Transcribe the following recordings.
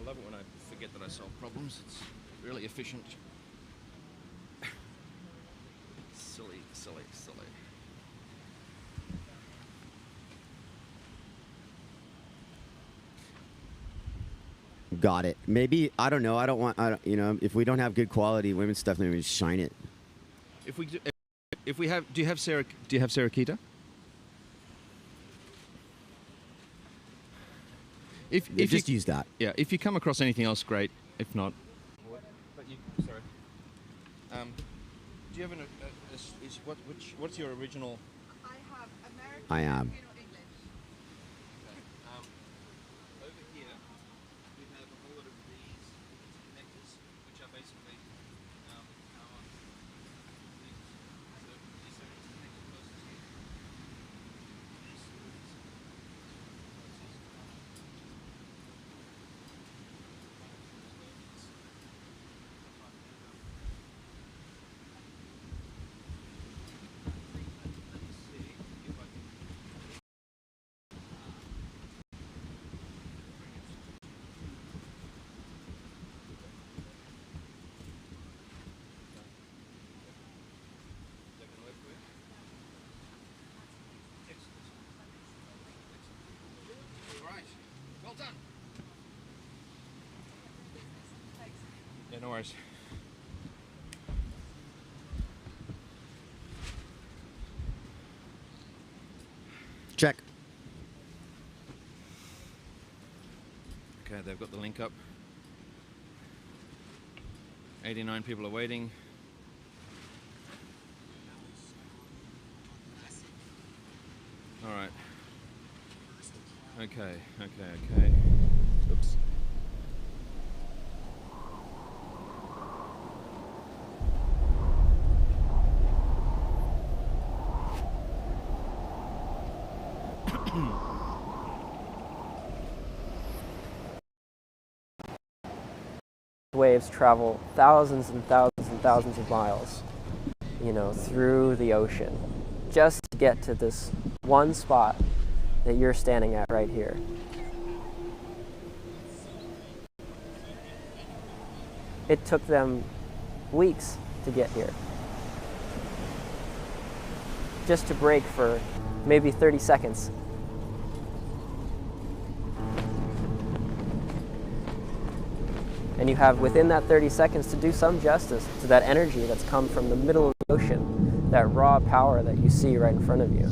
love it when I forget that I solve problems. It's really efficient. Silly, silly, silly. Got it. Maybe, I don't know. I don't want, you know, if we don't have good quality women's stuff, maybe we just shine it. If we do, if we have, do you have Sarah Kita? If just use that. Yeah, if you come across anything else, great. If not, but you, sorry. Do you have what's your original? I have American. I am. Filipino, English. Over here, we have a whole lot of these connectors, which are basically our these. So these are connected closest here. Well done. Yeah, no worries. Check. Okay, they've got the link up. 89 people are waiting. All right. Okay. Oops. Waves travel thousands and thousands and thousands of miles, you know, through the ocean, just to get to this one spot that you're standing at right here. It took them weeks to get here, just to break for maybe 30 seconds. And you have within that 30 seconds to do some justice to that energy that's come from the middle of the ocean, that raw power that you see right in front of you.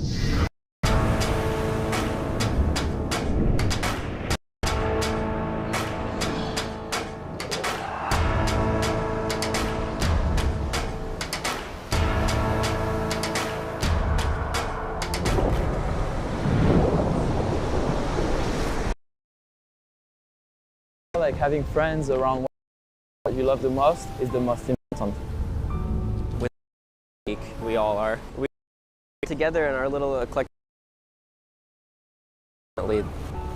Like having friends around what you love the most is the most important. We all are. We together in our little eclectic.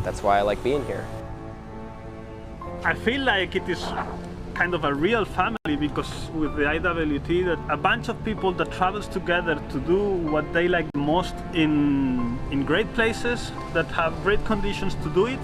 That's why I like being here. I feel like it is kind of a real family, because with the IWT, that a bunch of people that travels together to do what they like the most in great places that have great conditions to do it.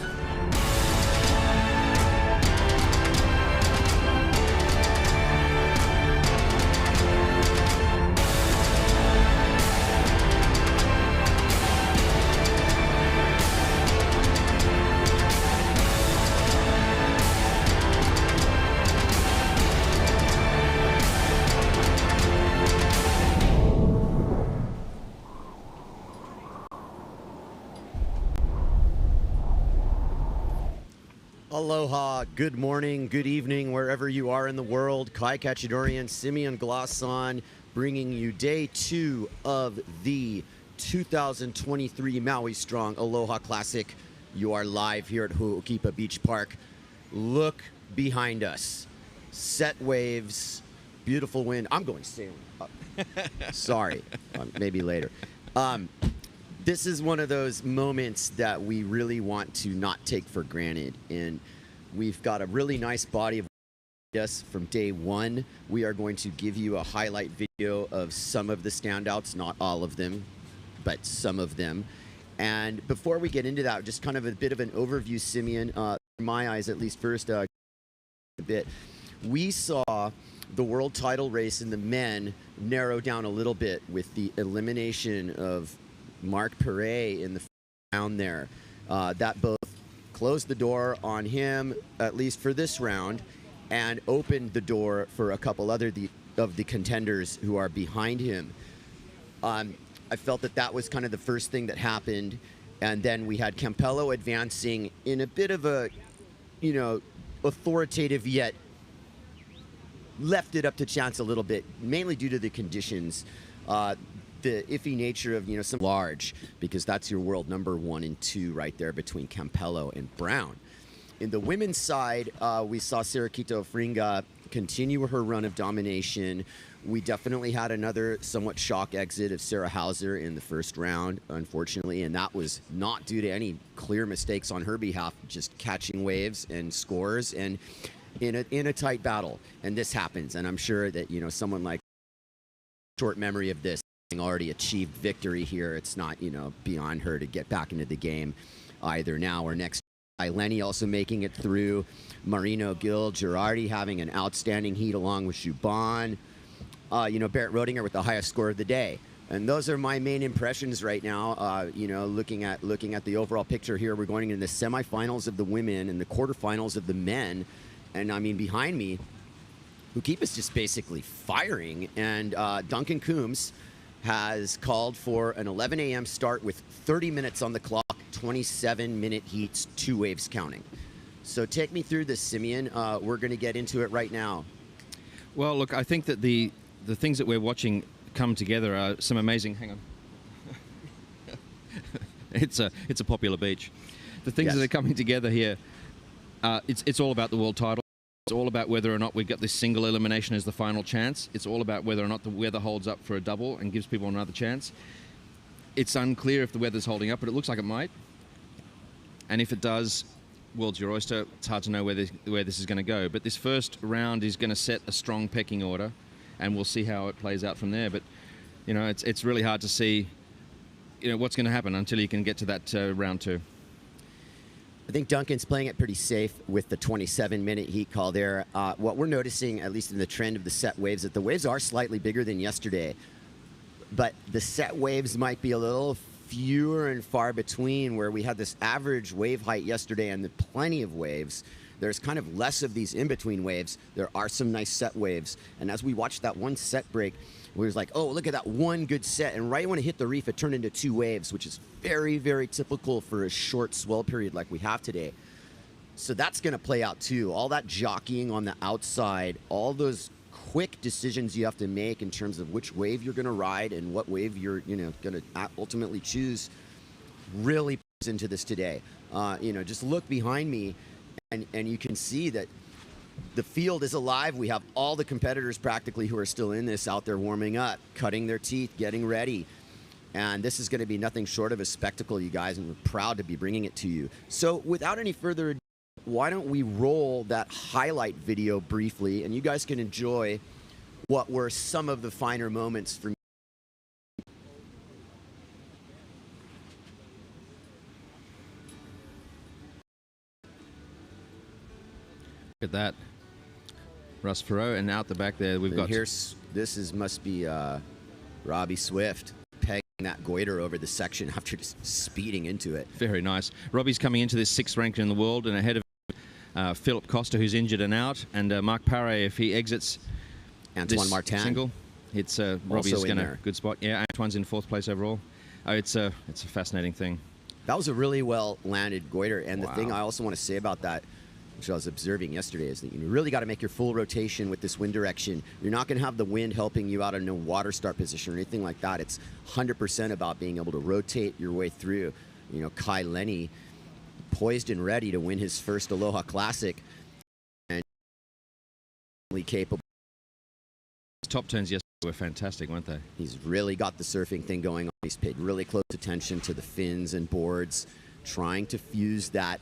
Aloha, good morning, good evening, wherever you are in the world. Kai Kachidorian, Simeon Glasson, bringing you day 2 of the 2023 Maui Strong Aloha Classic. You are live here at Ho'okipa Beach Park. Look behind us. Set waves, beautiful wind. I'm going sailing up. Sorry, maybe later. This is one of those moments that we really want to not take for granted, and we've got a really nice body of us from day 1. We are going to give you a highlight video of some of the standouts, not all of them, but some of them. And before we get into that, just kind of a bit of an overview, Simeon. in my eyes, at least first a bit, we saw the world title race in the men narrow down a little bit with the elimination of Marc Perret in the round there. That both closed the door on him, at least for this round, and opened the door for a couple other of the contenders who are behind him. I felt that that was kind of the first thing that happened, and then we had Campello advancing in a bit of a, you know, authoritative yet left it up to chance a little bit, mainly due to the conditions, the iffy nature of, you know, some large, because that's your world number 1 and 2 right there between Campello and Brown. In the women's side, we saw Saraquito Fringa continue her run of domination. We definitely had another somewhat shock exit of Sarah Hauser in the first round, unfortunately, and that was not due to any clear mistakes on her behalf, just catching waves and scores and in a tight battle. And this happens, and I'm sure that, you know, someone like short memory of this already achieved victory here. It's not, you know, beyond her to get back into the game either now or next. Lenny also making it through. Marino, Gil, Girardi having an outstanding heat along with Shuban. You know, Barrett Rodinger with the highest score of the day. And those are my main impressions right now. You know, looking at the overall picture here, we're going into the semifinals of the women and the quarterfinals of the men. And I mean, behind me, Hukipa is just basically firing. And Duncan Coombs has called for an 11 a.m. start with 30 minutes on the clock, 27-minute heats, 2 waves counting. So take me through this, Simeon. We're going to get into it right now. Well, look, I think that the things that we're watching come together are some amazing. Hang on. It's a popular beach. The things that are coming together here, it's all about the world title. It's all about whether or not we get this single elimination as the final chance. It's all about whether or not the weather holds up for a double and gives people another chance. It's unclear if the weather's holding up, but it looks like it might. And if it does, world's your oyster. It's hard to know where this is going to go. But this first round is going to set a strong pecking order, and we'll see how it plays out from there. But, you know, it's really hard to see, you know, what's going to happen until you can get to that round 2. I think Duncan's playing it pretty safe with the 27-minute heat call there. What we're noticing, at least in the trend of the set waves, that the waves are slightly bigger than yesterday, but the set waves might be a little fewer and far between, where we had this average wave height yesterday and plenty of waves. There's kind of less of these in-between waves. There are some nice set waves. And as we watched that one set break, we was like, oh, look at that one good set. And right when it hit the reef, it turned into 2 waves, which is very, very typical for a short swell period like we have today. So that's going to play out too. All that jockeying on the outside, all those quick decisions you have to make in terms of which wave you're going to ride and what wave you're, you know, going to ultimately choose, really plays into this today. You know, just look behind me, and you can see that the field is alive. We have all the competitors practically who are still in this out there warming up, cutting their teeth, getting ready. And this is going to be nothing short of a spectacle, you guys, and we're proud to be bringing it to you. So without any further ado, why don't we roll that highlight video briefly, and you guys can enjoy what were some of the finer moments for me. Look at that. Russ Perot, and out the back there we've got... Must be Robbie Swift pegging that goiter over the section after just speeding into it. Very nice. Robbie's coming into this 6th rank in the world and ahead of Philip Costa, who's injured and out, and Marc Perret, if he exits Antoine Martin single, it's Robbie's going to good spot. Yeah, Antoine's in 4th place overall. It's a fascinating thing. That was a really well landed goiter, and the thing I also want to say about that, which I was observing yesterday, is that you really got to make your full rotation with this wind direction. You're not going to have the wind helping you out in a water start position or anything like that. It's 100% about being able to rotate your way through. You know, Kai Lenny poised and ready to win his first Aloha Classic, and capable. His top turns yesterday were fantastic, weren't they? He's really got the surfing thing going on. He's paid really close attention to the fins and boards, trying to fuse that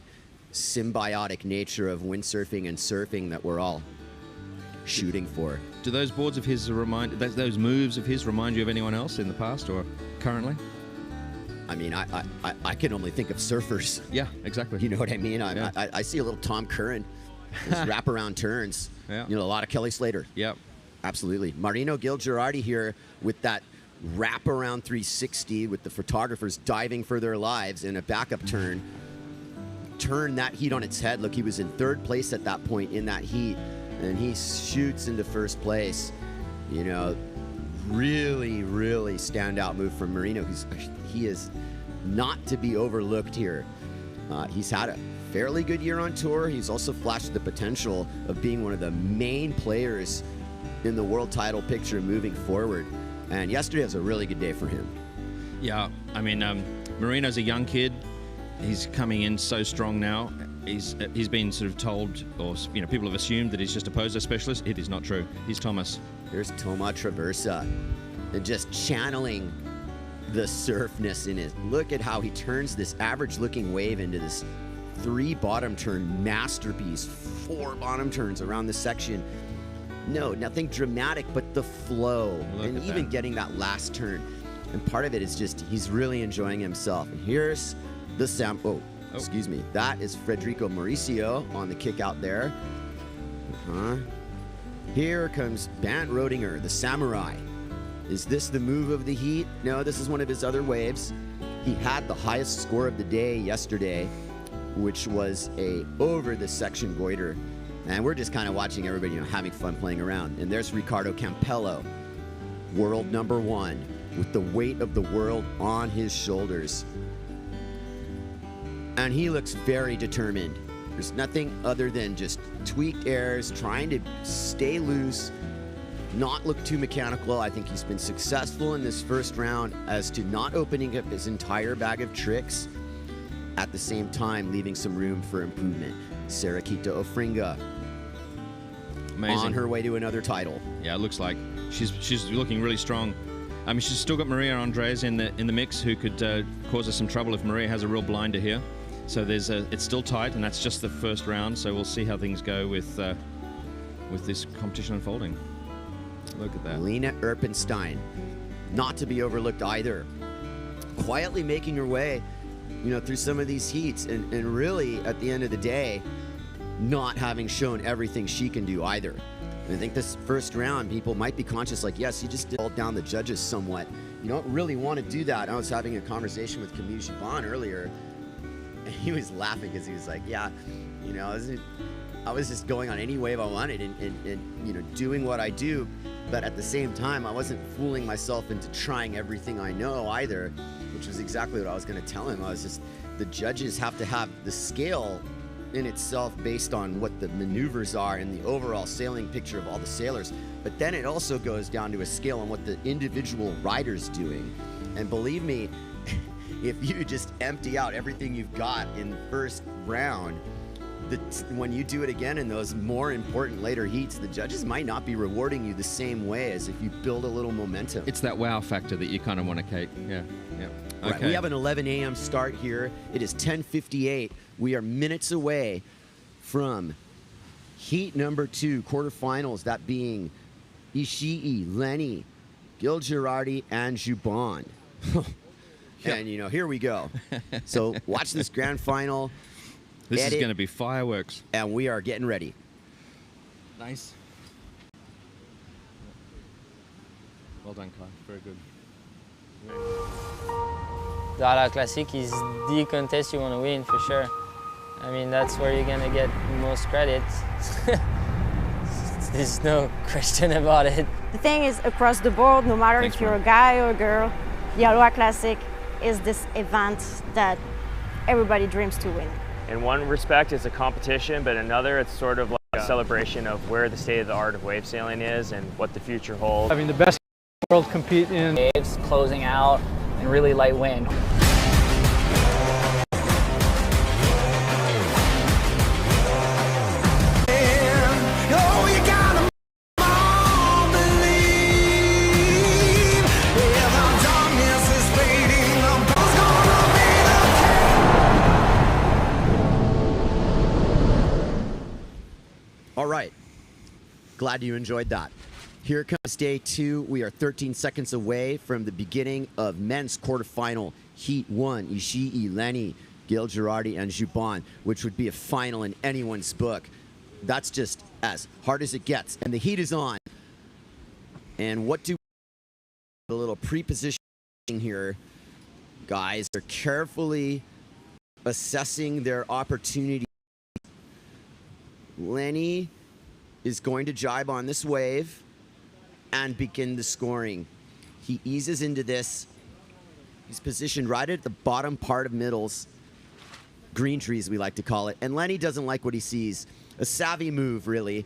symbiotic nature of windsurfing and surfing that we're all shooting for. Do those boards of his those moves of his remind you of anyone else in the past or currently? I mean, I can only think of surfers. Yeah, exactly. You know what I mean? Yeah. I see a little Tom Curran, his wraparound turns. Yeah. You know, a lot of Kelly Slater. Yep. Absolutely. Marino Gil Girardi here with that wraparound 360 with the photographers diving for their lives in a backup turn. Turn that heat on its head. Look, he was in third place at that point in that heat, and he shoots into first place. You know, really, really standout move from Marino. He is not to be overlooked here. He's had a fairly good year on tour. He's also flashed the potential of being one of the main players in the world title picture moving forward. And yesterday was a really good day for him. Yeah, I mean, Marino's a young kid. He's coming in so strong now. He's been sort of told, or you know, people have assumed that he's just a poser specialist. It is not true. He's Thomas. Here's Toma Traversa, and just channeling the surfness in it. Look at how he turns this average-looking wave into this 3 bottom turn masterpiece. 4 bottom turns around the section. No, nothing dramatic, but the flow, and even getting that last turn. And part of it is just he's really enjoying himself. And here's the excuse me. That is Federico Mauricio on the kick out there. Here comes Bant Rodinger, the samurai. Is this the move of the heat? No, this is one of his other waves. He had the highest score of the day yesterday, which was a over the section goiter. And we're just kind of watching everybody, you know, having fun playing around. And there's Ricardo Campello, world number 1, with the weight of the world on his shoulders. And he looks very determined. There's nothing other than just tweaked airs, trying to stay loose, not look too mechanical. I think he's been successful in this first round as to not opening up his entire bag of tricks, at the same time leaving some room for improvement. Sarakita Ofringa, amazing, on her way to another title. Yeah, it looks like she's looking really strong. I mean, she's still got Maria Andres in the mix, who could cause us some trouble if Maria has a real blinder here. So it's still tight, and that's just the first round. So we'll see how things go with this competition unfolding. Look at that. Lena Erpenstein, not to be overlooked either. Quietly making her way, you know, through some of these heats, and really at the end of the day, not having shown everything she can do either. And I think this first round, people might be conscious, like, yes, you just did down the judges somewhat. You don't really want to do that. I was having a conversation with Camille Gibon earlier, and he was laughing because he was like, yeah, you know, I was just going on any wave I wanted and you know, doing what I do, but at the same time, I wasn't fooling myself into trying everything I know either, which was exactly what I was going to tell him. I was just, the judges have to have the scale in itself based on what the maneuvers are and the overall sailing picture of all the sailors, but then it also goes down to a scale on what the individual rider's doing. And believe me, if you just empty out everything you've got in the first round, when you do it again in those more important later heats, the judges might not be rewarding you the same way as if you build a little momentum. It's that wow factor that you kind of want to keep. Yeah. Okay. Right, we have an 11 a.m. start here. It is 10:58. We are minutes away from heat number 2, quarterfinals, that being Ishii, Lenny, Gil Girardi, and Gibon. And, you know, here we go. So watch this grand final. This is going to be fireworks. And we are getting ready. Nice. Well done, Kai. Very good. The Aloha Classic is the contest you want to win, for sure. I mean, that's where you're going to get most credit. There's no question about it. The thing is, across the board, no matter if you're a guy or a girl, the Aloha Classic is this event that everybody dreams to win. In one respect, it's a competition, but in another, it's sort of like a celebration of where the state of the art of wave sailing is and what the future holds. Having the best in the world compete in waves, closing out, and really light wind. All right, glad you enjoyed that. Here comes day 2. We are 13 seconds away from the beginning of men's quarterfinal Heat 1, Ishii, Lenny, Gil Girardi, and Juban, which would be a final in anyone's book. That's just as hard as it gets. And the heat is on. And what do a little pre-positioning here, guys? They're carefully assessing their opportunity. Lenny is going to jibe on this wave and begin the scoring. He eases into this. He's positioned right at the bottom part of middles. Green trees, we like to call it. And Lenny doesn't like what he sees. A savvy move, really,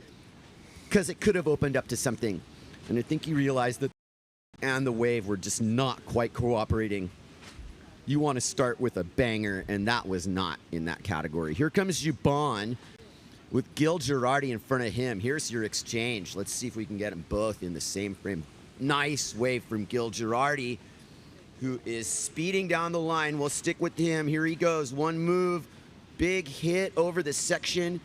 because it could have opened up to something. And I think he realized that and the wave were just not quite cooperating. You want to start with a banger, and that was not in that category. Here comes Juban with Gil Girardi in front of him. Here's your exchange. Let's see if we can get them both in the same frame. Nice wave from Gil Girardi, who is speeding down the line. We'll stick with him. Here he goes. One move, big hit over the section,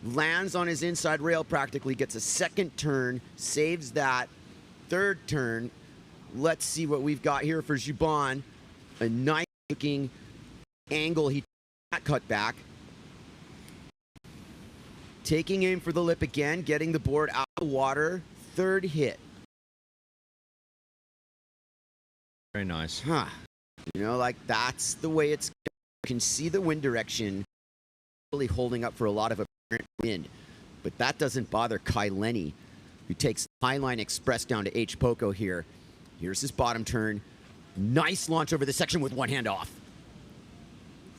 lands on his inside rail practically, gets a second turn, saves that third turn. Let's see what we've got here for Juban. A nice looking angle. He cut back. Taking aim for the lip again, getting the board out of the water. Third hit. Very nice. Huh. You know, like that's the way it's. You can see the wind direction really holding up for a lot of apparent wind. But that doesn't bother Kai Lenny, who takes Highline Express down to H. Poco here. Here's his bottom turn. Nice launch over the section with one hand off.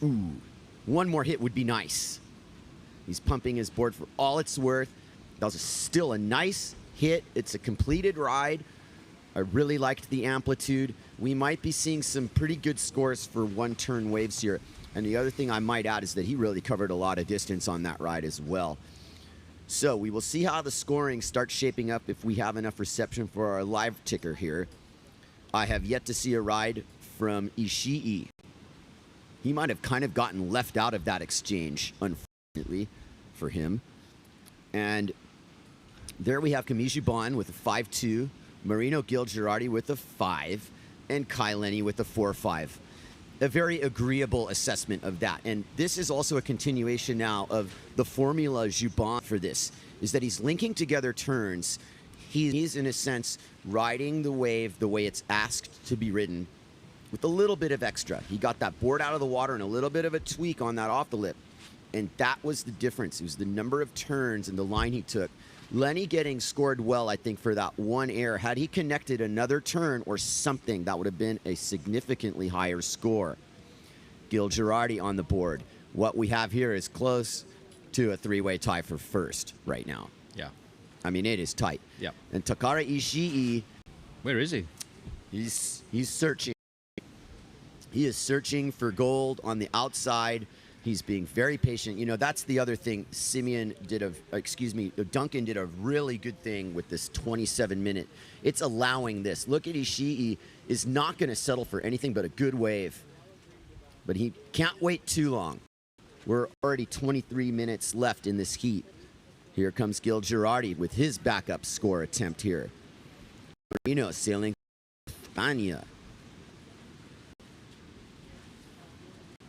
Ooh, one more hit would be nice. He's pumping his board for all it's worth. That was still a nice hit. It's a completed ride. I really liked the amplitude. We might be seeing some pretty good scores for one-turn waves here. And the other thing I might add is that he really covered a lot of distance on that ride as well. So we will see how the scoring starts shaping up if we have enough reception for our live ticker here. I have yet to see a ride from Ishii. He might have kind of gotten left out of that exchange, unfortunately, for him. And there we have Camille Juban with a 5-2, Marino Gil Girardi with a 5, and Kai Lenny with a 4-5. A very agreeable assessment of that. And this is also a continuation now of the formula Juban for this, is that he's linking together turns. He's, in a sense, riding the wave the way it's asked to be ridden with a little bit of extra. He got that board out of the water and a little bit of a tweak on that off the lip. And that was the difference. It was the number of turns and the line he took. Lenny getting scored well, I think, for that one air. Had he connected another turn or something, that would have been a significantly higher score. Gil Girardi on the board. What we have here is close to a three-way tie for first right now. Yeah. I mean, it is tight. Yeah. And Takara Ishii. Where is he? He's searching. He is searching for gold on the outside. He's being very patient. You know, that's the other thing. Duncan did a really good thing with this 27-minute. It's allowing this. Look at Ishii is not going to settle for anything but a good wave. But he can't wait too long. We're already 23 minutes left in this heat. Here comes Gil Girardi with his backup score attempt here. Marino sailing Spania.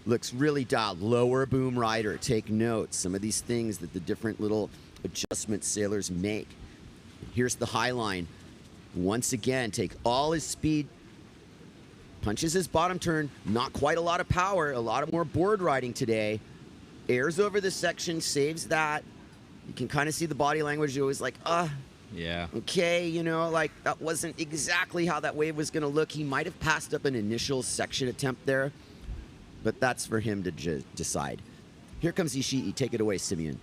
Looks really dialed. Lower boom rider. Take note. Some of these things that the different little adjustment sailors make. Here's the high line. Once again, take all his speed. Punches his bottom turn. Not quite a lot of power. A lot of more board riding today. Airs over the section. Saves that. You can kind of see the body language. You're always like, yeah. Okay, you know, like that wasn't exactly how that wave was going to look. He might have passed up an initial section attempt there. But that's for him to decide. Here comes Ishii. Take it away, Simeon.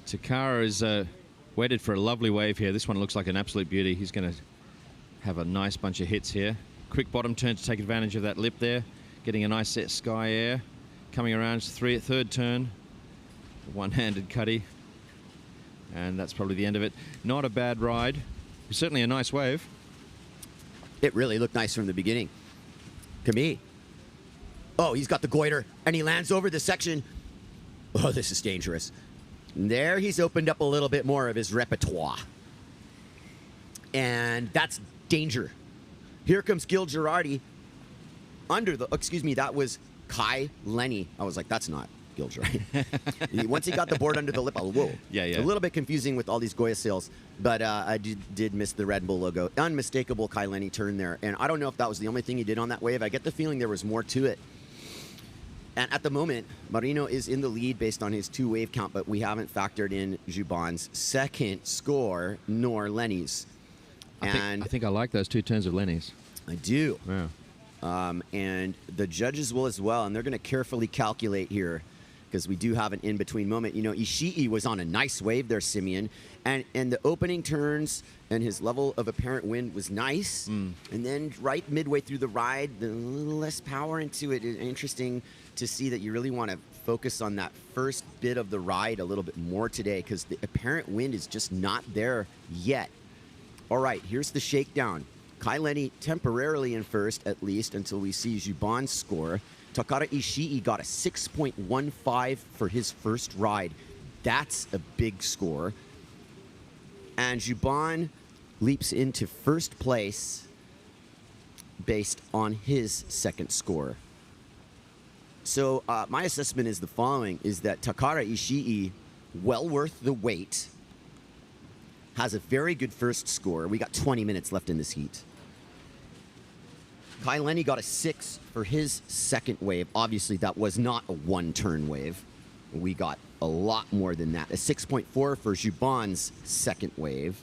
Takara is waited for a lovely wave here. This one looks like an absolute beauty. He's going to have a nice bunch of hits here. Quick bottom turn to take advantage of that lip there. Getting a nice set sky air. Coming around third turn. One-handed cutty. And that's probably the end of it. Not a bad ride. Certainly a nice wave. It really looked nice from the beginning. Camille. Oh, he's got the goiter, and he lands over the section. Oh, this is dangerous. And there he's opened up a little bit more of his repertoire. And that's danger. Here comes Gil Girardi. under the, excuse me, that was Kai Lenny. I was like, that's not Gilger. Once he got the board under the lip, whoa. Yeah, yeah. A little bit confusing with all these Goya sails, but I did miss the Red Bull logo. Unmistakable Kai Lenny turn there. And I don't know if that was the only thing he did on that wave. I get the feeling there was more to it. And at the moment, Marino is in the lead based on his 2 wave count, but we haven't factored in Juban's second score, nor Lenny's. I think I like those 2 turns of Lenny's. I do. Yeah. And the judges will as well, and they're going to carefully calculate here because we do have an in-between moment. You know, Ishii was on a nice wave there, Simeon, and the opening turns and his level of apparent wind was nice. And then right midway through the ride, the little less power into it. It's interesting to see that you really want to focus on that first bit of the ride a little bit more today because the apparent wind is just not there yet. All right, here's the shakedown. Kai Lenny temporarily in first, at least, until we see Juban's score. Takara Ishii got a 6.15 for his first ride. That's a big score. And Juban leaps into first place based on his second score. So my assessment is the following, is that Takara Ishii, well worth the wait, has a very good first score. We got 20 minutes left in this heat. Kai Lenny got a 6 for his second wave. Obviously, that was not a 1-turn wave. We got a lot more than that. A 6.4 for Juban's second wave.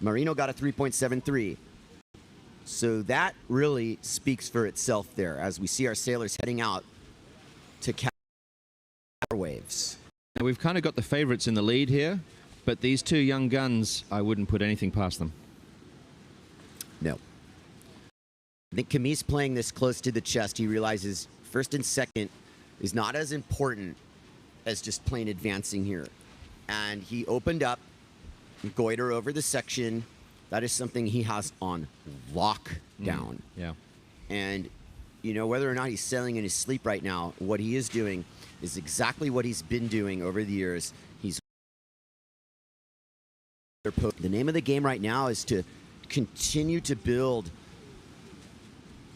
Marino got a 3.73. So that really speaks for itself there as we see our sailors heading out to catch waves. Now we've kind of got the favorites in the lead here, but these 2 young guns, I wouldn't put anything past them. No. I think Camille's playing this close to the chest. He realizes first and second is not as important as just plain advancing here. And he opened up, goiter over the section. That is something he has on lockdown. Yeah. And, you know, whether or not he's sailing in his sleep right now, what he is doing is exactly what he's been doing over the years. He's the name of the game right now is to continue to build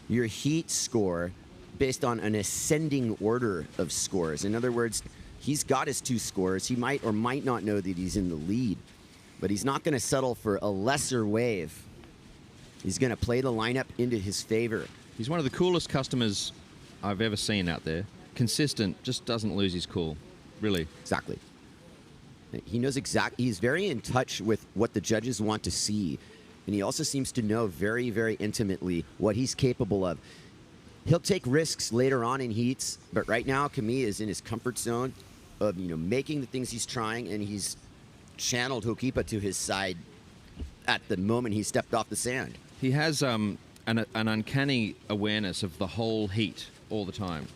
your heat score based on an ascending order of scores. In other words, he's got his 2 scores. He might or might not know that he's in the lead, but he's not going to settle for a lesser wave. He's going to play the lineup into his favor. He's one of the coolest customers I've ever seen out there. Consistent, just doesn't lose his cool, really. Exactly. He knows exactly. He's very in touch with what the judges want to see. And he also seems to know very, very intimately what he's capable of. He'll take risks later on in heats, but right now Camille is in his comfort zone of, you know, making the things he's trying, and he's channeled Hokipa to his side at the moment he stepped off the sand. He has an uncanny awareness of the whole heat all the time.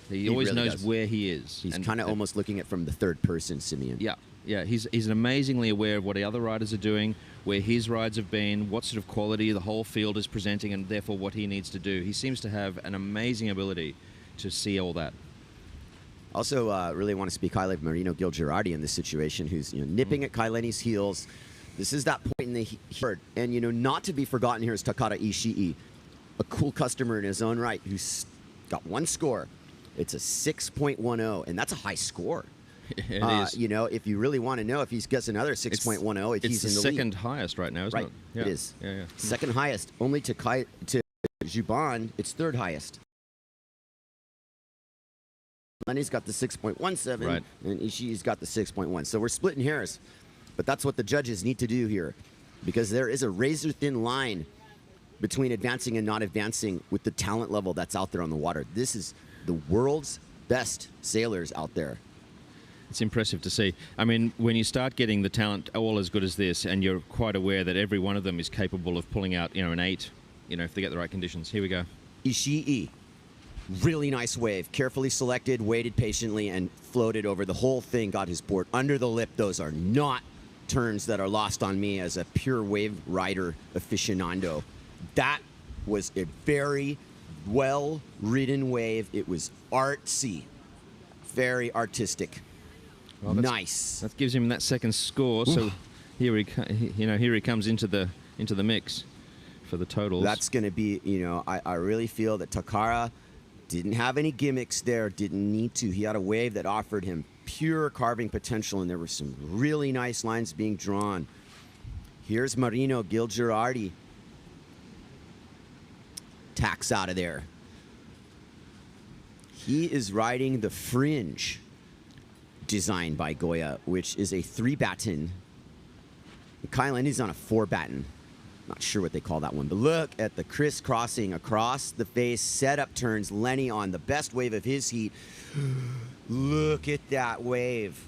He always really knows does. where he is. He's kind of almost looking at it from the third person, Simeon. Yeah. Yeah, he's amazingly aware of what the other riders are doing, where his rides have been, what sort of quality the whole field is presenting, and therefore what he needs to do. He seems to have an amazing ability to see all that. Also, really want to speak highly of Marino Gil-Girardi in this situation, who's nipping at Kai Lenny's heels. This is that point in the heat. And, not to be forgotten here is Takara Ishii, a cool customer in his own right, who's got 1 score. It's a 6.10, and that's a high score. It is. If you really want to know if he gets another 6.10, he's in the lead. It's the second highest right now, isn't it? Yeah. It is. Yeah. Second highest, only to Juban, it's third highest. Lenny's got the 6.17, right, and Ishii's got the 6.1. So we're splitting hairs, but that's what the judges need to do here, because there is a razor-thin line between advancing and not advancing with the talent level that's out there on the water. This is the world's best sailors out there. It's impressive to see. I mean, when you start getting the talent all as good as this, and you're quite aware that every one of them is capable of pulling out, an 8, if they get the right conditions. Here we go. Ishii, really nice wave. Carefully selected, waited patiently, and floated over the whole thing, got his board under the lip. Those are not turns that are lost on me as a pure wave rider aficionado. That was a very well-ridden wave. It was artsy, very artistic. Well, nice. That gives him that second score. So here he comes into the mix. for the totals. That's going to be, I really feel that Takara didn't have any gimmicks there, didn't need to. He had a wave that offered him pure carving potential, and there were some really nice lines being drawn. Here's Marino Gilgerardi. Tacks out of there. He is riding the Fringe, designed by Goya, which is a 3-batten. Kyle Lenny's on a 4-batten. Not sure what they call that one, but look at the crisscrossing across the face, setup turns. Lenny on the best wave of his heat. Look at that wave.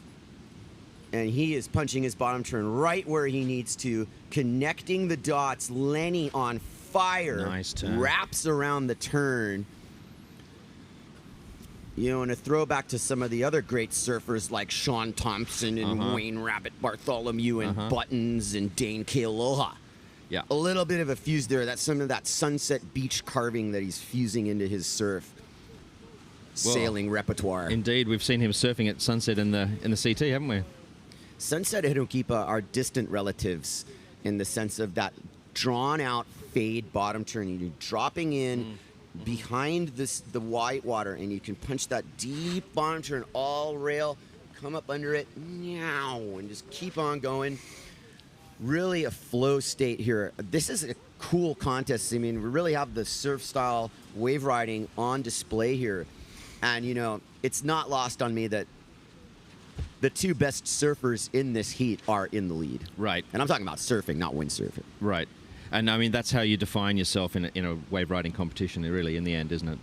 And he is punching his bottom turn right where he needs to, connecting the dots. Lenny on fire. Nice turn. Wraps around the turn. And a throwback to some of the other great surfers like Sean Thompson and Wayne Rabbit Bartholomew and Buttons and Dane K. Aloha. Yeah. A little bit of a fuse there. That's some of that Sunset Beach carving that he's fusing into his surf sailing repertoire. Indeed, we've seen him surfing at Sunset in the CT, haven't we? Sunset and Hirokipa are distant relatives in the sense of that drawn-out fade bottom turn. You're dropping in behind the white water, and you can punch that deep bottom turn all rail, come up under it, meow, and just keep on going. Really a flow state here. This is a cool contest. I mean, we really have the surf style wave riding on display here. And, it's not lost on me that the two best surfers in this heat are in the lead. Right. And I'm talking about surfing, not windsurfing. Right. And, I mean, that's how you define yourself in a wave riding competition, really, in the end, isn't it?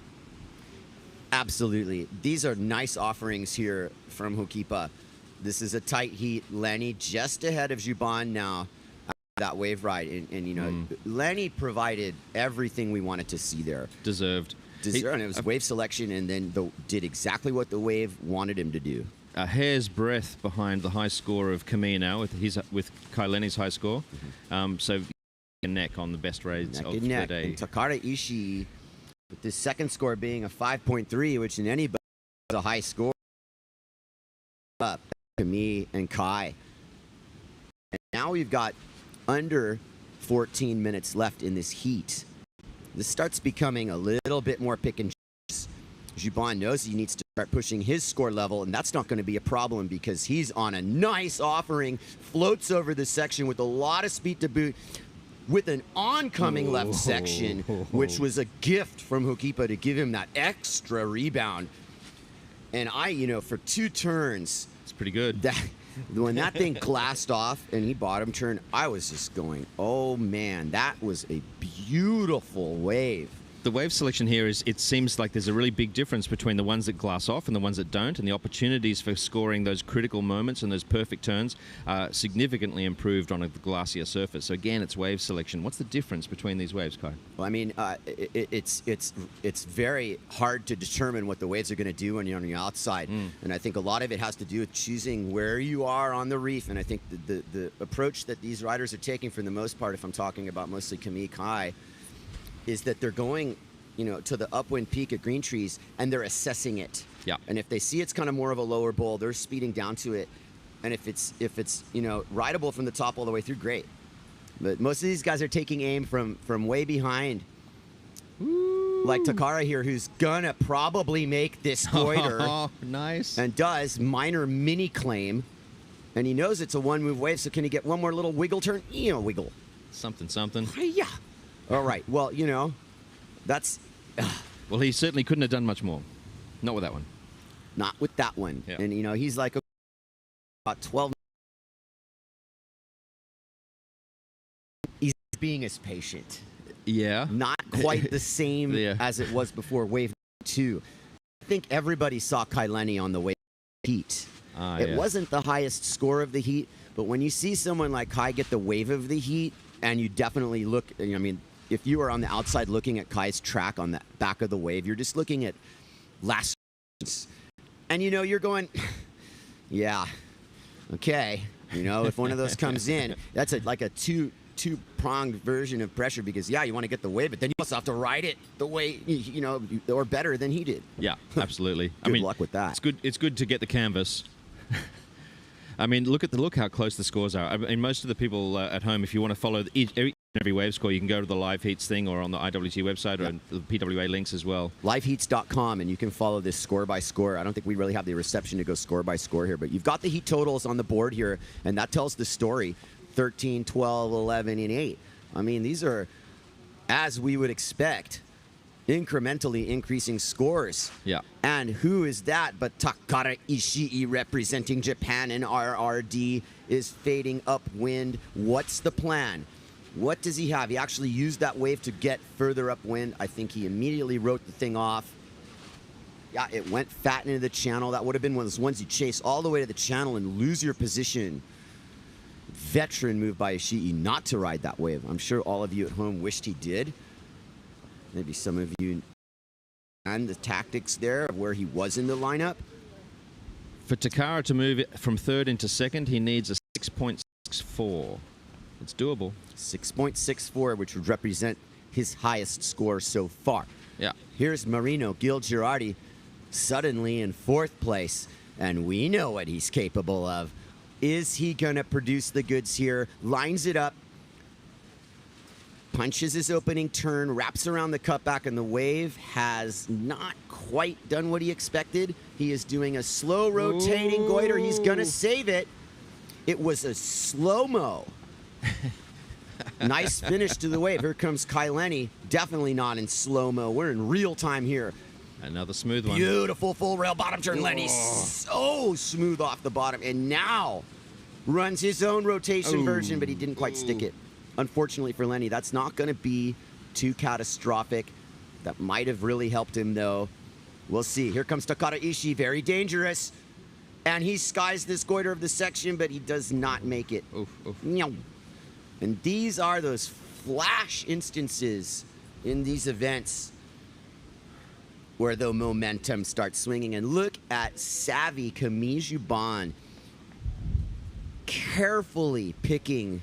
Absolutely. These are nice offerings here from Hokipa. This is a tight heat. Lenny just ahead of Juban now. That wave ride. And Lenny provided everything we wanted to see there. Deserved. And it was wave selection, and then did exactly what the wave wanted him to do. A hair's breadth behind the high score of Kamiya now with Kai Lenny's high score. So neck on the best raids of the day. And Takara Ishii, with this second score being a 5.3, which in anybody is a high score. Up Kamiya and Kai. And now we've got under 14 minutes left in this heat. This starts becoming a little bit more pick and choose. Juban knows he needs to start pushing his score level, and that's not going to be a problem because he's on a nice offering, floats over the section with a lot of speed to boot, with an oncoming left section, which was a gift from Hokipa to give him that extra rebound. And for 2 turns, it's pretty good. When that thing glassed off and he bottom turned, I was just going, oh man, that was a beautiful wave. The wave selection here it seems like there's a really big difference between the ones that glass off and the ones that don't, and the opportunities for scoring those critical moments and those perfect turns are significantly improved on a glacier surface. So again, it's wave selection. What's the difference between these waves, Kai? Well, I mean, it's very hard to determine what the waves are going to do when you're on the outside, and I think a lot of it has to do with choosing where you are on the reef. And I think the approach that these riders are taking, for the most part, if I'm talking about mostly Kamiya Kai, is that they're going, to the upwind peak at Green Trees, and they're assessing it. Yeah. And if they see it's kind of more of a lower bowl, they're speeding down to it. And if it's rideable from the top all the way through, great. But most of these guys are taking aim from way behind. Ooh. Like Takara here, who's gonna probably make this goiter. Oh, nice. And does minor mini claim. And he knows it's a one-move wave, so can he get one more little wiggle turn? Wiggle. Something. Yeah. All right. Well, that's... Well, he certainly couldn't have done much more. Not with that one. Not with that one. Yeah. And, he's like about 12. He's being as patient. Yeah. Not quite the same as it was before Wave 2. I think everybody saw Kai Lenny on the Wave heat. It wasn't the highest score of the heat, but when you see someone like Kai get the wave of the heat, and you definitely look, if you are on the outside looking at Kai's track on the back of the wave, you're just looking at last, and you're going, yeah, okay. If one of those comes in, that's like a two-pronged version of pressure, because you want to get the wave, but then you also have to ride it the way, or better than he did. Yeah, absolutely. Good luck with that. It's good to get the canvas. I mean, look how close the scores are. I mean, most of the people at home, if you want to follow every wave score, you can go to the live heats thing or on the IWT website or the PWA links as well. Liveheats.com, and you can follow this score by score. I don't think we really have the reception to go score by score here, but you've got the heat totals on the board here, and that tells the story. 13, 12, 11, and 8. I mean, these are, as we would expect, incrementally increasing scores. Yeah. And who is that but Takara Ishii representing Japan in RRD is fading upwind. What's the plan? What does he have? He actually used that wave to get further upwind. I think he immediately wrote the thing off. Yeah, it went fat into the channel. That would have been one of those ones you chase all the way to the channel and lose your position. Veteran move by Ishii not to ride that wave. I'm sure all of you at home wished he did. Maybe some of you and the tactics there of where he was in the lineup. For Takara to move it from third into second, he needs a 6.64. It's doable. 6.64, which would represent his highest score so far. Yeah. Here's Marino Gil Girardi suddenly in fourth place, and we know what he's capable of. Is he going to produce the goods here? Lines it up, punches his opening turn, wraps around the cutback, and the wave has not quite done what he expected. He is doing a slow rotating goiter. He's going to save it. It was a slow-mo. Nice finish to the wave. Here comes Kai Lenny. Definitely not in slow-mo. We're in real time here. Another smooth one. Beautiful full rail bottom turn. Lenny so smooth off the bottom, and now runs his own rotation version, but he didn't quite stick it. Unfortunately for Lenny, that's not going to be too catastrophic. That might have really helped him, though. We'll see. Here comes Takara Ishii, very dangerous. And he skies this goiter of the section, but he does not make it. And these are those flash instances in these events where the momentum starts swinging. And look at savvy Camille Juban carefully picking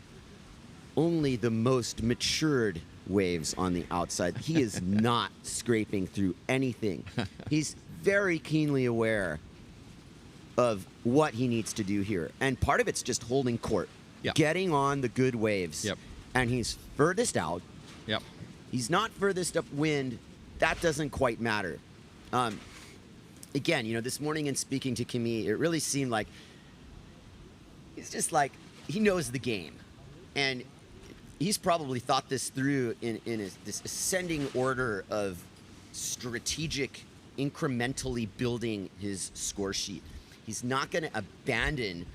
only the most matured waves on the outside. He is not scraping through anything. He's very keenly aware of what he needs to do here. And part of it's just holding court, getting on the good waves. And he's furthest out. He's not furthest upwind. That doesn't quite matter. Again, you know, this morning in speaking to Camille, it really seemed like he's just like, he knows the game. And he's probably thought this through in this ascending order of strategic, incrementally building his score sheet. He's not going to abandon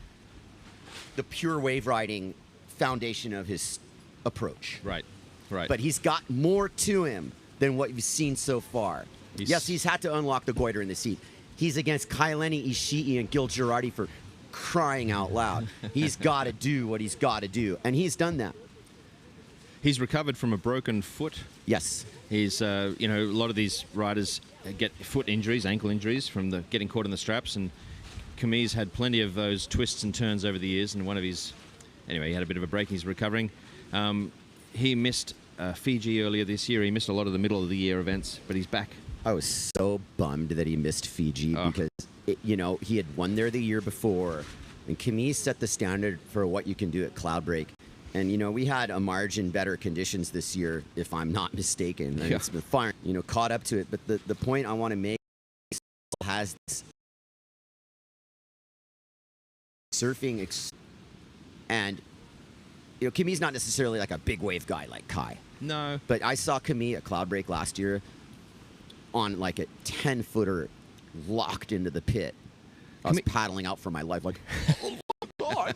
the pure wave riding foundation of his approach. Right. But he's got more to him than what you've seen so far. Yes, he's had to unlock the goiter in the seat. He's against Kai Lenny, Ishii, and Gil Girardi for crying out loud. He's got to do what he's got to do, and he's done that. He's recovered from a broken foot. Yes. He's, you know, a lot of these riders get foot injuries, ankle injuries from the getting caught in the straps, and Camille's had plenty of those twists and turns over the years, and one of his, anyway, he had a bit of a break. He's recovering. He missed Fiji earlier this year. He missed a lot of the middle of the year events, but he's back. I was so bummed that he missed Fiji because, you know, he had won there the year before, and Camille set the standard for what you can do at Cloudbreak. And, you know, we had a margin better conditions this year, if I'm not mistaken. And it's been fine, you know, caught up to it. But the point I want to make has this surfing and, you know, Camille's not necessarily like a big wave guy like Kai. No. But I saw Camille at Cloudbreak last year on like a 10-footer locked into the pit. I was paddling out for my life like, oh my God.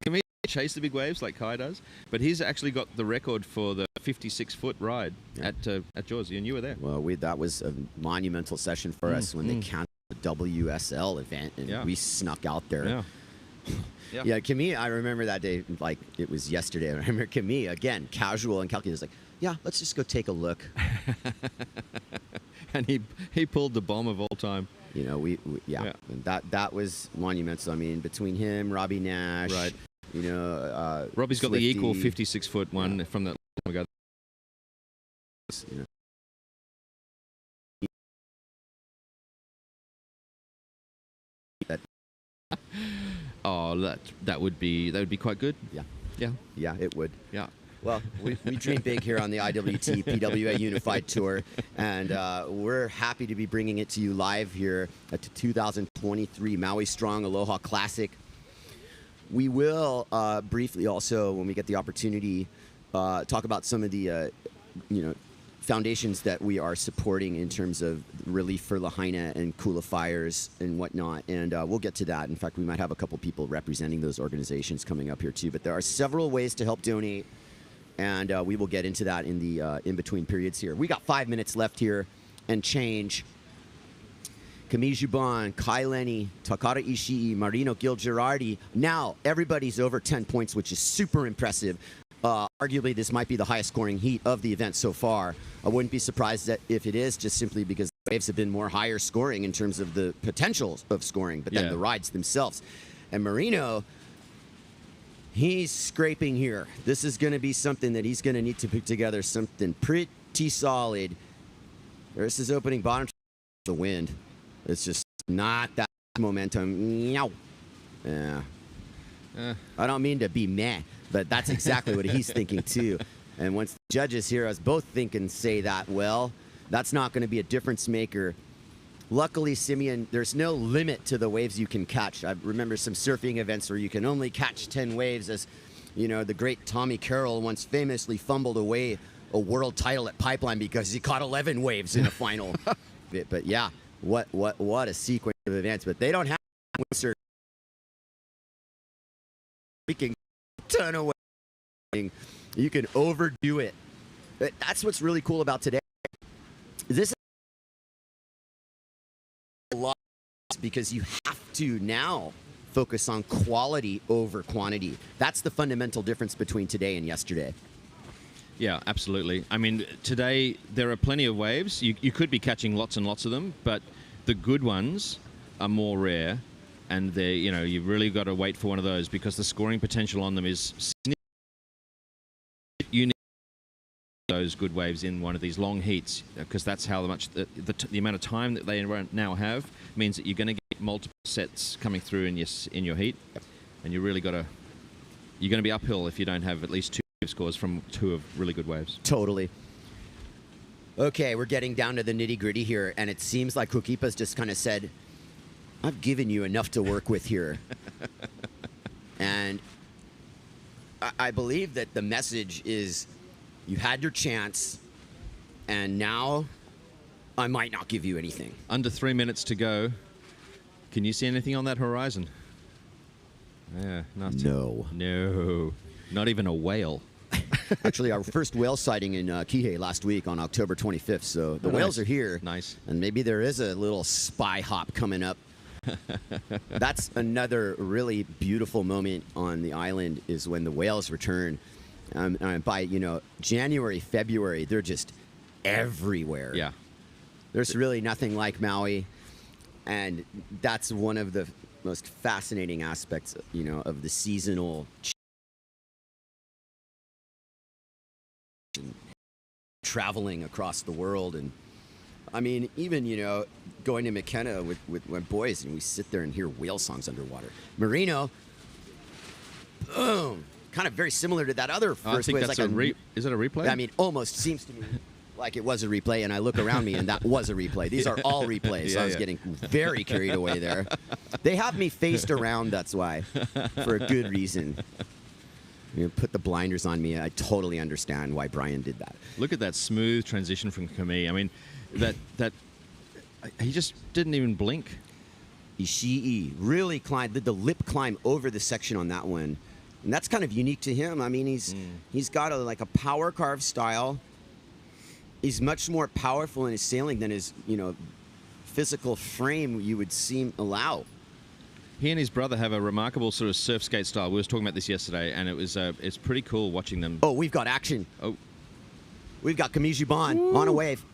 Camille chase the big waves like Kai does, but he's actually got the record for the 56-foot ride at Jaws, and you were there. Well, that was a monumental session for us when they canceled the WSL event, and we snuck out there. Yeah, Camille, I remember that day like it was yesterday. I remember Camille, again, casual and calculated, like, yeah, let's just go take a look. And he pulled the bomb of all time. You know, and that was monumental. I mean, between him, Robbie Nash, you know, Robbie's got the equal 56-foot one from that long ago. You know. Oh, that would be quite good. Yeah, it would. Yeah. Well, we dream big here on the IWT PWA Unified Tour, and we're happy to be bringing it to you live here at the 2023 Maui Strong Aloha Classic. We will briefly also, when we get the opportunity, talk about some of the foundations that we are supporting in terms of relief for Lahaina and Kula fires and whatnot, and we'll get to that. In fact, we might have a couple people representing those organizations coming up here too, but there are several ways to help donate, and we will get into that in the in-between periods here. We got 5 minutes left here and change. Camille Jubon, Kai Lenny, Takara Ishii, Marino Gil-Girardi. Now everybody's over 10 points, which is super impressive. Arguably, this might be the highest scoring heat of the event so far. I wouldn't be surprised that if it is, just simply because the waves have been more higher scoring in terms of the potential of scoring, but then the rides themselves. And Marino, he's scraping here. This is going to be something that he's going to need to put together something pretty solid. There's his opening bottom. The wind. It's just not that momentum. Yeah. I don't mean to be meh, but that's exactly what he's thinking too. And once the judges hear us both think and say that, well, that's not going to be a difference maker. Luckily, Simeon, there's no limit to the waves you can catch. I remember some surfing events where you can only catch 10 waves, as you know, the great Tommy Carroll once famously fumbled away a world title at Pipeline because he caught 11 waves in a final. But yeah, what a sequence of events. But they don't have surf. We can ton away. You can overdo it. But that's what's really cool about today. This is a lot because you have to now focus on quality over quantity. That's the fundamental difference between today and yesterday. Yeah, absolutely. I mean, today there are plenty of waves. You could be catching lots and lots of them, but the good ones are more rare. And they, you've really got to wait for one of those because the scoring potential on them is significant. You need those good waves in one of these long heats because that's how much the amount of time that they now have means that you're going to get multiple sets coming through in your heat, and you're going to be uphill if you don't have at least 2 scores from 2 of really good waves. Totally. Okay, we're getting down to the nitty gritty here, and it seems like Kukipa's just kind of said, I've given you enough to work with here. And I believe that the message is you had your chance, and now I might not give you anything. Under 3 minutes to go. Can you see anything on that horizon? Yeah, no. No. Not even a whale. Actually, our first whale sighting in Kihei last week on October 25th. So the whales are here. Nice. And maybe there is a little spy hop coming up. That's another really beautiful moment on the island is when the whales return. By January, February, they're just everywhere. Yeah, there's really nothing like Maui, and that's one of the most fascinating aspects, of the seasonal traveling across the world. And I mean, even, going to McKenna with my boys, and we sit there and hear whale songs underwater. Marino, boom, kind of very similar to that other first I think wave. that's Like is it a replay? I mean, almost seems to me like it was a replay, and I look around me, and that was a replay. These are all replays. I was getting very carried away there. They have me faced around, that's why, for a good reason. Put the blinders on me. I totally understand why Brian did that. Look at that smooth transition from Camille. I mean, that he just didn't even blink. Ishii really did the lip climb over the section on that one. And that's kind of unique to him. I mean, he's got a power carve style. He's much more powerful in his sailing than his, physical frame you would allow. He and his brother have a remarkable sort of surf skate style. We were talking about this yesterday, and it's pretty cool watching them. Oh, we've got action. Oh. We've got Camille Jubon on a wave.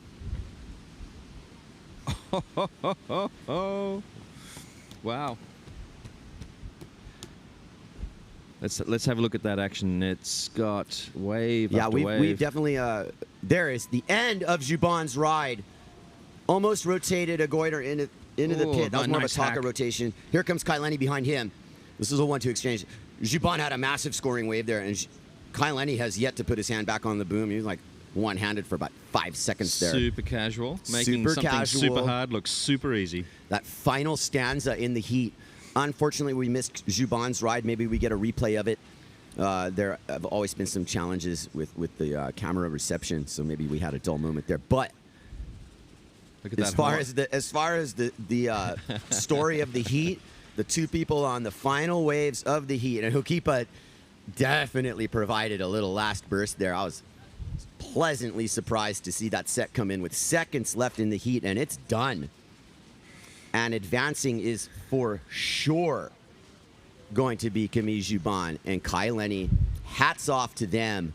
Wow. Let's have a look at that action. It's got wave after wave. We've definitely there is the end of Jubon's ride. Almost rotated a goiter into the pit. That was more of a Taka rotation. Here comes Kailani behind him. This is a 1-2 exchange. Jubon had a massive scoring wave there, and Kyle Lenny has yet to put his hand back on the boom. He was like one-handed for about 5 seconds there. Super casual. Making Super something casual. super hard look super easy. That final stanza in the heat. Unfortunately, we missed Juban's ride. Maybe we get a replay of it. There have always been some challenges with the camera reception, so maybe we had a dull moment there. But Look at as that far as the story of the heat, the two people on the final waves of the heat, and Hokipa definitely provided a little last burst there. I was pleasantly surprised to see that set come in with seconds left in the heat, and it's done. And advancing is for sure going to be Camille Juban and Kai Lenny. Hats off to them.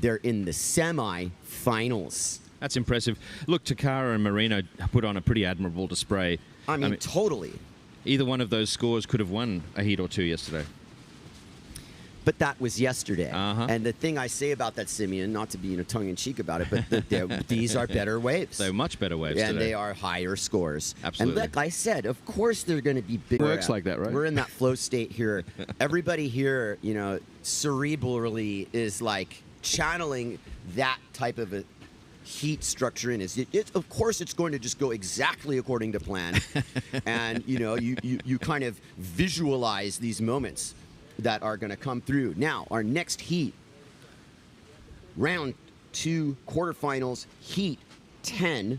They're in the semi-finals. That's impressive. Look, Takara and Marino put on a pretty admirable display. I mean, totally. Either one of those scores could have won a heat or two yesterday. But that was yesterday. And the thing I say about that, Simeon, not to be tongue-in-cheek about it, but these are better waves. They're much better waves and today. they are higher scores. Absolutely. And like I said, of course they're going to be bigger. Works like that, right? We're in that flow state here. Everybody here, cerebrally is like channeling that type of a heat structure in. Of course, it's going to just go exactly according to plan. And, you kind of visualize these moments that are going to come through. Now, our next heat, round 2 quarterfinals, heat 10,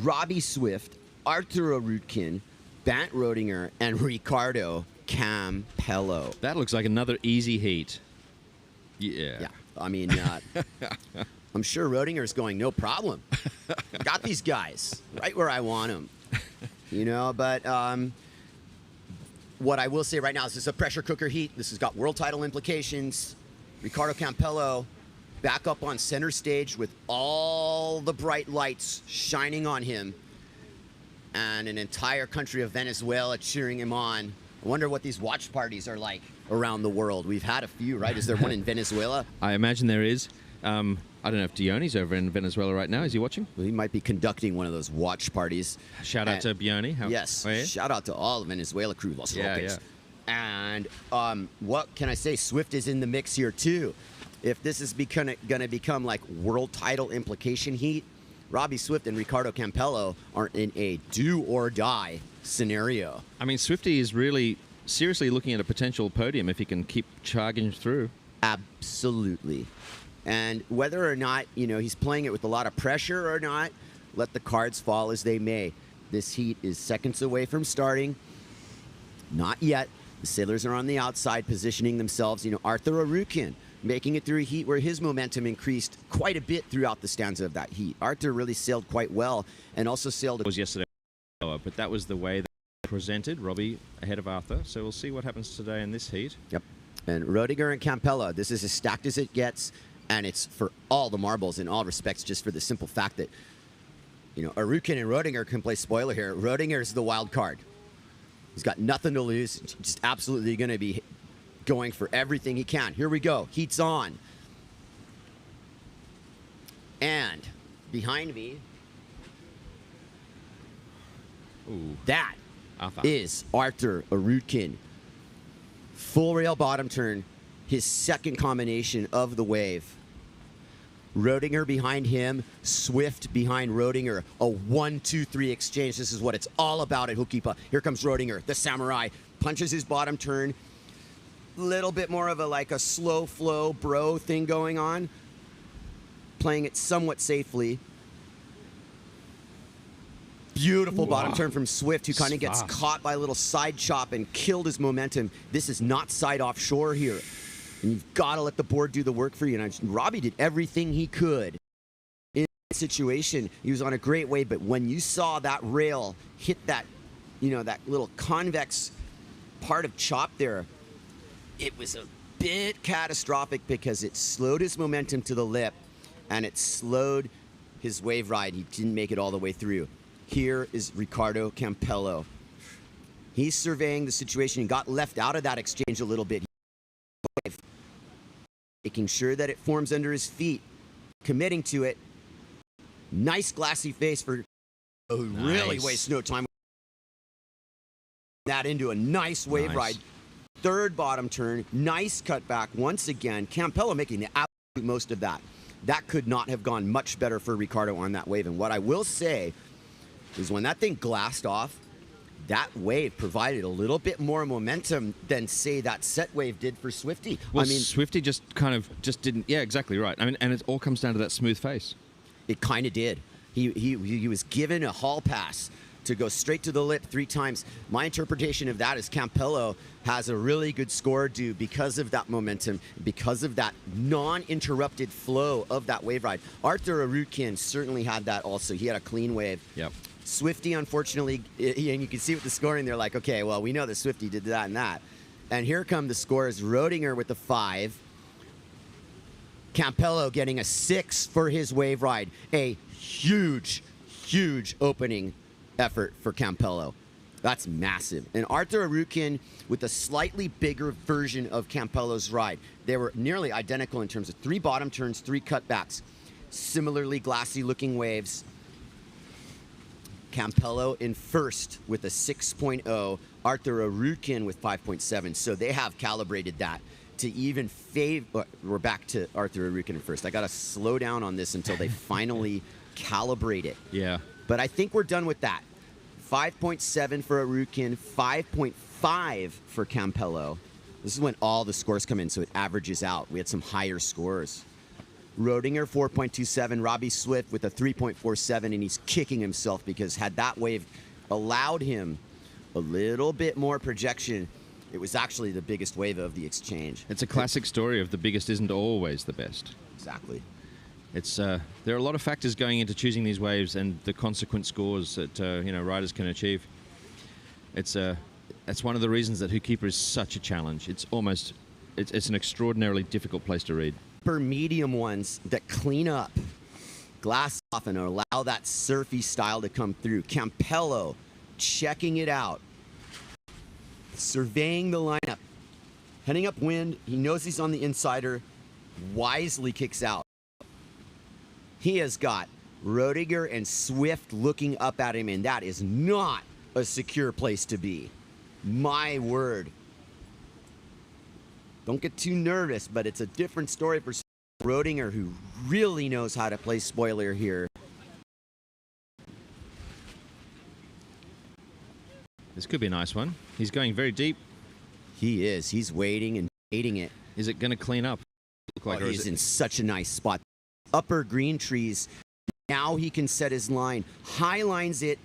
Robbie Swift, Arthur Arutkin, Bant Rodinger, and Ricardo Campello. That looks like another easy heat. Yeah. I mean, I'm sure Rodinger's going, no problem. Got these guys right where I want them. But what I will say right now is this is a pressure cooker heat. This has got world title implications. Ricardo Campello back up on center stage with all the bright lights shining on him and an entire country of Venezuela cheering him on. I wonder what these watch parties are like around the world. We've had a few, right? Is there one in Venezuela? I imagine there is. I don't know if Dione's over in Venezuela right now. Is he watching? Well, he might be conducting one of those watch parties. Shout out to Dione. Yes. Oh, yeah? Shout out to all the Venezuela crew, Los Roques. And what can I say? Swift is in the mix here, too. If this is going to become like world title implication heat, Robbie Swift and Ricardo Campello are in a do or die scenario. I mean, Swifty is really seriously looking at a potential podium if he can keep charging through. Absolutely. And whether or not, he's playing it with a lot of pressure or not, let the cards fall as they may. This heat is seconds away from starting. Not yet. The sailors are on the outside positioning themselves. Arthur Arutkin making it through a heat where his momentum increased quite a bit throughout the stanza of that heat. Arthur really sailed quite well and also sailed... It was yesterday, but that was the way they presented. Robbie ahead of Arthur. So we'll see what happens today in this heat. Yep. And Rodinger and Campello, this is as stacked as it gets. And it's for all the marbles in all respects, just for the simple fact that, Arutkin and Rodinger can play spoiler here. Rodinger is the wild card. He's got nothing to lose. Just absolutely going to be going for everything he can. Here we go. Heat's on. And behind me, that is Arthur Arutkin. Full rail bottom turn. His second combination of the wave. Rodinger behind him, Swift behind Rodinger. A 1-2-3 exchange. This is what it's all about at Hokipa. Here comes Rodinger, the samurai. Punches his bottom turn. Little bit more of a slow flow bro thing going on. Playing it somewhat safely. Beautiful bottom turn from Swift, who kind of gets caught by a little side chop and killed his momentum. This is not side offshore here. And you've got to let the board do the work for you. And Robbie did everything he could in that situation. He was on a great way, but when you saw that rail hit that, that little convex part of chop there, it was a bit catastrophic because it slowed his momentum to the lip and it slowed his wave ride. He didn't make it all the way through. Here is Ricardo Campello. He's surveying the situation. He got left out of that exchange a little bit. Making sure that it forms under his feet. Committing to it. Nice glassy face for who really wastes no time. That into a nice wave ride. third bottom turn, nice cutback once again. Campello making the absolute most of that. That could not have gone much better for Ricardo on that wave. And what I will say is when that thing glassed off, that wave provided a little bit more momentum than, say, that set wave did for Swifty. Well, I mean, Swifty just didn't. Yeah, exactly right. I mean, and it all comes down to that smooth face. It kind of did. He was given a hall pass to go straight to the lip 3 times. My interpretation of that is Campello has a really good score due because of that momentum, because of that non-interrupted flow of that wave ride. Arthur Arutkin certainly had that also. He had a clean wave. Yep. Swifty, unfortunately, and you can see with the scoring, they're like, okay, well, we know that Swifty did that and that. And here come the scores. Rodinger with the 5. Campello getting a 6 for his wave ride. A huge, huge opening effort for Campello. That's massive. And Arthur Arutkin with a slightly bigger version of Campello's ride. They were nearly identical in terms of 3 bottom turns, 3 cutbacks. Similarly glassy looking waves. Campello in first with a 6.0, Arthur Arutkin with 5.7. So they have calibrated that to even favor. We're back to Arthur Arutkin in first. I got to slow down on this until they finally calibrate it. Yeah. But I think we're done with that. 5.7 for Arutkin, 5.5 for Campello. This is when all the scores come in, so it averages out. We had some higher scores. Rodinger, 4.27. Robbie Swift with a 3.47, and he's kicking himself because had that wave allowed him a little bit more projection, it was actually the biggest wave of the exchange. It's a classic story of the biggest isn't always the best. Exactly. It's there are a lot of factors going into choosing these waves and the consequent scores that riders can achieve. It's one of the reasons that Hookkeeper is such a challenge. It's an extraordinarily difficult place to read. Medium ones that clean up, glass off, and allow that surfy style to come through. Campello checking it out, surveying the lineup, heading upwind. He knows he's on the insider, wisely kicks out. He has got Rodinger and Swift looking up at him, and that is not a secure place to be. My word. Don't get too nervous, but it's a different story for Rodinger, who really knows how to play spoiler here. This could be a nice one. He's going very deep. He is. He's waiting and waiting it. Is it going to clean up? He's in such a nice spot. Upper green trees. Now he can set his line. High lines it.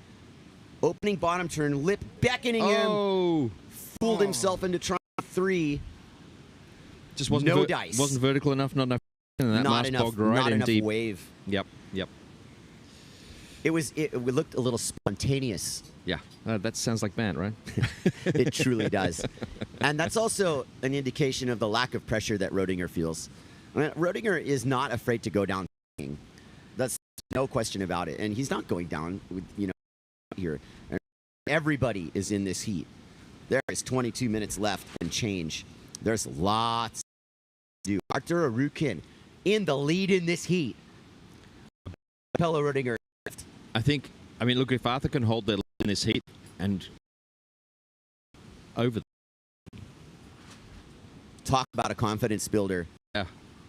Opening bottom turn. Lip beckoning him. Fooled himself into trying 3. Just wasn't dice. Wasn't vertical enough. Not enough. And that not enough. Bogged right not in enough deep. Wave. Yep. It looked a little spontaneous. Yeah, that sounds like band, right? It truly does. And that's also an indication of the lack of pressure that Rodinger feels. I mean, Rodinger is not afraid to go down. That's no question about it. And he's not going down with, here. Everybody is in this heat. There is 22 minutes left and change. There's lots to do. Arthur Arutkin in the lead in this heat. Campello, Rodinger. Look, if Arthur can hold their lead in this heat and over. Talk about a confidence builder. Yeah.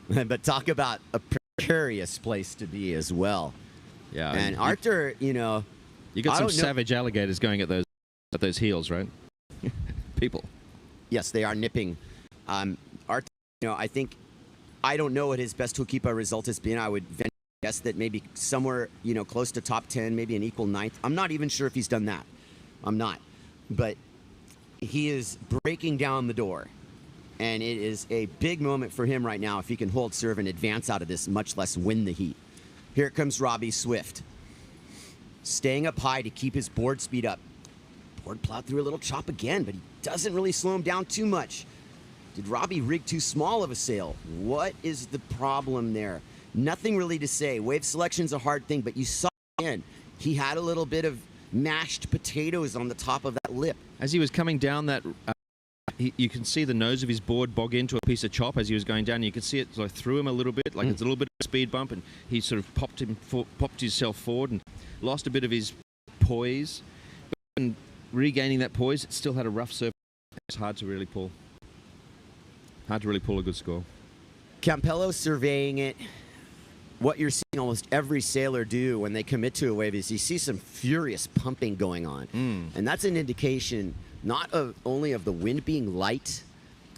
But talk about a precarious place to be as well. Yeah. And Arthur, you got some savage alligators going at those heels, right? People. Yes, they are nipping. Arthur, I don't know what his best Hookkeeper result has been. I would guess that maybe somewhere, close to top 10, maybe an equal 9th. I'm not even sure if he's done that. I'm not. But he is breaking down the door. And it is a big moment for him right now if he can hold serve and advance out of this, much less win the heat. Here comes Robbie Swift. Staying up high to keep his board speed up. Board plowed through a little chop again, but he doesn't really slow him down too much. Did Robbie rig too small of a sail? What is the problem there? Nothing really to say. Wave selection's a hard thing, but you saw again, he had a little bit of mashed potatoes on the top of that lip. As he was coming down that, you can see the nose of his board bog into a piece of chop as he was going down. You could see it sort of threw him a little bit, like it's a little bit of a speed bump, and he sort of popped himself forward and lost a bit of his poise. And regaining that poise, it still had a rough surface. It's hard to really pull. Hard to really pull a good score. Campello surveying it. What you're seeing almost every sailor do when they commit to a wave is you see some furious pumping going on. And that's an indication not only of the wind being light,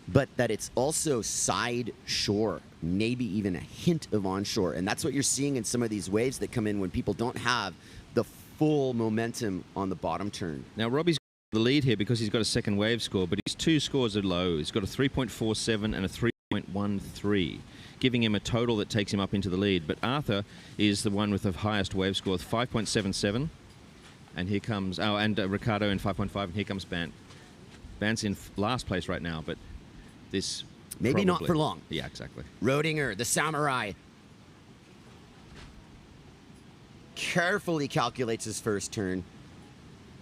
but that it's also side shore, maybe even a hint of onshore. And that's what you're seeing in some of these waves that come in when people don't have the full momentum on the bottom turn. Now, Robbie's got the lead here because he's got a second wave score, but his two scores are low. He's got a 3.47 and a 3.13, giving him a total that takes him up into the lead. But Arthur is the one with the highest wave score, 5.77. And here comes, Ricardo in 5.5, and here comes Bant. Bant's in last place right now, but this maybe not for long. Yeah, exactly. Rodinger, the samurai, carefully calculates his first turn.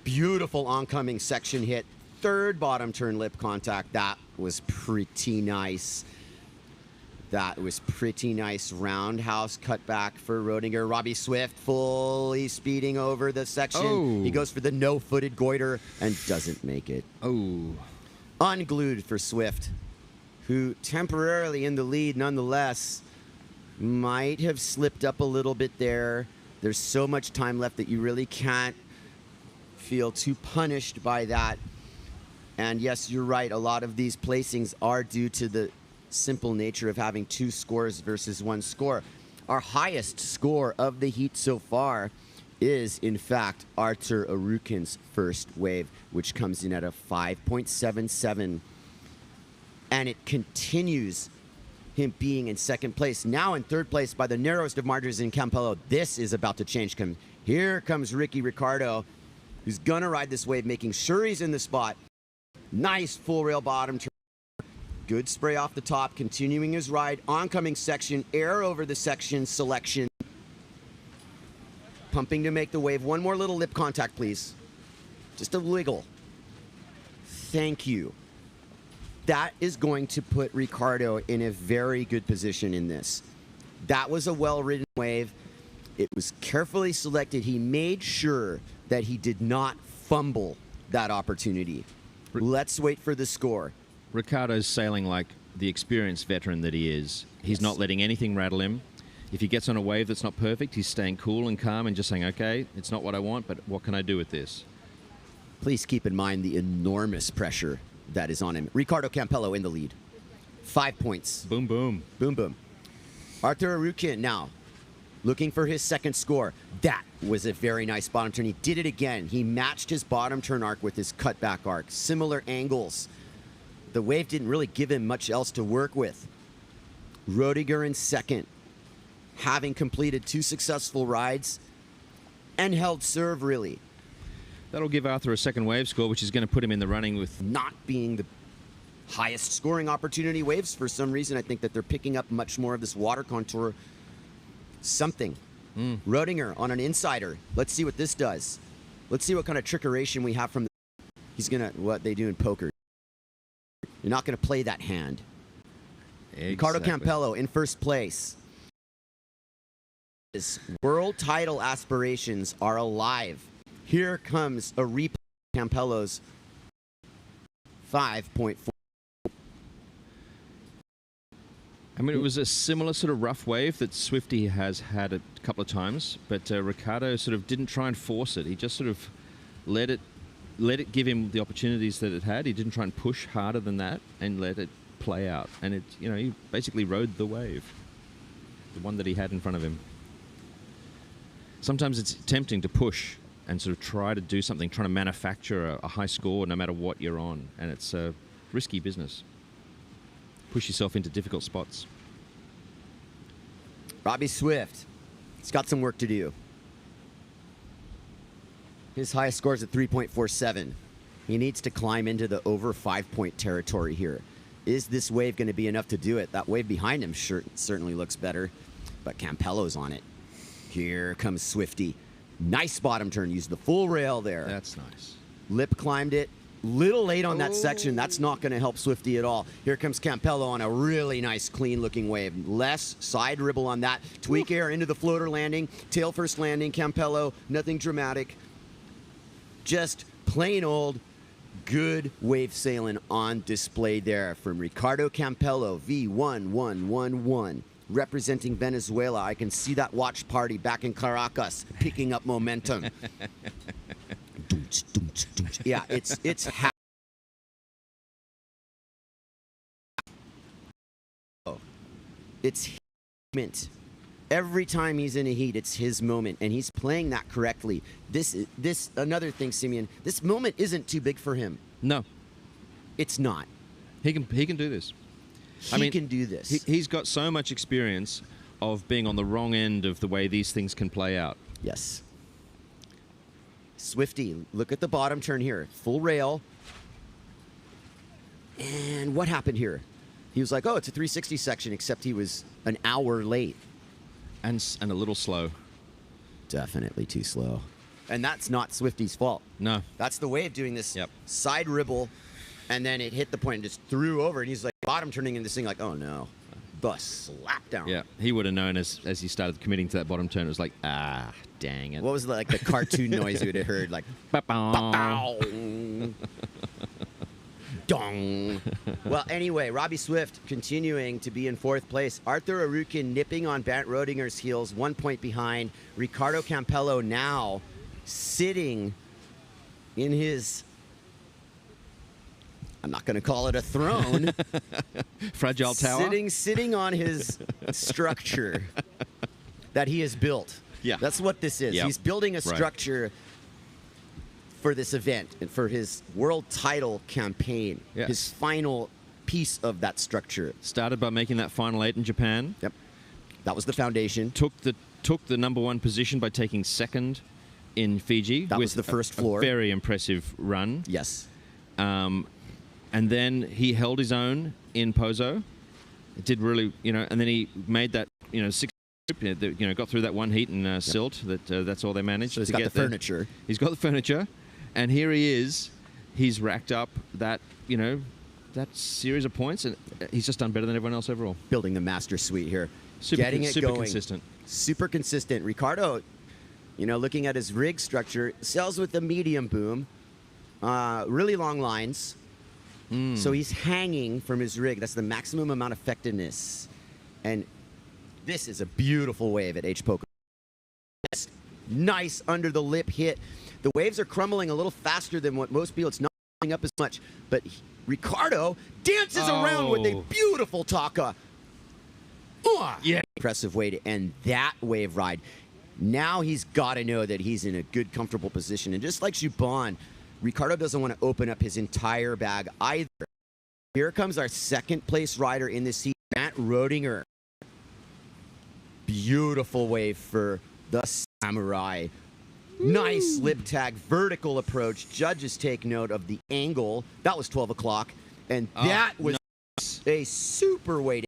Beautiful oncoming section hit. Third bottom turn lip contact. That was pretty nice. That was pretty nice. Roundhouse cutback for Rodinger. Robbie Swift fully speeding over the section. Oh. He goes for the no-footed goiter and doesn't make it. Oh. Unglued for Swift, who temporarily in the lead nonetheless might have slipped up a little bit there. There's so much time left that you really can't feel too punished by that. And yes, you're right, a lot of these placings are due to the simple nature of having two scores versus one score. Our highest score of the heat so far is, in fact, Artur Arukin's first wave, which comes in at a 5.77. And it continues him being in second place. Now in third place by the narrowest of margins in Campello. This is about to change. Here comes Ricky Ricardo, who's gonna ride this wave, making sure he's in the spot. Nice full rail bottom turn. Good spray off the top, continuing his ride. Oncoming section, air over the section selection. Pumping to make the wave. One more little lip contact, please. Just a wiggle. Thank you. That is going to put Ricardo in a very good position in this. That was a well-ridden wave. It was carefully selected. He made sure that he did not fumble that opportunity. Let's wait for the score. Ricardo's sailing like the experienced veteran that he is. He's not letting anything rattle him. If he gets on a wave that's not perfect, he's staying cool and calm and just saying, okay, it's not what I want, but what can I do with this? Please keep in mind the enormous pressure that is on him. Ricardo Campello in the lead. 5 points. Boom, boom. Boom, boom. Artur Arukin now looking for his second score. That was a very nice bottom turn. He did it again. He matched his bottom turn arc with his cutback arc. Similar angles. The wave didn't really give him much else to work with. Rodinger in second, having completed 2 successful rides and held serve, really. That'll give Arthur a second wave score, which is going to put him in the running with... Not being the highest scoring opportunity waves for some reason. I think that they're picking up much more of this water contour. Something. Rodinger on an insider. Let's see what this does. Let's see what kind of trickeration we have from the... He's going to... What they do in poker. You're not going to play that hand. Exactly. Ricardo Campello in first place. His world title aspirations are alive. Here comes a replay of Campello's 5.4. I mean, it was a similar sort of rough wave that Swifty has had a couple of times, but Ricardo sort of didn't try and force it. He just sort of let it give him the opportunities that it had. He didn't try and push harder than that and let it play out. And it, you know, he basically rode the wave, the one that he had in front of him. Sometimes it's tempting to push and sort of try to do something, trying to manufacture a high score no matter what you're on. And it's a risky business. Push yourself into difficult spots. Robbie Swift, he's got some work to do. His highest score is at 3.47. He needs to climb into the over 5-point territory here. Is this wave going to be enough to do it? That wave behind him certainly looks better, but Campello's on it. Here comes Swifty. Nice bottom turn. Used the full rail there. That's nice. Lip climbed it. Little late on that section. That's not going to help Swifty at all. Here comes Campello on a really nice, clean-looking wave. Less side ribble on that. Tweak air into the floater landing. Tail first landing. Campello, nothing dramatic. Just plain old Good wave sailing on display there from Ricardo Campello, V1111. Representing Venezuela. I can see that watch party back in Caracas picking up momentum. Yeah, it's it's his moment. Every time he's in a heat, it's his moment, and he's playing that correctly. This another thing, Simeon. This moment isn't too big for him. No, it's not. He can do this. He can do this. He's got so much experience of being on the wrong end of the way these things can play out. Yes. Swifty, look at the bottom turn here. Full rail. And what happened here? He was like, oh, it's a 360 section, except he was an hour late. And a little slow. Definitely too slow. And that's not Swifty's fault. No. That's the way of doing this. Yep. Side ribble, and then it hit the point and just threw over, and he's like bottom turning into this thing like, oh no. The slap down. Yeah, he would have known as he started committing to that bottom turn. It was like, ah, dang it. What was like the cartoon noise you would have heard? Like, ba-bow. Dong. Well, anyway, Robbie Swift continuing to be in fourth place. Arthur Arukin nipping on Bant Rodinger's heels, 1 point behind. Ricardo Campello now sitting in his, I'm not going to call it a throne. Fragile tower? Sitting on his structure that he has built. Yeah. That's what this is. Yep. He's building a structure for this event and for his world title campaign. Yes. His final piece of that structure. Started by making that final 8 in Japan. Yep. That was the foundation. Took the #1 position by taking second in Fiji. That was the first floor. A very impressive run. Yes. And then he held his own in Pozo. It did really, and then he made that, 6. Got through that one heat in Silt. That's all they managed. So he's got the furniture. He's got the furniture, and here he is. He's racked up that that series of points, and he's just done better than everyone else overall. Building the master suite here, Super going consistent. Super consistent. Ricardo, looking at his rig structure, sails with the medium boom, really long lines. So he's hanging from his rig. That's the maximum amount of effectiveness, and this is a beautiful wave at H. Poco. Nice under the lip hit. The waves are crumbling a little faster than what most people. It's not coming up as much, but Ricardo dances around with a beautiful taka. Yeah, impressive way to end that wave ride. Now he's got to know that he's in a good, comfortable position, and just like Juban, Ricardo doesn't want to open up his entire bag either. Here comes our second place rider in this heat, Matt Rodinger. Beautiful wave for the Samurai. Nice lip tag, vertical approach. Judges take note of the angle. That was 12 o'clock. And that was a super way to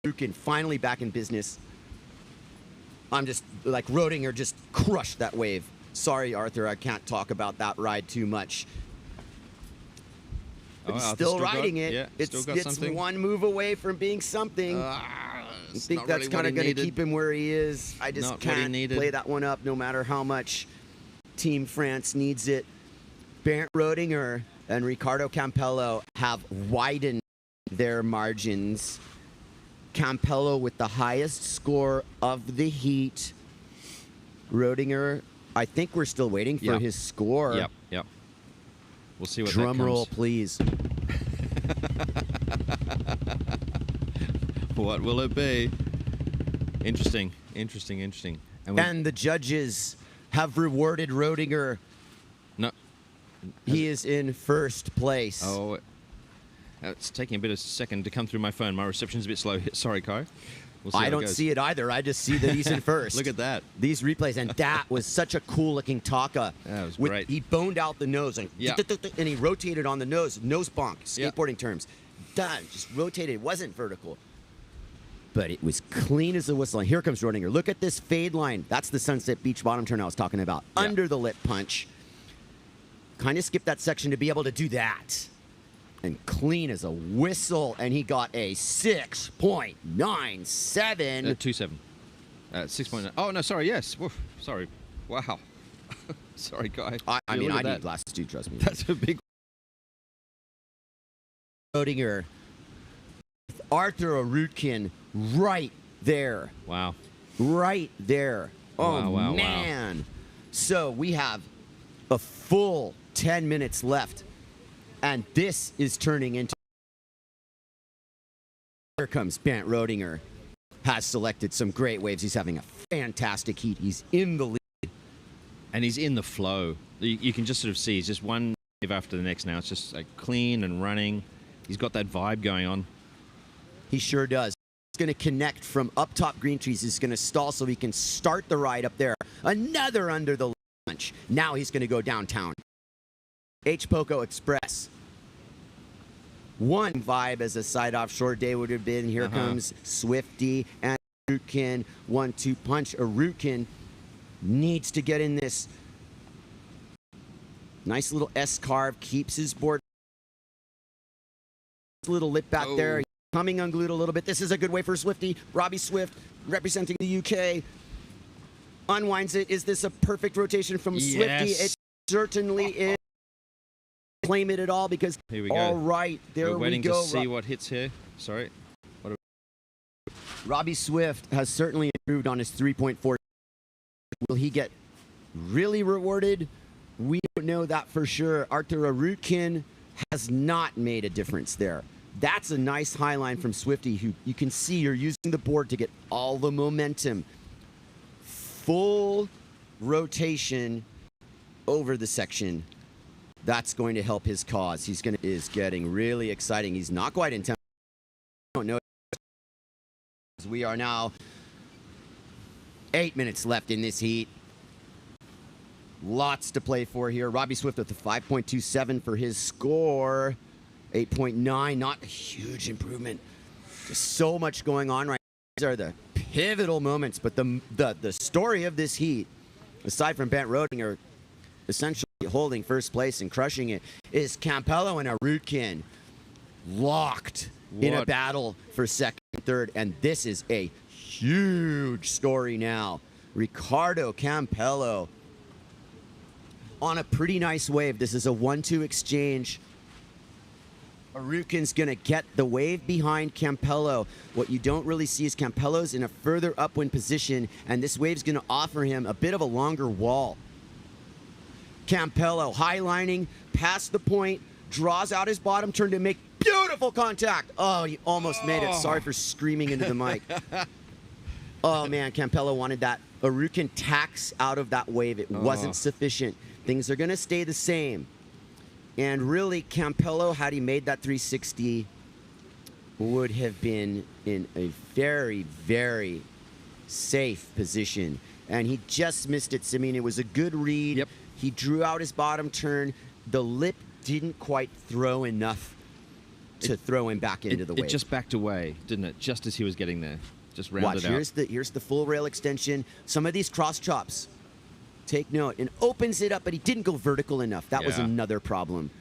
Rukin finally back in business. I'm just like Rodinger just crushed that wave. Sorry, Arthur, I can't talk about that ride too much. But he's still riding it. Yeah, it's one move away from being something. I think that's kind of going to keep him where he is. I just can't play that one up no matter how much Team France needs it. Bernd Rodinger and Ricardo Campello have widened their margins. Campello with the highest score of the heat. Rodinger, I think we're still waiting for his score. Yep. We'll see what Drum roll, please. What will it be? Interesting. And the judges have rewarded Rodinger. No. He is in first place. Oh, it's taking a bit of a second to come through my phone. My reception's a bit slow. Sorry, Kai. We'll see I don't see it either. I just see that he's in first. Look at that. These replays, and that was such a cool-looking taka. That was great. He boned out the nose, and he rotated on the nose bonk, skateboarding terms. Done. Just rotated. It wasn't vertical. But it was clean as a whistle. And here comes Rodinger. Look at this fade line. That's the Sunset Beach bottom turn I was talking about. Under the lip punch. Kind of skipped that section to be able to do that. And clean as a whistle. And he got a 6.97. 2.7. 6.9. Oh, no, sorry. Yes. Woof. Sorry. Wow. Sorry, Guy. I mean, I need glasses too, trust me. That's a big Rodinger. Arthur Arutkin right there. Wow. Right there. Oh, wow, man. wow. So we have a full 10 minutes left, and this is turning into... Here comes Bant Rodinger. Has selected some great waves. He's having a fantastic heat. He's in the lead. And he's in the flow. You can just sort of see he's just one wave after the next now. It's just like clean and running. He's got that vibe going on. He sure does. He's going to connect from up top green trees. He's going to stall so he can start the ride up there. Another under the launch. Now he's going to go downtown. H. Poco Express. One vibe as a side offshore day would have been. Here comes Swifty and Arutkin. 1-2 punch. Arutkin needs to get in this. Nice little S carve. Keeps his board. Little lip back there. Coming unglued a little bit. This is a good way for Swifty. Robbie Swift representing the UK. Unwinds it. Is this a perfect rotation from Swifty? It certainly is. Claim it at all because here we go. All right, there we go. We're waiting to see what hits here. Sorry. Robbie Swift has certainly improved on his 3.4. Will he get really rewarded? We don't know that for sure. Arthur Arutkin has not made a difference there. That's a nice high line from Swifty, who you can see you're using the board to get all the momentum. Full rotation over the section. That's going to help his cause. Is getting really exciting. He's not quite in town. I don't know. We are now 8 minutes left in this heat. Lots to play for here. Robbie Swift with a 5.27 for his score. 8.9, not a huge improvement. Just so much going on right now. These are the pivotal moments, but the story of this heat, aside from Bant Rodinger essentially holding first place and crushing it, is Campello and Arutkin locked in a battle for second and third, and this is a huge story now. Ricardo Campello on a pretty nice wave. This is a 1-2 exchange. Arutkin's going to get the wave behind Campello. What you don't really see is Campello's in a further upwind position, and this wave's going to offer him a bit of a longer wall. Campello highlining past the point, draws out his bottom turn to make beautiful contact. Oh, he almost made it. Sorry for screaming into the mic. Oh, man, Campello wanted that. Arutkin tacks out of that wave. It wasn't sufficient. Things are going to stay the same. And really, Campello, had he made that 360, would have been in a very, very safe position. And he just missed it, Simeon. It was a good read. Yep. He drew out his bottom turn. The lip didn't quite throw enough to throw him back into the wave. It just backed away, didn't it? Just as he was getting there. Just rounded out. Here's the full rail extension. Some of these cross chops, take note, and opens it up, but he didn't go vertical enough. That was another problem.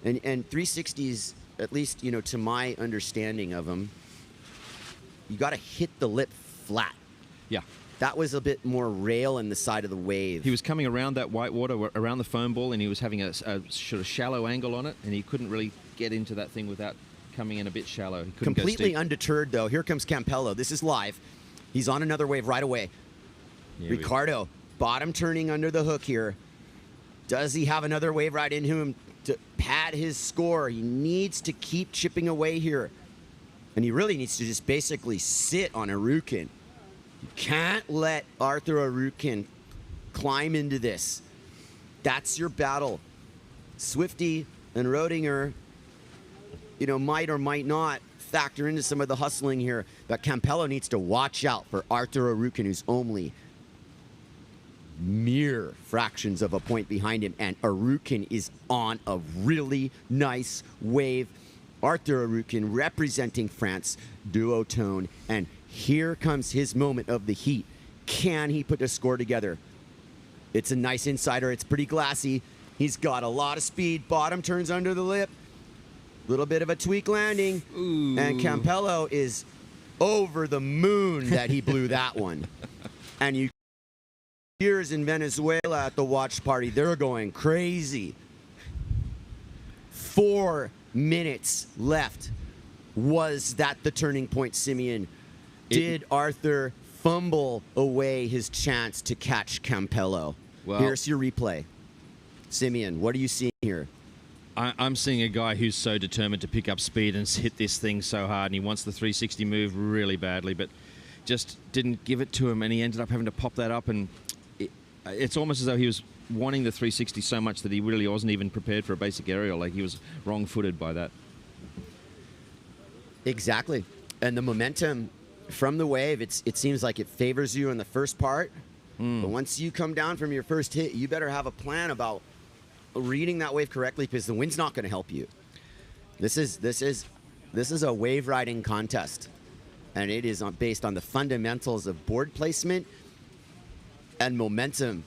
And 360s, at least, you know, to my understanding of them, you got to hit the lip flat. Yeah. That was a bit more rail in the side of the wave. He was coming around that white water, around the foam ball, and he was having a sort of shallow angle on it, and he couldn't really get into that thing without coming in a bit shallow. He couldn't completely go steep. Undeterred, though. Here comes Campello. This is live. He's on another wave right away. Yeah, Ricardo, bottom turning under the hook here. Does he have another wave right into him to pad his score? He needs to keep chipping away here. And he really needs to just basically sit on Arutkin. You can't let Arthur Arutkin climb into this. That's your battle. Swifty and Rodinger, you know, might or might not factor into some of the hustling here. But Campello needs to watch out for Arthur Arutkin, who's only mere fractions of a point behind him. And Arutkin is on a really nice wave. Arthur Arutkin representing France, duotone. And here comes his moment of the heat. Can he put a score together? It's a nice insider. It's pretty glassy. He's got a lot of speed. Bottom turns under the lip. Little bit of a tweak landing. Ooh. And Campello is over the moon that he blew that one. And you hears in Venezuela at the watch party, they're going crazy. 4 minutes left. Was that the turning point, Simeon? Did Arthur fumble away his chance to catch Campello? Well, here's your replay. Simeon, what are you seeing here? I'm seeing a guy who's so determined to pick up speed and hit this thing so hard, and he wants the 360 move really badly, but just didn't give it to him, and he ended up having to pop that up, and it's almost as though he was wanting the 360 so much that he really wasn't even prepared for a basic aerial. Like, he was wrong-footed by that. Exactly. And the momentum from the wave, it seems like it favors you in the first part, but once you come down from your first hit, you better have a plan about reading that wave correctly, because the wind's not going to help you. This is a wave riding contest, and it is based on the fundamentals of board placement and momentum.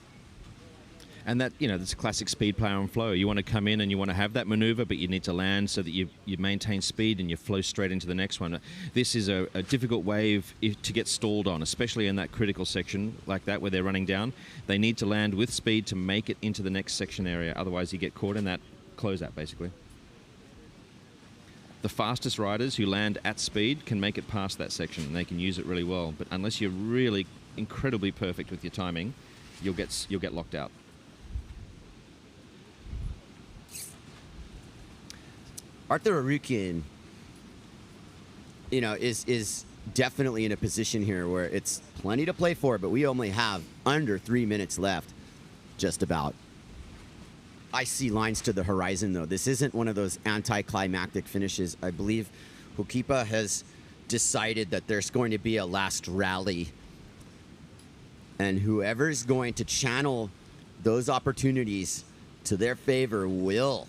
And that, that's classic speed, power, and flow. You want to come in and you want to have that maneuver, but you need to land so that you maintain speed and you flow straight into the next one. This is a difficult wave to get stalled on, especially in that critical section like that where they're running down. They need to land with speed to make it into the next section area. Otherwise, you get caught in that closeout, basically. The fastest riders who land at speed can make it past that section, and they can use it really well. But unless you're really incredibly perfect with your timing, you'll get locked out. Arthur Arukian, is definitely in a position here where it's plenty to play for, but we only have under 3 minutes left, just about. I see lines to the horizon, though. This isn't one of those anticlimactic finishes. I believe Hokipa has decided that there's going to be a last rally, and whoever's going to channel those opportunities to their favor will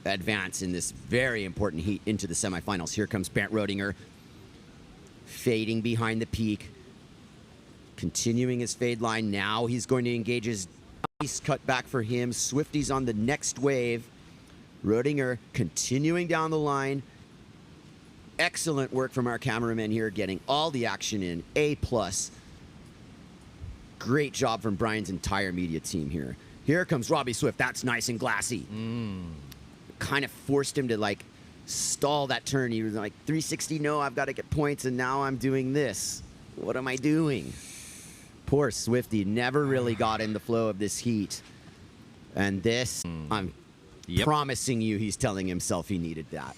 advance in this very important heat into the semifinals. Here comes Bernd Rodinger, fading behind the peak, continuing his fade line. Now he's going to engage his nice cut back for him. Swifty's on the next wave. Rodinger continuing down the line. Excellent work from our cameraman here, getting all the action in. A+. Great job from Brian's entire media team here. Here comes Robbie Swift. That's nice and glassy. Kind of forced him to stall that turn. He was like, 360, no, I've got to get points, and now I'm doing this. What am I doing? Poor Swifty never really got in the flow of this heat. And this, I'm promising you, he's telling himself he needed that.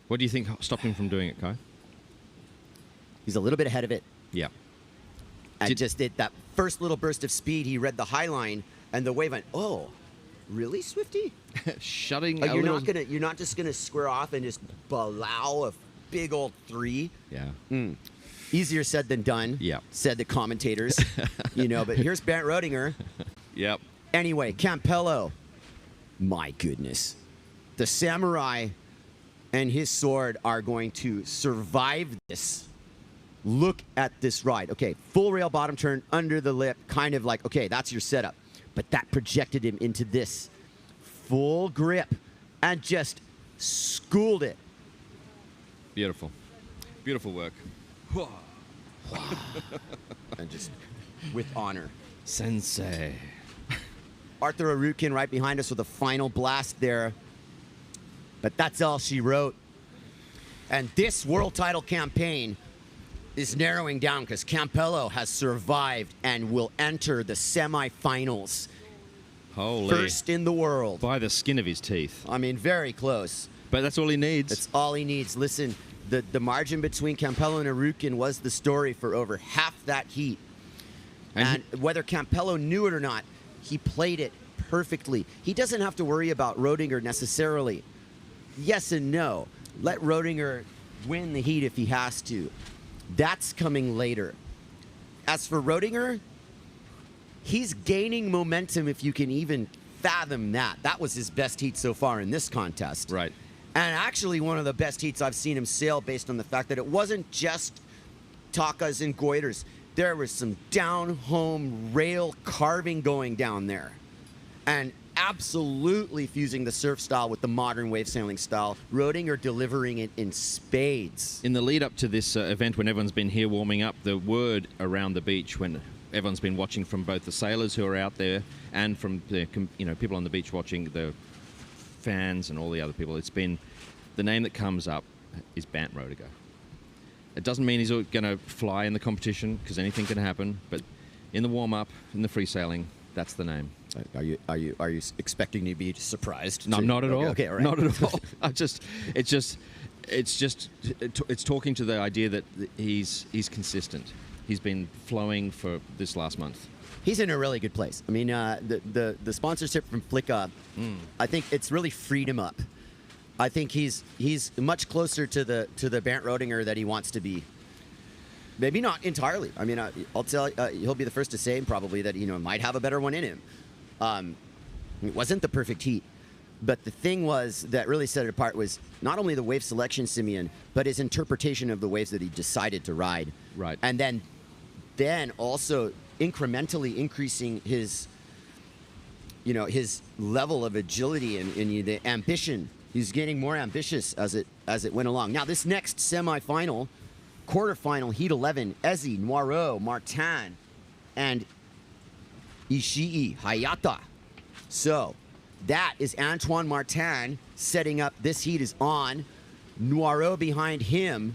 What do you think stopped him from doing it, Kai? He's a little bit ahead of it. Yeah. And just did that first little burst of speed. He read the high line, and the wave went, oh, really, Swifty? Shutting. You're not just gonna square off and just blow a big old 3. Yeah. Easier said than done. Yeah. Said the commentators. But here's Bernd Rodinger. Yep. Anyway, Campello. My goodness. The samurai and his sword are going to survive this. Look at this ride. Okay, full rail bottom turn under the lip, kind of like, okay, that's your setup. But that projected him into this full grip and just schooled it. Beautiful. Beautiful work. And just with honor. Sensei. Arthur Arukian right behind us with a final blast there. But that's all she wrote. And this world title campaign is narrowing down because Campello has survived and will enter the semifinals. Holy. First in the world. By the skin of his teeth. I mean, very close. But that's all he needs. That's all he needs. Listen, the margin between Campello and Arukian was the story for over half that heat. And whether Campello knew it or not, he played it perfectly. He doesn't have to worry about Rodinger necessarily. Yes and no. Let Rodinger win the heat if he has to. That's coming later. As for Rodinger, he's gaining momentum, if you can even fathom that. That was his best heat so far in this contest. Right. And actually one of the best heats I've seen him sail, based on the fact that it wasn't just takas and goiters. There was some down-home rail carving going down there. And absolutely fusing the surf style with the modern wave sailing style. Rodinger delivering it in spades. In the lead up to this event, when everyone's been here warming up, the word around the beach, when everyone's been watching from both the sailors who are out there and from the people on the beach watching, the fans and all the other people, it's been the name that comes up is Bant Roediger. It doesn't mean he's going to fly in the competition because anything can happen, but in the warm-up, in the free sailing, that's the name. Are you expecting to be surprised? No, not at all. Okay, all right. Not at all. It's talking to the idea that he's consistent. He's been flowing for this last month. He's in a really good place. I mean, the sponsorship from Flicka, I think it's really freed him up. I think he's much closer to the Bant Roediger that he wants to be. Maybe not entirely. I mean, I'll tell you, he'll be the first to say probably that might have a better one in him. It wasn't the perfect heat, but the thing was that really set it apart was not only the wave selection, Simeon, but his interpretation of the waves that he decided to ride. Right. And then also incrementally increasing his level of agility and the ambition. He's getting more ambitious as it went along. Now this next semifinal, quarterfinal, heat 11, Ezi, Noiro, Martin, and Ishii, Hayata. So that is Antoine Martin setting up. This heat is on. Noiro behind him.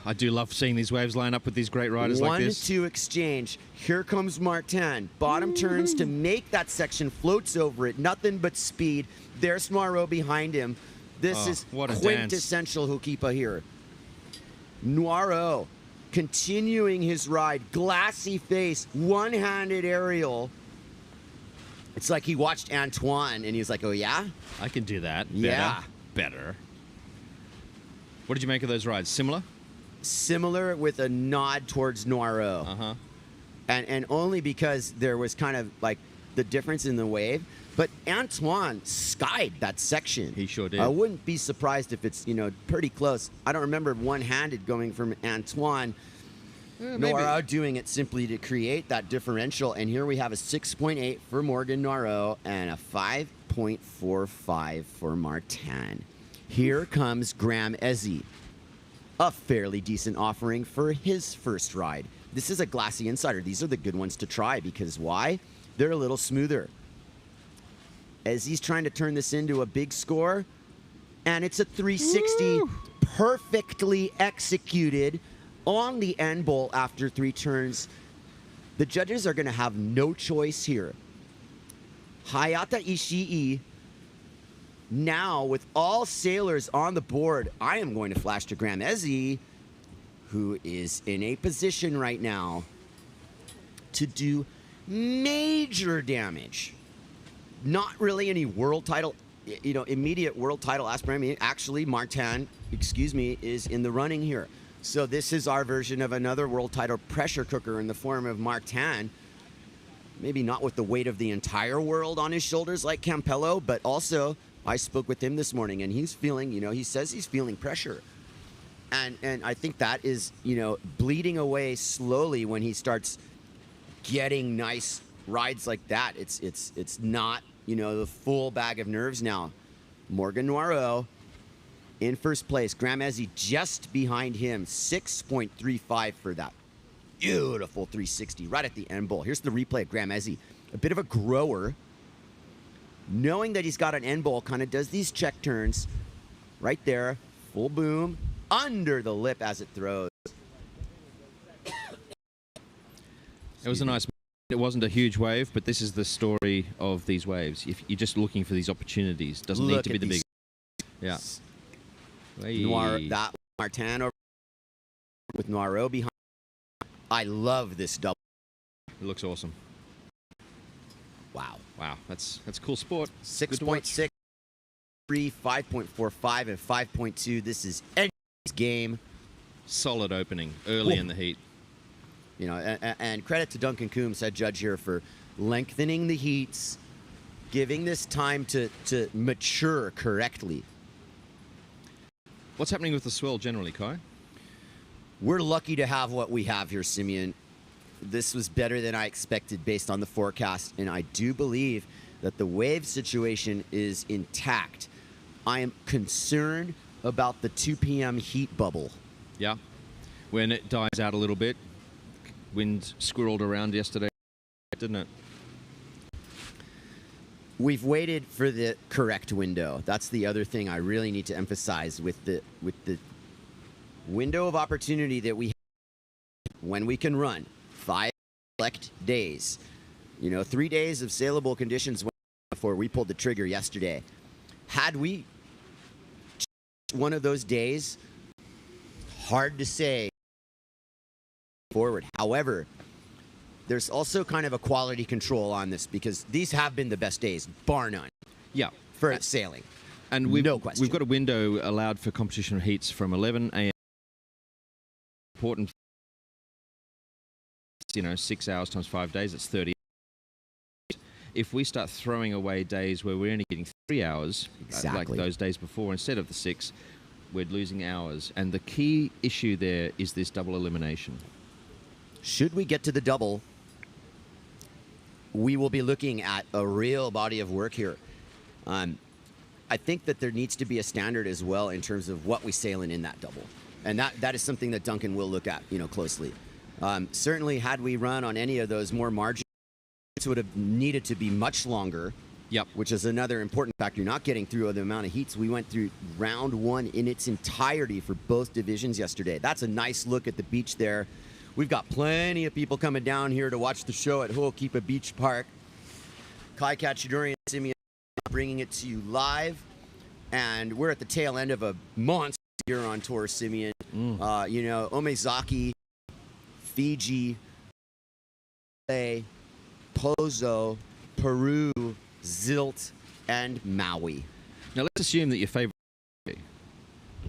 I do love seeing these waves line up with these great riders like this. 1-2 exchange. Here comes Martin. Bottom turns to make that section, floats over it. Nothing but speed. There's Noiro behind him. This is quintessential Hukipa here. Noiro continuing his ride. Glassy face. One-handed aerial. It's like he watched Antoine and he's like, oh yeah? I can do that. Yeah. Better. What did you make of those rides? Similar? Similar with a nod towards Noiro. Uh-huh. And only because there was kind of like the difference in the wave. But Antoine skied that section. He sure did. I wouldn't be surprised if it's, pretty close. I don't remember one-handed going from Antoine. Noiro doing it simply to create that differential. And here we have a 6.8 for Morgan Noiro and a 5.45 for Martin. Here comes Graham Ezi. A fairly decent offering for his first ride. This is a Glassy Insider. These are the good ones to try because why? They're a little smoother. Ezi's trying to turn this into a big score, and it's a 360 perfectly executed on the end bowl after 3 turns. The judges are going to have no choice here. Hayata Ishii. Now, with all sailors on the board, I am going to flash to Graham Ezi, who is in a position right now to do major damage. Not really any world title, immediate world title aspirant. I mean, actually, Martin, is in the running here. So this is our version of another world title pressure cooker in the form of Martin. Maybe not with the weight of the entire world on his shoulders like Campello, but also I spoke with him this morning and he's feeling, he says he's feeling pressure. And I think that is, bleeding away slowly when he starts getting nice rides like that. It's not, the full bag of nerves now. Morgan Noiro in first place. Graham Ezi just behind him. 6.35 for that beautiful 360 right at the end bowl. Here's the replay of Graham Ezi. A bit of a grower. Knowing that he's got an end bowl, kind of does these check turns right there. Full boom. Under the lip as it throws. It was a nice. It wasn't a huge wave, but this is the story of these waves. If you're just looking for these opportunities, doesn't need to be the big. Yeah. That Martin over with Noiro behind. I love this double. It looks awesome. Wow. Wow. That's cool sport. 6.6, 3, 5.45, and 5.2. This is anybody's game. Solid opening early in the heat. And credit to Duncan Coombs, head judge here, for lengthening the heats, giving this time to mature correctly. What's happening with the swell generally, Kai? We're lucky to have what we have here, Simeon. This was better than I expected based on the forecast, and I do believe that the wave situation is intact. I am concerned about the 2 p.m. heat bubble. Yeah. When it dies out a little bit. Wind squirreled around yesterday, didn't it? We've waited for the correct window. That's the other thing I really need to emphasize with the window of opportunity that we have when we can run 5 select days. 3 days of saleable conditions before we pulled the trigger yesterday. Had we one of those days, hard to say forward. However, there's also kind of a quality control on this because these have been the best days, bar none. Yeah. For sailing. And no question. We've got a window allowed for competition heats from 11 a.m. Important, 6 hours times 5 days, that's 30. If we start throwing away days where we're only getting 3 hours, like those days before, instead of the 6, we're losing hours. And the key issue there is this double elimination. Should we get to the double, we will be looking at a real body of work here. I think that there needs to be a standard as well in terms of what we sail in that double. And that is something that Duncan will look at, closely. Certainly, had we run on any of those more margins, it would have needed to be much longer. Yep. Which is another important factor. You're not getting through the amount of heats. We went through round 1 in its entirety for both divisions yesterday. That's a nice look at the beach there. We've got plenty of people coming down here to watch the show at Ho'okipa Beach Park. Kai Cachidori and Simeon bringing it to you live. And we're at the tail end of a monster year on tour, Simeon. Omezaki, Fiji, Pozo, Peru, Zilt, and Maui. Now let's assume that your favorite.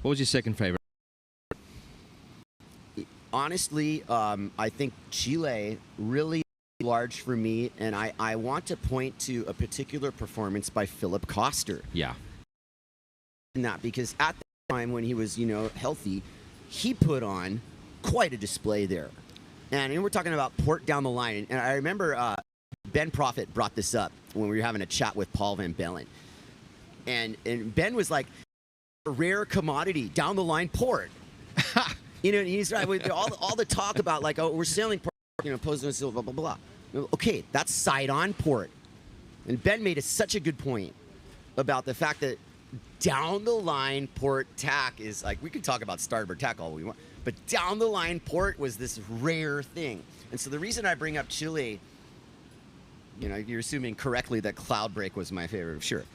What was your second favorite? Honestly, I think Chile really large for me, and I want to point to a particular performance by Philip Koster. Yeah. That because at the time when he was, healthy, he put on quite a display there. And we're talking about port down the line. And I remember Ben Prophet brought this up when we were having a chat with Paul Van Bellen. And Ben was like, a rare commodity, down the line port. He's right with all the talk about like, oh, we're sailing port, Pozo, blah, blah, blah. Okay, that's side-on port. And Ben made such a good point about the fact that down the line port tack is like, we could talk about starboard tack all we want, but down the line port was this rare thing. And so the reason I bring up Chile, you're assuming correctly that Cloudbreak was my favorite, sure.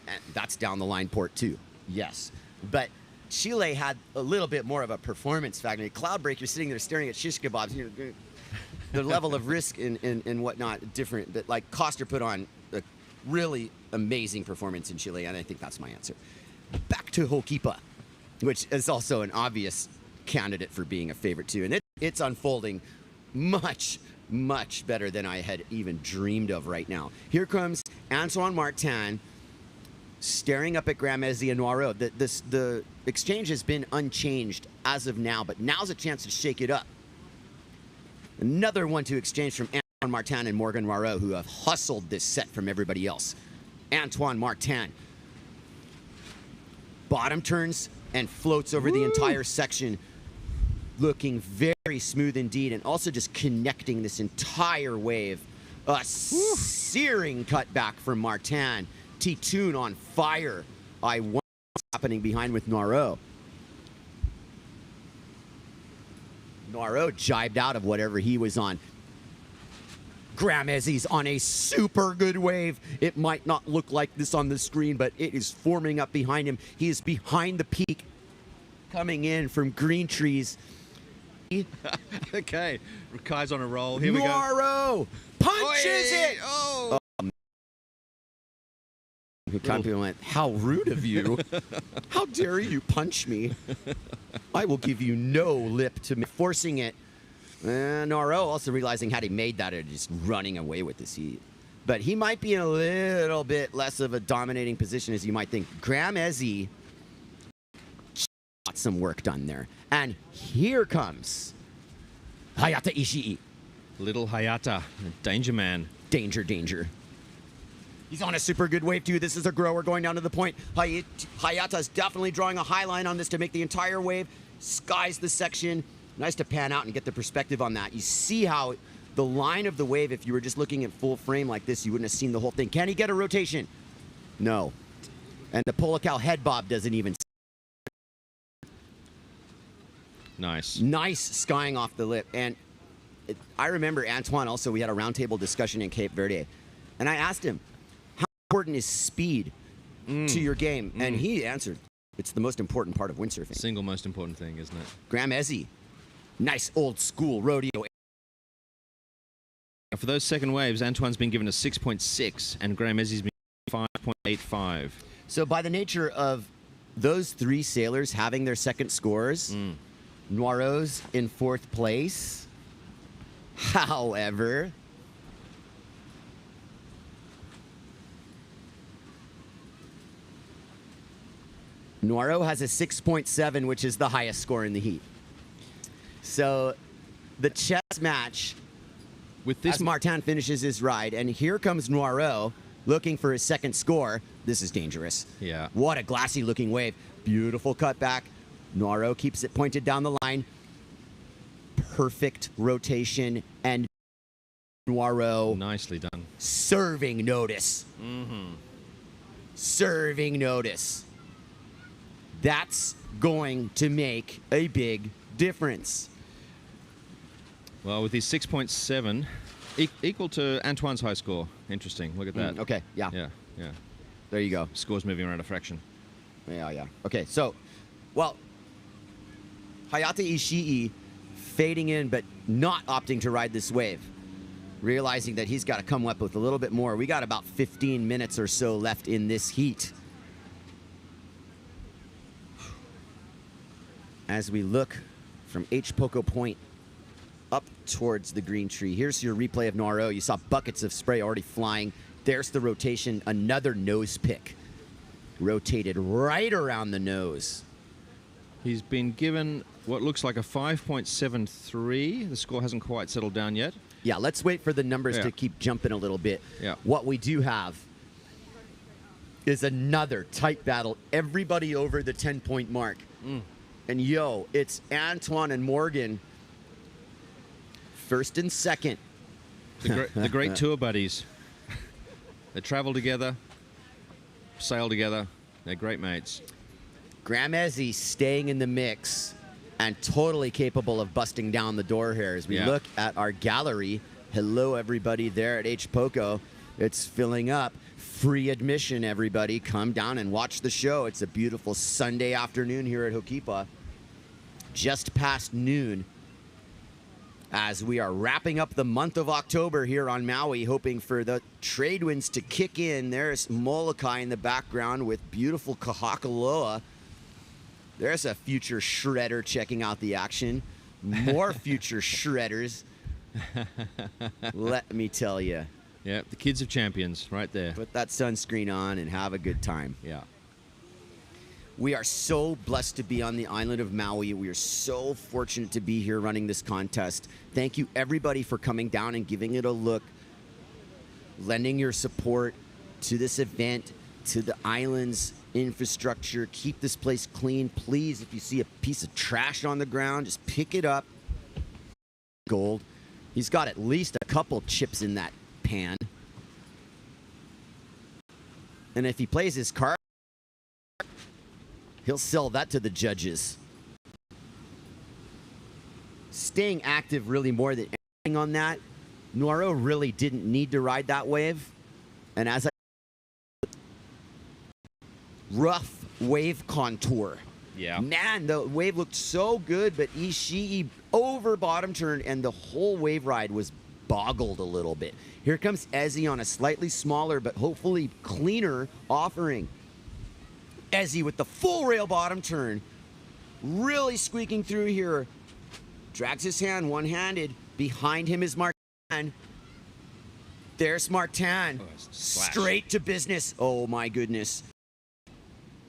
And that's down the line port too, yes. But Chile had a little bit more of a performance factor. Cloudbreak, you're sitting there staring at shish kebabs. The level of risk and whatnot different. But like Koster put on a really amazing performance in Chile, and I think that's my answer. Back to Ho'okipa, which is also an obvious candidate for being a favorite too. And it's unfolding much, much better than I had even dreamed of right now. Here comes Antoine Martin staring up at Gramezi and Noiro. The exchange has been unchanged as of now, but now's a chance to shake it up. Another one to exchange from Antoine Martin and Morgan Noiro, who have hustled this set from everybody else. Antoine Martin. Bottom turns and floats over the entire section, looking very smooth indeed, and also just connecting this entire wave. A searing cutback from Martin. T-Tune on fire. I wonder what's happening behind with Noiro. Noiro jibed out of whatever he was on. Gramezi's on a super good wave. It might not look like this on the screen, but it is forming up behind him. He is behind the peak, coming in from Green Trees. Okay, Kai's on a roll. Here we go. Noiro punches it. Oh. People went, how rude of you. How dare you punch me? I will give you no lip to forcing it. And Noiro also realizing had he made that, or just running away with this heat. But he might be in a little bit less of a dominating position as you might think. Gramezi got some work done there. And here comes Hayata Ishii. Little Hayata, danger man. Danger, danger. He's on a super good wave, too. This is a grower going down to the point. Hayata's definitely drawing a high line on this to make the entire wave. Skies the section. Nice to pan out and get the perspective on that. You see how the line of the wave, if you were just looking at full frame like this, you wouldn't have seen the whole thing. Can he get a rotation? No. And the Polacal head bob doesn't even. Nice. Nice skying off the lip. And I remember Antoine also, we had a roundtable discussion in Cape Verde. And I asked him, how important is speed to your game? And he answered, it's the most important part of windsurfing. Single most important thing, isn't it? Graham Ezzy, nice old school rodeo. For those second waves, Antoine's been given a 6.6 and Graham Ezzy's been 5.85. So by the nature of those three sailors having their second scores, Noirot's in fourth place. However, Noirot has a 6.7, which is the highest score in the heat. So the chess match with this, as Martin finishes his ride, and here comes Noirot looking for his second score. This is dangerous. Yeah. What a glassy looking wave. Beautiful cutback. Noirot keeps it pointed down the line. Perfect rotation, and Noirot nicely done. Serving notice. Serving notice. That's going to make a big difference. Well, with his 6.7, equal to Antoine's high score. Interesting. Look at that. Okay, yeah. Yeah. There you go. Scores moving around a fraction. Yeah. Okay, so, well, Hayate Ishii fading in, but not opting to ride this wave. Realizing that he's got to come up with a little bit more. We got about 15 minutes or so left in this heat. As we look from H. Poco Point up towards the green tree. Here's your replay of Noirot. You saw buckets of spray already flying. There's the rotation, another nose pick. Rotated right around the nose. He's been given what looks like a 5.73. The score hasn't quite settled down yet. Yeah, let's wait for the numbers to keep jumping a little bit. Yeah. What we do have is another tight battle. Everybody over the 10-point mark. And yo, it's Antoine and Morgan, first and second. The great tour buddies. They travel together, sail together. They're great mates. Graham Ezzy staying in the mix and totally capable of busting down the door here as we look at our gallery. Hello, everybody there at H. Poco. It's filling up. Free admission, everybody. Come down and watch the show. It's a beautiful Sunday afternoon here at Hokipa. Just past noon as we are wrapping up the month of October here on Maui, hoping for the trade winds to kick in. There's Molokai in the background with beautiful Kahakaloa. There's a future shredder checking out the action. More future shredders. Let me tell you. Yeah, the kids of champions right there. Put that sunscreen on and have a good time. Yeah. We are so blessed to be on the island of Maui. We are so fortunate to be here running this contest. Thank you, everybody, for coming down and giving it a look, lending your support to this event, to the island's infrastructure. Keep this place clean. Please, if you see a piece of trash on the ground, just pick it up. Gold. He's got at least a couple chips in that pan. And if he plays his card, he'll sell that to the judges. Staying active really more than anything on that. Noirot really didn't need to ride that wave. And as rough wave contour. Yeah. Man, the wave looked so good, but Ishii over bottom turn and the whole wave ride was boggled a little bit. Here comes Ezzy on a slightly smaller but hopefully cleaner offering. Ezzy with the full rail bottom turn, really squeaking through here. Drags his hand one-handed. Behind him is Martin. There's Martin. Straight to business. Oh my goodness.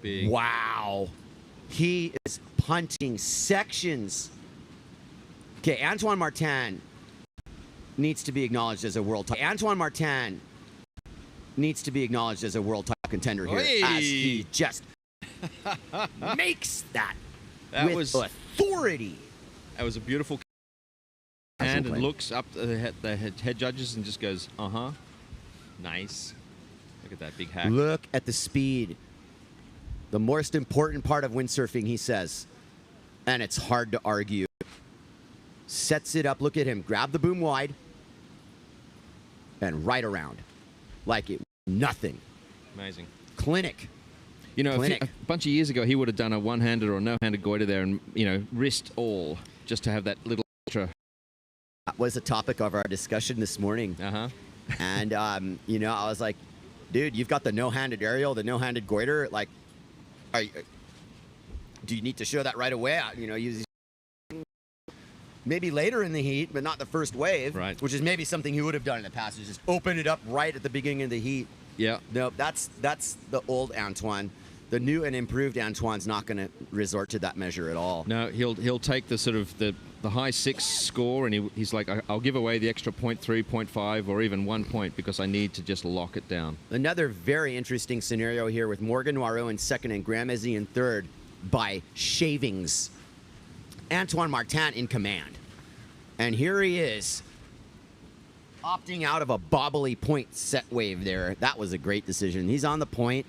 Big. Wow. He is punting sections. Okay, Antoine Martin needs to be acknowledged as a world title. Antoine Martin needs to be acknowledged as a world title contender here, as he just makes that with authority. That was a beautiful hand and looks up at the head judges and just goes, nice. Look at that big hack. Look at the speed. The most important part of windsurfing, he says. And it's hard to argue. Sets it up. Look at him. Grab the boom wide. And right around. Like it nothing. Amazing. Clinic. You know, a bunch of years ago, he would have done a one-handed or no-handed goiter there and, you know, risked all just to have that little extra. That was a topic of our discussion this morning. And, you know, I was like, dude, you've got the no-handed aerial, the no-handed goiter. Like, do you need to show that right away? You know, maybe later in the heat, but not the first wave. Right. Which is maybe something he would have done in the past, is just open it up right at the beginning of the heat. Yeah. No, that's the old Antoine. The new and improved Antoine's not going to resort to that measure at all. No, he'll take the sort of the high 6 score, and he's like, I'll give away the extra 0.3, 0.5, or even 1 point because I need to just lock it down. Another very interesting scenario here with Morgan Noirot in second and Graham Ezzy in third by shavings. Antoine Martin in command. And here he is, opting out of a bobbly point set wave there. That was a great decision. He's on the point,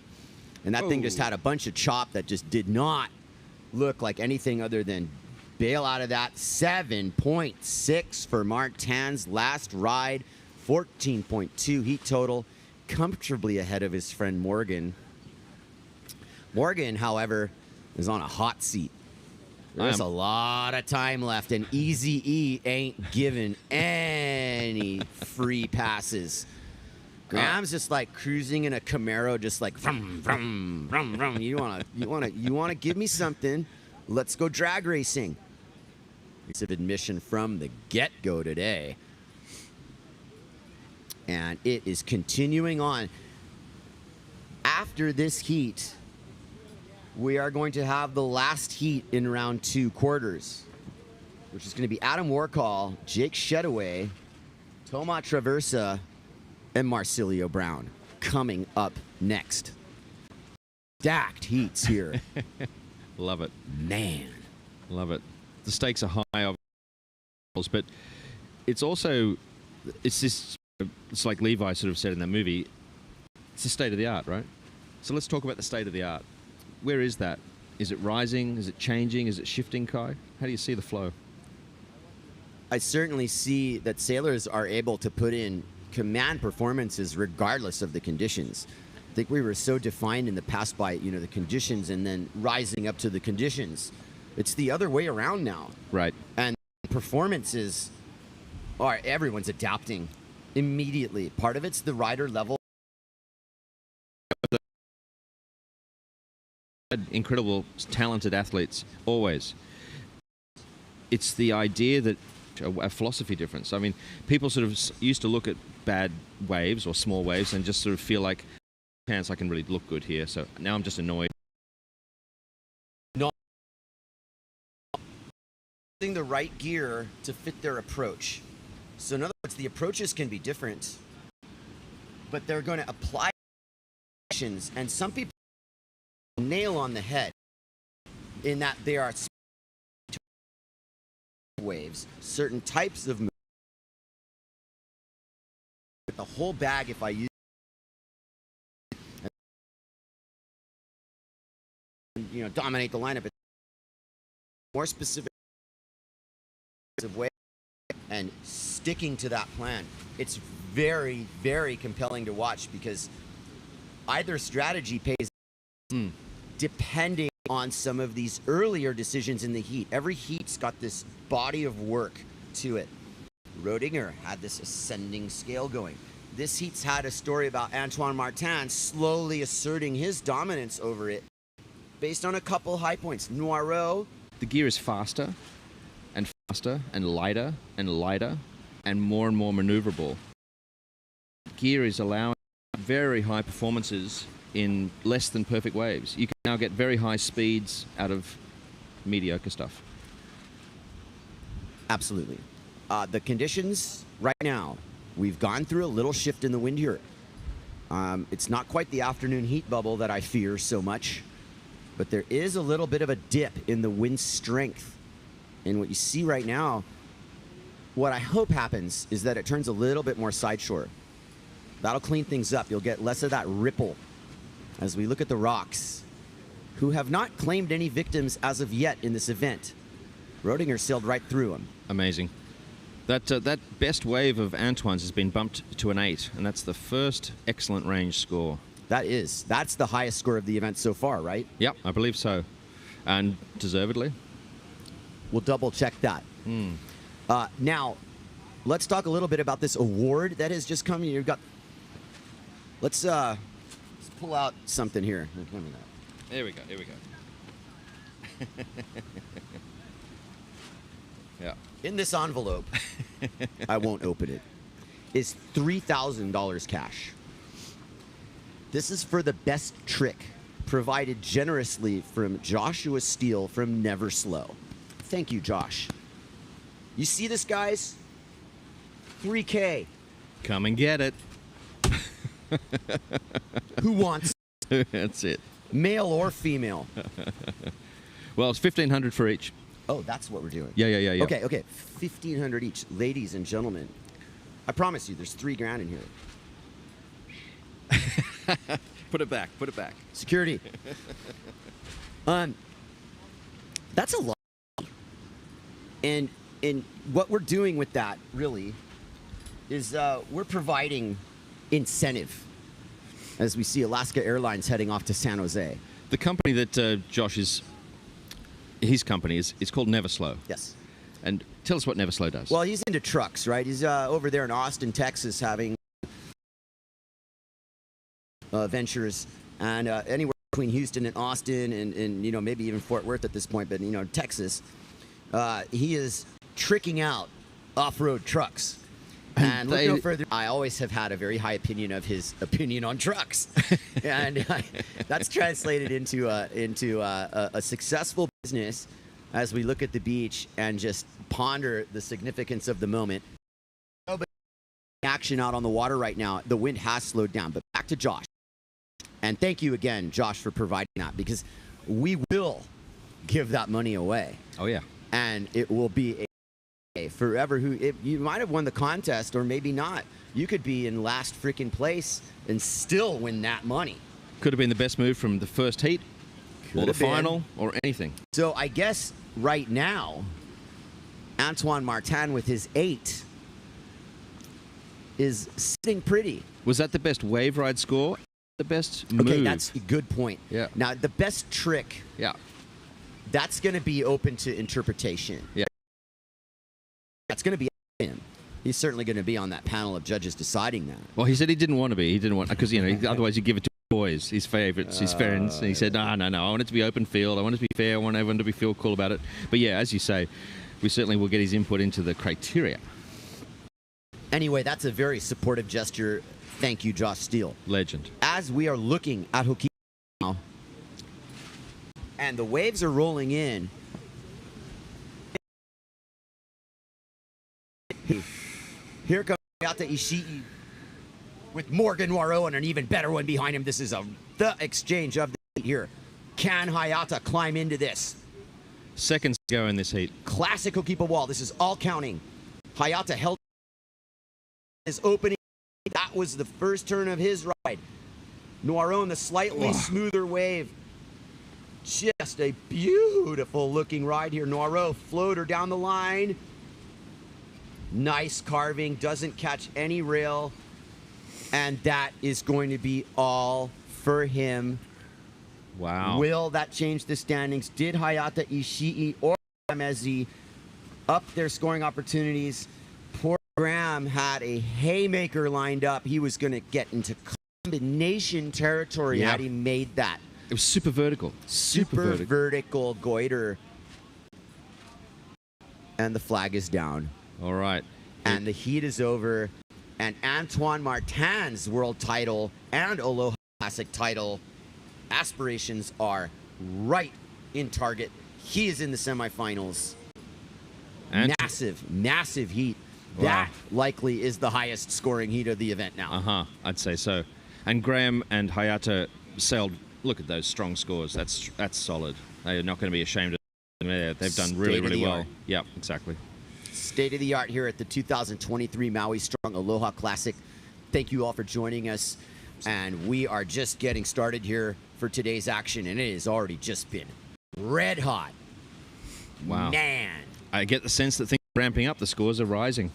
and that thing just had a bunch of chop that just did not look like anything other than bail out of that. 7.6 for Martin's last ride. 14.2 heat total. Comfortably ahead of his friend Morgan. Morgan, however, is on a hot seat. There's a lot of time left, and Easy E ain't giving any free passes. Graham's just like cruising in a Camaro, just like vroom, vroom, vroom, vroom. You wanna give me something? Let's go drag racing. It's an admission from the get-go today, and it is continuing on. After this heat, we are going to have the last heat in round 2 quarters, which is going to be Adam Warcall, Jake Shedaway, Toma Traversa, and Marsilio Brown coming up next. Stacked heats here. Love it. Man. Love it. The stakes are high, but it's also, it's like Levi sort of said in that movie, it's the state of the art, right? So let's talk about the state of the art. Where is that? Is it rising? Is it changing? Is it shifting, Kai? How do you see the flow? I certainly see that sailors are able to put in command performances regardless of the conditions. I think we were so defined in the past by, you know, the conditions and then rising up to the conditions. It's the other way around now. Right. And performances are, everyone's adapting immediately. Part of it's the rider level. Incredible, talented athletes, always. It's the idea that a philosophy difference. I mean, people sort of used to look at bad waves or small waves and just sort of feel like, chance I can really look good here. So now I'm just annoyed. Not using the right gear to fit their approach. So in other words, the approaches can be different, but they're going to apply actions, and some people nail on the head in that they are waves, certain types of movement. The whole bag, if I use dominate the lineup, it's more specific of way and sticking to that plan. It's very, very compelling to watch because either strategy pays depending on some of these earlier decisions in the heat. Every heat's got this body of work to it. Rodinger had this ascending scale going. This heat's had a story about Antoine Martin slowly asserting his dominance over it based on a couple high points. Noirot. The gear is faster and faster and lighter and more maneuverable. Gear is allowing very high performances in less than perfect waves. You can now get very high speeds out of mediocre stuff. Absolutely. The conditions right now, we've gone through a little shift in the wind here. It's not quite the afternoon heat bubble that I fear so much, but there is a little bit of a dip in the wind strength. And what you see right now what I hope happens is that it turns a little bit more side shore. That'll clean things up. You'll get less of that ripple as we look at the rocks, who have not claimed any victims as of yet in this event. Rodinger sailed right through them. Amazing. That best wave of Antoine's has been bumped to an 8, and that's the first excellent range score. That's the highest score of the event so far, right? Yep, I believe so. And deservedly. We'll double check that. Now, let's talk a little bit about this award that has just come. You've got. Let's pull out something here. Here we go. Here we go. Yeah. In this envelope, I won't open it, is $3,000 cash. This is for the best trick, provided generously from Joshua Steele from Never Slow. Thank you, Josh. You see this, guys? $3K. Come and get it. Who wants? That's it. Male or female? Well, it's $1,500 for each. Oh, that's what we're doing. Yeah. Okay. $1,500 each, ladies and gentlemen. I promise you, there's $3,000 in here. Put it back. Put it back. Security. That's a lot. And what we're doing with that, really, is we're providing incentive as we see Alaska Airlines heading off to San Jose. The company that Josh his company is called Never Slow. Yes. And tell us what Never Slow does. Well, he's into trucks, right? He's over there in Austin, Texas, having ventures, and anywhere between Houston and Austin, and maybe even Fort Worth at this point, but Texas. He is tricking out off-road trucks. And look no further. I always have had a very high opinion of his opinion on trucks, and that's translated into a successful business as we look at the beach and just ponder the significance of the moment. Action out on the water right now. The wind has slowed down, but back to Josh. And thank you again, Josh, for providing that, because we will give that money away. Oh yeah. And it will be a forever. You might have won the contest, or maybe not. You could be in last freaking place and still win that money. Could have been the best move from the first heat, or the final, or anything. So I guess right now, Antoine Martin with his 8 is sitting pretty. Was that the best wave ride score? The best move? Okay, that's a good point. Yeah. Now, the best trick, yeah, that's going to be open to interpretation. Yeah. That's going to be him. He's certainly going to be on that panel of judges deciding that. Well, he said he didn't want to be. He didn't want, because, otherwise you give it to boys, his favorites, his friends. And he said, no, I want it to be open field. I want it to be fair. I want everyone to feel cool about it. But yeah, as you say, we certainly will get his input into the criteria. Anyway, that's a very supportive gesture. Thank you, Josh Steele. Legend. As we are looking at Hoki now, and the waves are rolling in, here comes Hayata Ishii with Morgan Noiro and an even better one behind him. This is the exchange of the heat here. Can Hayata climb into this? Seconds to go in this heat. Classic Hokipa wall. This is all counting. Hayata held his opening. That was the first turn of his ride. Noiro in the slightly smoother wave. Just a beautiful looking ride here. Noiro floater down the line. Nice carving, doesn't catch any rail. And that is going to be all for him. Wow. Will that change the standings? Did Hayata Ishii or Mezi up their scoring opportunities? Poor Graham had a haymaker lined up. He was going to get into combination territory had he made that. It was super vertical. Super vertical goiter. And the flag is down. All right. And the heat is over. And Antoine Martin's world title and Aloha Classic title aspirations are right in target. He is in the semifinals. And massive heat. Wow. That likely is the highest scoring heat of the event now. I'd say so. And Graham and Hayata sailed. Look at those strong scores. That's solid. They are not going to be ashamed of them there. They've done really well. Yeah, exactly. State of the art here at the 2023 Maui Strong Aloha Classic. Thank you all for joining us. And we are just getting started here for today's action, and it has already just been red hot. Wow. Man. I get the sense that things are ramping up. The scores are rising.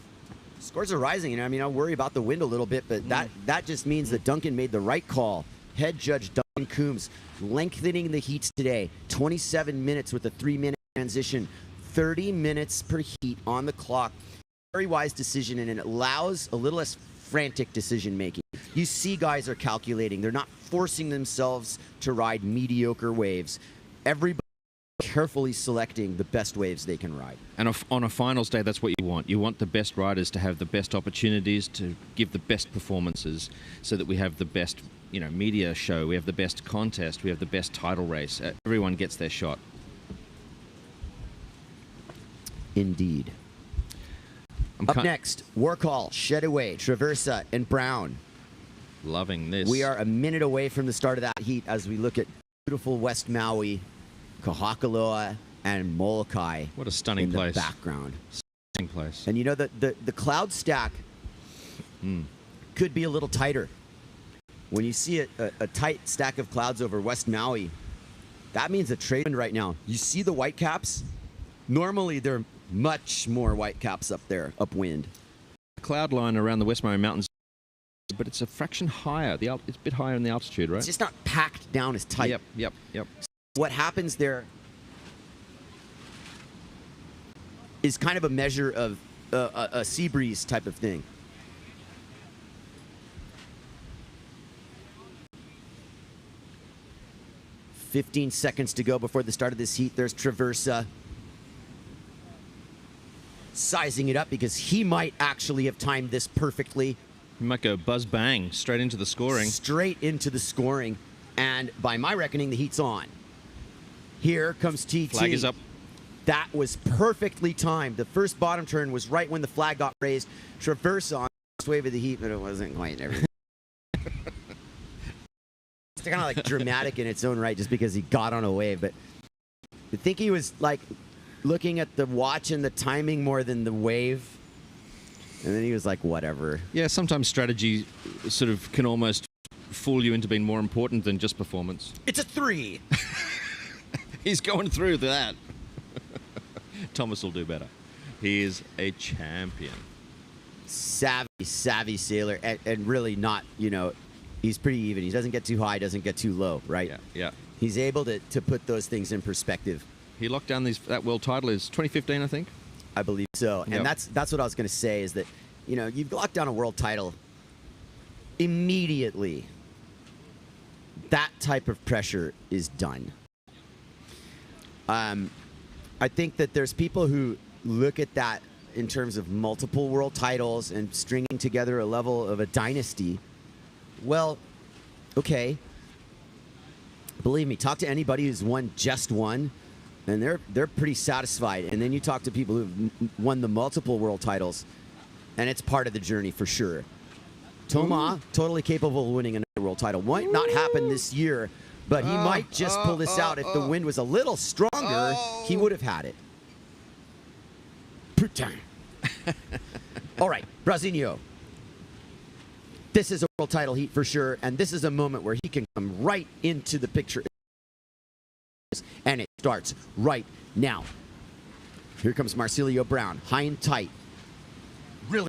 Scores are rising, and I mean, I worry about the wind a little bit, but that just means that Duncan made the right call. Head judge Duncan Coombs lengthening the heats today. 27 minutes with a 3-minute transition. 30 minutes per heat on the clock. Very wise decision, and it allows a little less frantic decision making. You see guys are calculating. They're not forcing themselves to ride mediocre waves. Everybody carefully selecting the best waves they can ride. And on a finals day, that's what you want. You want the best riders to have the best opportunities to give the best performances so that we have the best, media show, we have the best contest, we have the best title race. Everyone gets their shot. Indeed. Up next, Warcall, Shedaway, Traversa, and Brown. Loving this. We are a minute away from the start of that heat as we look at beautiful West Maui, Kahakaloa, and Molokai. What a stunning place. In the background. Stunning place. And the cloud stack could be a little tighter. When you see a tight stack of clouds over West Maui, that means a trade wind right now. You see the white caps? Normally, there are much more white caps up there, upwind. The cloud line around the West Maui Mountains, but it's a fraction higher. It's a bit higher in the altitude, right? It's just not packed down as tight. Yep. What happens there is kind of a measure of a sea breeze type of thing. "15 seconds to go before the start of this heat." There's Traversa sizing it up because he might actually have timed this perfectly. He might go buzz bang straight into the scoring. Straight into the scoring. And by my reckoning, the heat's on. Here comes TT. Flag is up. That was perfectly timed. The first bottom turn was right when the flag got raised. Traversa on the first wave of the heat, but it wasn't quite everything. It's kind of like dramatic in its own right just because he got on a wave. But I think he was like looking at the watch and the timing more than the wave. And then he was like, whatever. Yeah, sometimes strategy sort of can almost fool you into being more important than just performance. It's a 3. He's going through that. Thomas will do better. He is a champion. Savvy sailor. And really not, he's pretty even. He doesn't get too high, doesn't get too low, right? Yeah. He's able to put those things in perspective. He locked down that world title is 2015, I think. I believe so. And Yep. that's what I was going to say is that, you've locked down a world title immediately. That type of pressure is done. I think that there's people who look at that in terms of multiple world titles and stringing together a level of a dynasty. Well, okay. Believe me, talk to anybody who's won just one, and they're pretty satisfied. And then you talk to people who've won the multiple world titles, and it's part of the journey for sure. Toma, totally capable of winning another world title. Might not happen this year, but he might just pull this out. If the wind was a little stronger, he would have had it. Putain. All right, Brasinho. This is a world title heat for sure, and this is a moment where he can come right into the picture. And it starts right now. Here comes Marcilio Brown, high and tight. Really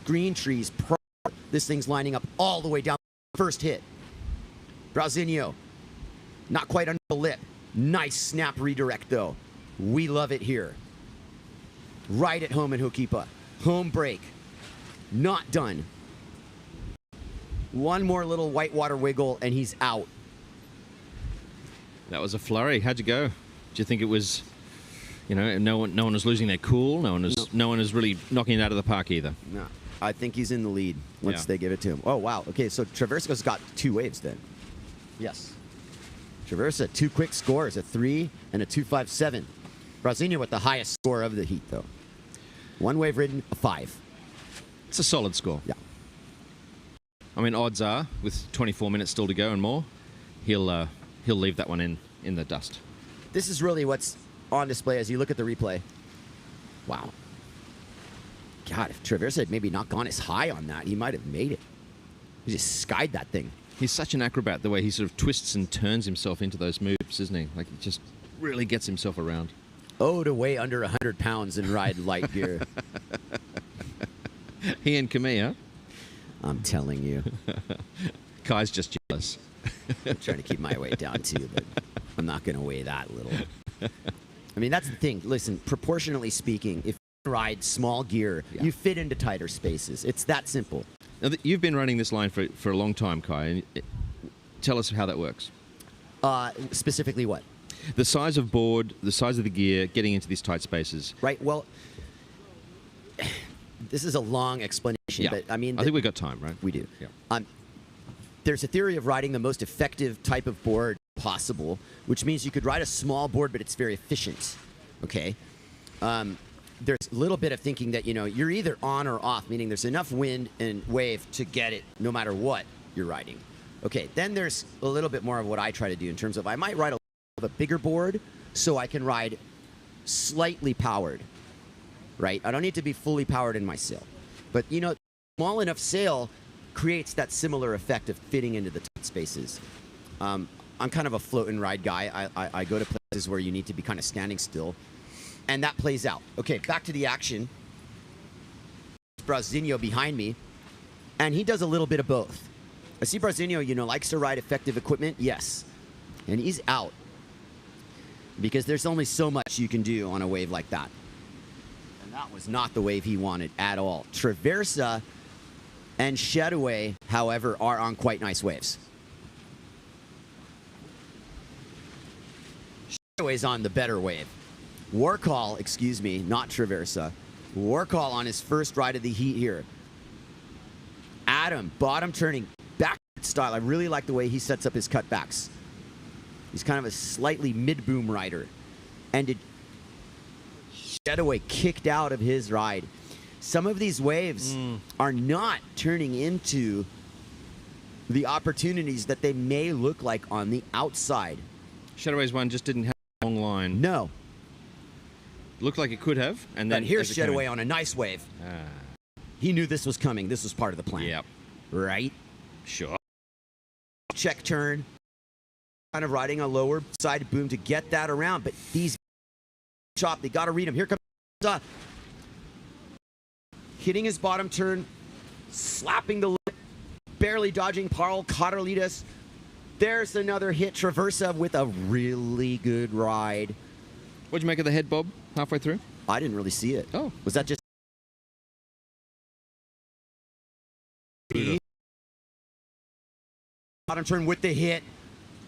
green trees. This thing's lining up all the way down the first hit. Brasinho, not quite under the lip. Nice snap redirect, though. We love it here. Right at home in Hokipa. Home break. Not done. One more little whitewater wiggle, and he's out. That was a flurry. How'd you go? Do you think it was, no one was losing their cool? No one is really knocking it out of the park either? No. I think he's in the lead once they give it to him. Oh, wow. Okay, so Traversa's got 2 waves then. Yes. Traversa, 2 quick scores, a 3 and a 2.57. Brasinho with the highest score of the heat, though. 1 wave ridden, a 5. It's a solid score. Yeah. I mean, odds are, with 24 minutes still to go and more, he'll leave that one in the dust. This is really what's on display as you look at the replay. Wow. God, if Traversa had maybe not gone as high on that, he might have made it. He just skied that thing. He's such an acrobat, the way he sort of twists and turns himself into those moves, isn't he? Like, he just really gets himself around. Oh, to weigh under 100 pounds and ride light gear. He and Camille, huh? I'm telling you. Kai's just jealous. I'm trying to keep my weight down too, but I'm not going to weigh that little. I mean, that's the thing. Listen, proportionally speaking, if you ride small gear, you fit into tighter spaces. It's that simple. Now, you've been running this line for a long time, Kai. And tell us how that works. Specifically what? The size of board, the size of the gear, getting into these tight spaces. Right. Well, this is a long explanation, but I mean... I think we've got time, right? We do. Yeah. There's a theory of riding the most effective type of board possible, which means you could ride a small board, but it's very efficient. Okay? There's a little bit of thinking that, you know, you're either on or off, meaning there's enough wind and wave to get it no matter what you're riding. Okay, then there's a little bit more of what I try to do in terms of I might ride a bigger board so I can ride slightly powered, right? I don't need to be fully powered in my sail. But, you know, small enough sail creates that similar effect of fitting into the tight spaces. I'm kind of a float and ride guy. I go to places where you need to be kind of standing still, and that plays out. Okay, back to the action. Brazinho behind me, and he does a little bit of both. I see Brazinho, you know, likes to ride effective equipment, yes, and he's out because there's only so much you can do on a wave like that. And that was not the wave he wanted at all. Traversa and Shadowway, however, are on quite nice waves. Shadowway's on the better wave. Warcall, excuse me, not Traversa. Warcall on his first ride of the heat here. Adam, bottom turning, back style. I really like the way he sets up his cutbacks. He's kind of a slightly mid-boom rider. And Shadowway kicked out of his ride. Some of these waves are not turning into the opportunities that they may look like on the outside. Shadowway's one just didn't have a long line. No. Looked like it could have, and then... But here's Shadowway on a nice wave. He knew this was coming. This was part of the plan. Yep. Right? Sure. Check turn. Kind of riding a lower side boom to get that around. But these chop, they got to read him. Here comes... hitting his bottom turn, slapping the lip, barely dodging Parl Carlitas. There's another hit. Traversa with a really good ride. What'd you make of the head bob halfway through? I didn't really see it. Oh. Was that just... bottom turn with the hit.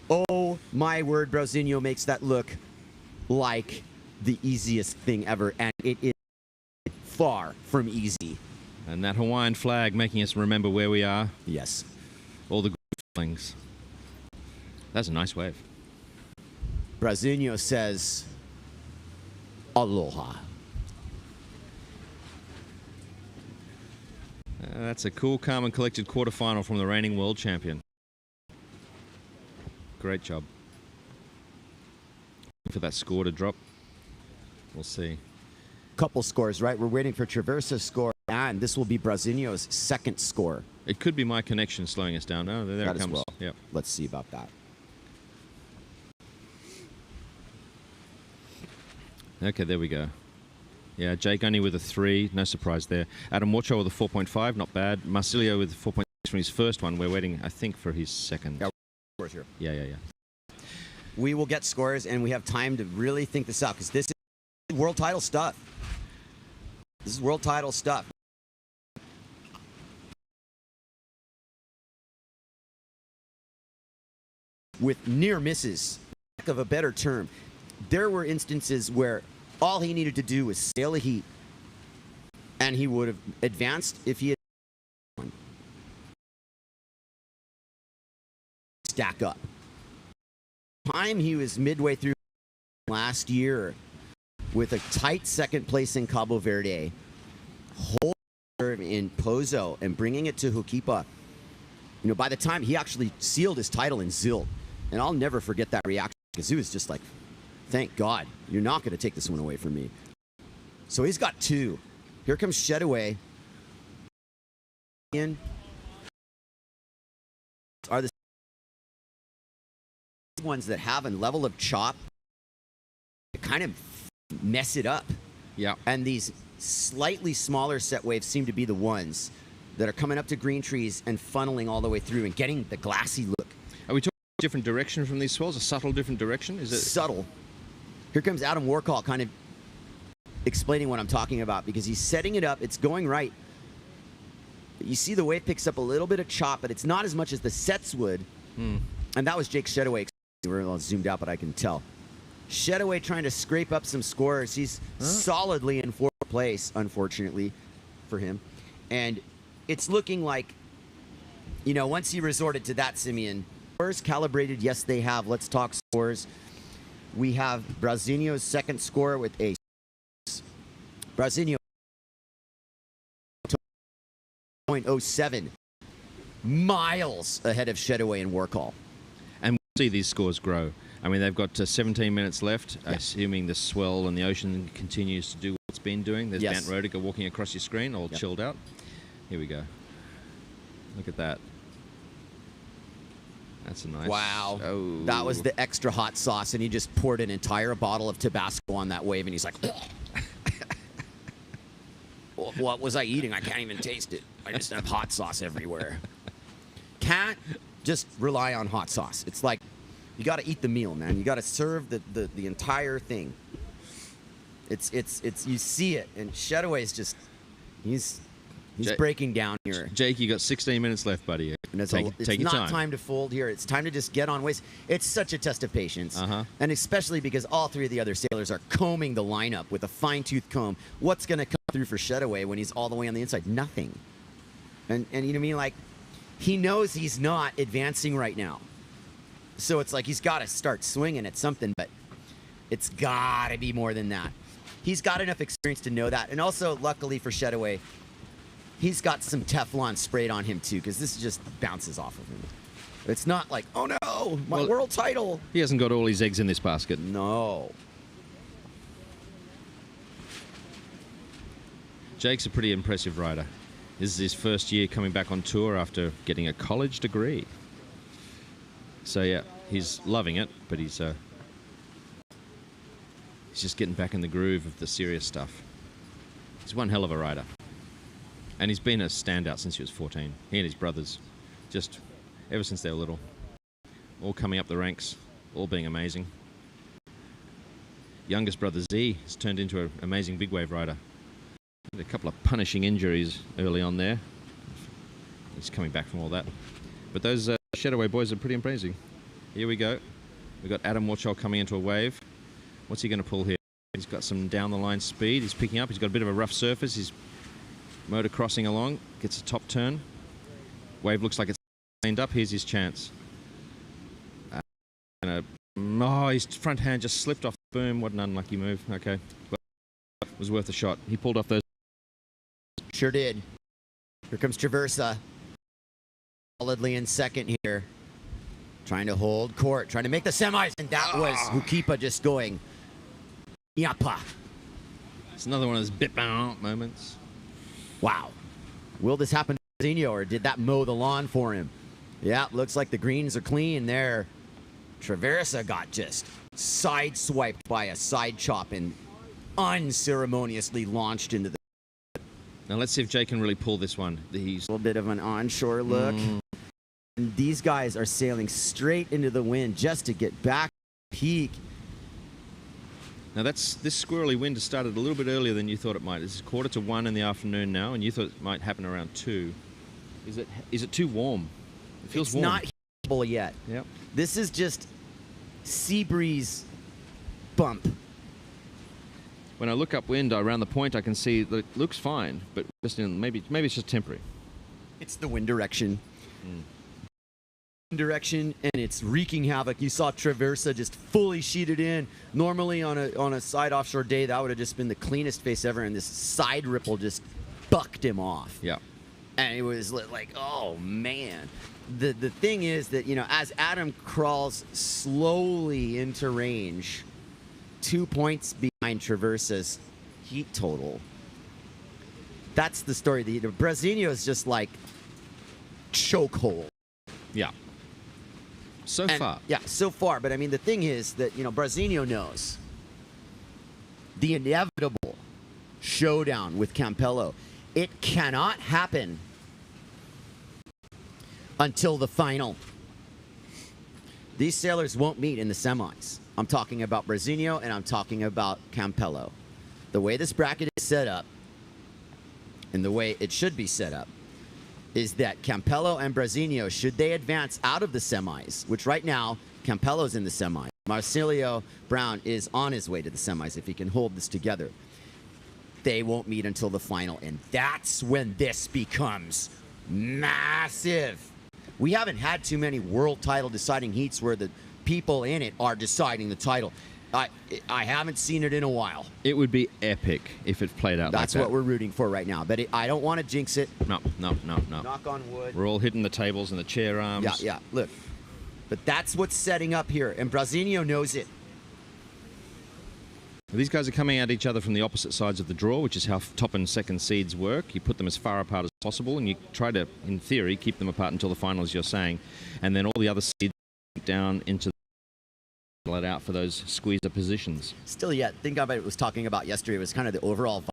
Oh my word, Brazinho makes that look like the easiest thing ever, and it is far from easy. And that Hawaiian flag making us remember where we are. Yes. All the good feelings. That's a nice wave. Brazinho says, Aloha. That's a cool, calm, and collected quarterfinal from the reigning world champion. Great job. For that score to drop. We'll see. Couple scores, right? We're waiting for Traversa's score, and this will be Brazinho's second score. It could be my connection slowing us down. Oh, there it comes. Well. Yep. Let's see about that. Okay, there we go. Yeah, Jay Gunny with a 3, no surprise there. Adam Wacho with a 4.5, not bad. Marsilio with 4.6 from his first one. We're waiting, I think, for his second. Yeah, scores here. Yeah. We will get scores, and we have time to really think this out, because this is world title stuff. This is world title stuff. With near misses, lack of a better term, there were instances where all he needed to do was sail a heat, and he would have advanced if he had won. Stack up. Time he was midway through last year with a tight second place in Cabo Verde, whole serve in Pozo, and bringing it to Hukipa. You know, by the time he actually sealed his title in Zilt, and I'll never forget that reaction, because he was just like, thank God, you're not going to take this one away from me. So he's got 2. Here comes Shedaway. In are the ones that have a level of chop that kind of mess it up. Yeah. And these slightly smaller set waves seem to be the ones that are coming up to green trees and funneling all the way through and getting the glassy look. Are we talking a different direction from these swells? A subtle different direction? Is it subtle? Here comes Adam Warcall kind of explaining what I'm talking about because he's setting it up. It's going right. You see the wave picks up a little bit of chop, but it's not as much as the sets would. And that was Jake Shedaway. We're a little zoomed out, but I can tell. Shedaway trying to scrape up some scores. He's solidly in 4th place, unfortunately, for him. And it's looking like, you know, once he resorted to that, Simeon, scores calibrated, yes, they have. Let's talk scores. We have Brasinho's second score with a Brasinho 0.07, miles ahead of Shedaway and Warcall. And we'll see these scores grow. I mean, they've got 17 minutes left, assuming the swell and the ocean continues to do what it's been doing. There's Bant Rodica walking across your screen, all chilled out. Here we go. Look at that. That's a nice... Wow. Oh. That was the extra hot sauce, and he just poured an entire bottle of Tabasco on that wave, and he's like, what was I eating? I can't even taste it. I just have hot sauce everywhere. Can't just rely on hot sauce. It's like, you got to eat the meal, man. You got to serve the entire thing. It's you see it, and Shedaway's just he's breaking down here. Jake, you got 16 minutes left, buddy. And it's take your not time. Time to fold here. It's time to just get on waves. It's such a test of patience, and especially because all three of the other sailors are combing the lineup with a fine-tooth comb. What's going to come through for Shedaway when he's all the way on the inside? Nothing. And you know what I mean? Like, he knows he's not advancing right now. So it's like he's got to start swinging at something, but it's got to be more than that. He's got enough experience to know that. And also, luckily for Shedaway, he's got some Teflon sprayed on him too, because this just bounces off of him. It's not like, oh no, my world title. He hasn't got all his eggs in this basket. No. Jake's a pretty impressive rider. This is his first year coming back on tour after getting a college degree. So yeah, he's loving it, but he's just getting back in the groove of the serious stuff. He's one hell of a rider. And he's been a standout since he was 14. He and his brothers, just ever since they were little. All coming up the ranks, all being amazing. Youngest brother Z has turned into an amazing big wave rider. Had a couple of punishing injuries early on there. He's coming back from all that. But those Shedaway boys are pretty amazing. Here we go. We've got Adam Warchol coming into a wave. What's he going to pull here? He's got some down-the-line speed. He's picking up. He's got a bit of a rough surface. He's motor crossing along. Gets a top turn. Wave looks like it's cleaned up. Here's his chance. Oh, his front hand just slipped off. Boom. What an unlucky move. Okay. Well, it was worth a shot. He pulled off those. Sure did. Here comes Traversa. Solidly in second here. Trying to hold court. Trying to make the semis. And that was Hukipa just going. Yapa. It's another one of those bit moments. Wow. Will this happen to Brasinho, or did that mow the lawn for him? Yeah, looks like the greens are clean there. Traversa got just sideswiped by a side chop and unceremoniously launched into the... Now let's see if Jake can really pull this one. He's a little bit of an onshore look. And these guys are sailing straight into the wind just to get back peak. Now this squirrely wind has started a little bit earlier than you thought it might. It's 1:45 in the afternoon now, and you thought it might happen around 2. Is it too warm? It feels warm. It's not heatable yet. Yep. This is just sea breeze bump. When I look upwind around the point, I can see that it looks fine, but just maybe it's just temporary. It's the wind direction. Direction, and it's wreaking havoc. You saw Traversa just fully sheeted in. Normally on a side offshore day, that would have just been the cleanest face ever, and this side ripple just bucked him off. Yeah. And it was like, oh man. The thing is that, you know, as Adam crawls slowly into range, 2 points behind Traversa's heat total, That's the story. The Brasilio is just like chokehold. Yeah. So far. Yeah, so far. But I mean, the thing is that, Brasilio knows the inevitable showdown with Campello. It cannot happen until the final. These sailors won't meet in the semis. I'm talking about Brasilio and I'm talking about Campello. The way this bracket is set up, and the way it should be set up, is that Campello and Brasilio, should they advance out of the semis, which right now, Campello's in the semis. Marcilio Brown is on his way to the semis if he can hold this together. They won't meet until the final, and that's when this becomes massive. We haven't had too many world title deciding heats where the people in it are deciding the title. I haven't seen it in a while. It would be epic if it played out like that. That's what we're rooting for right now. But I don't want to jinx it. No. Knock on wood. We're all hitting the tables and the chair arms. Yeah. Look. But that's what's setting up here. And Brasilio knows it. These guys are coming at each other from the opposite sides of the draw, which is how top and second seeds work. You put them as far apart as possible, and you try to, in theory, keep them apart until the final, as you're saying. And then all the other seeds down into the let out for those squeezer positions. Still, think about it. Was talking about yesterday. It was kind of the overall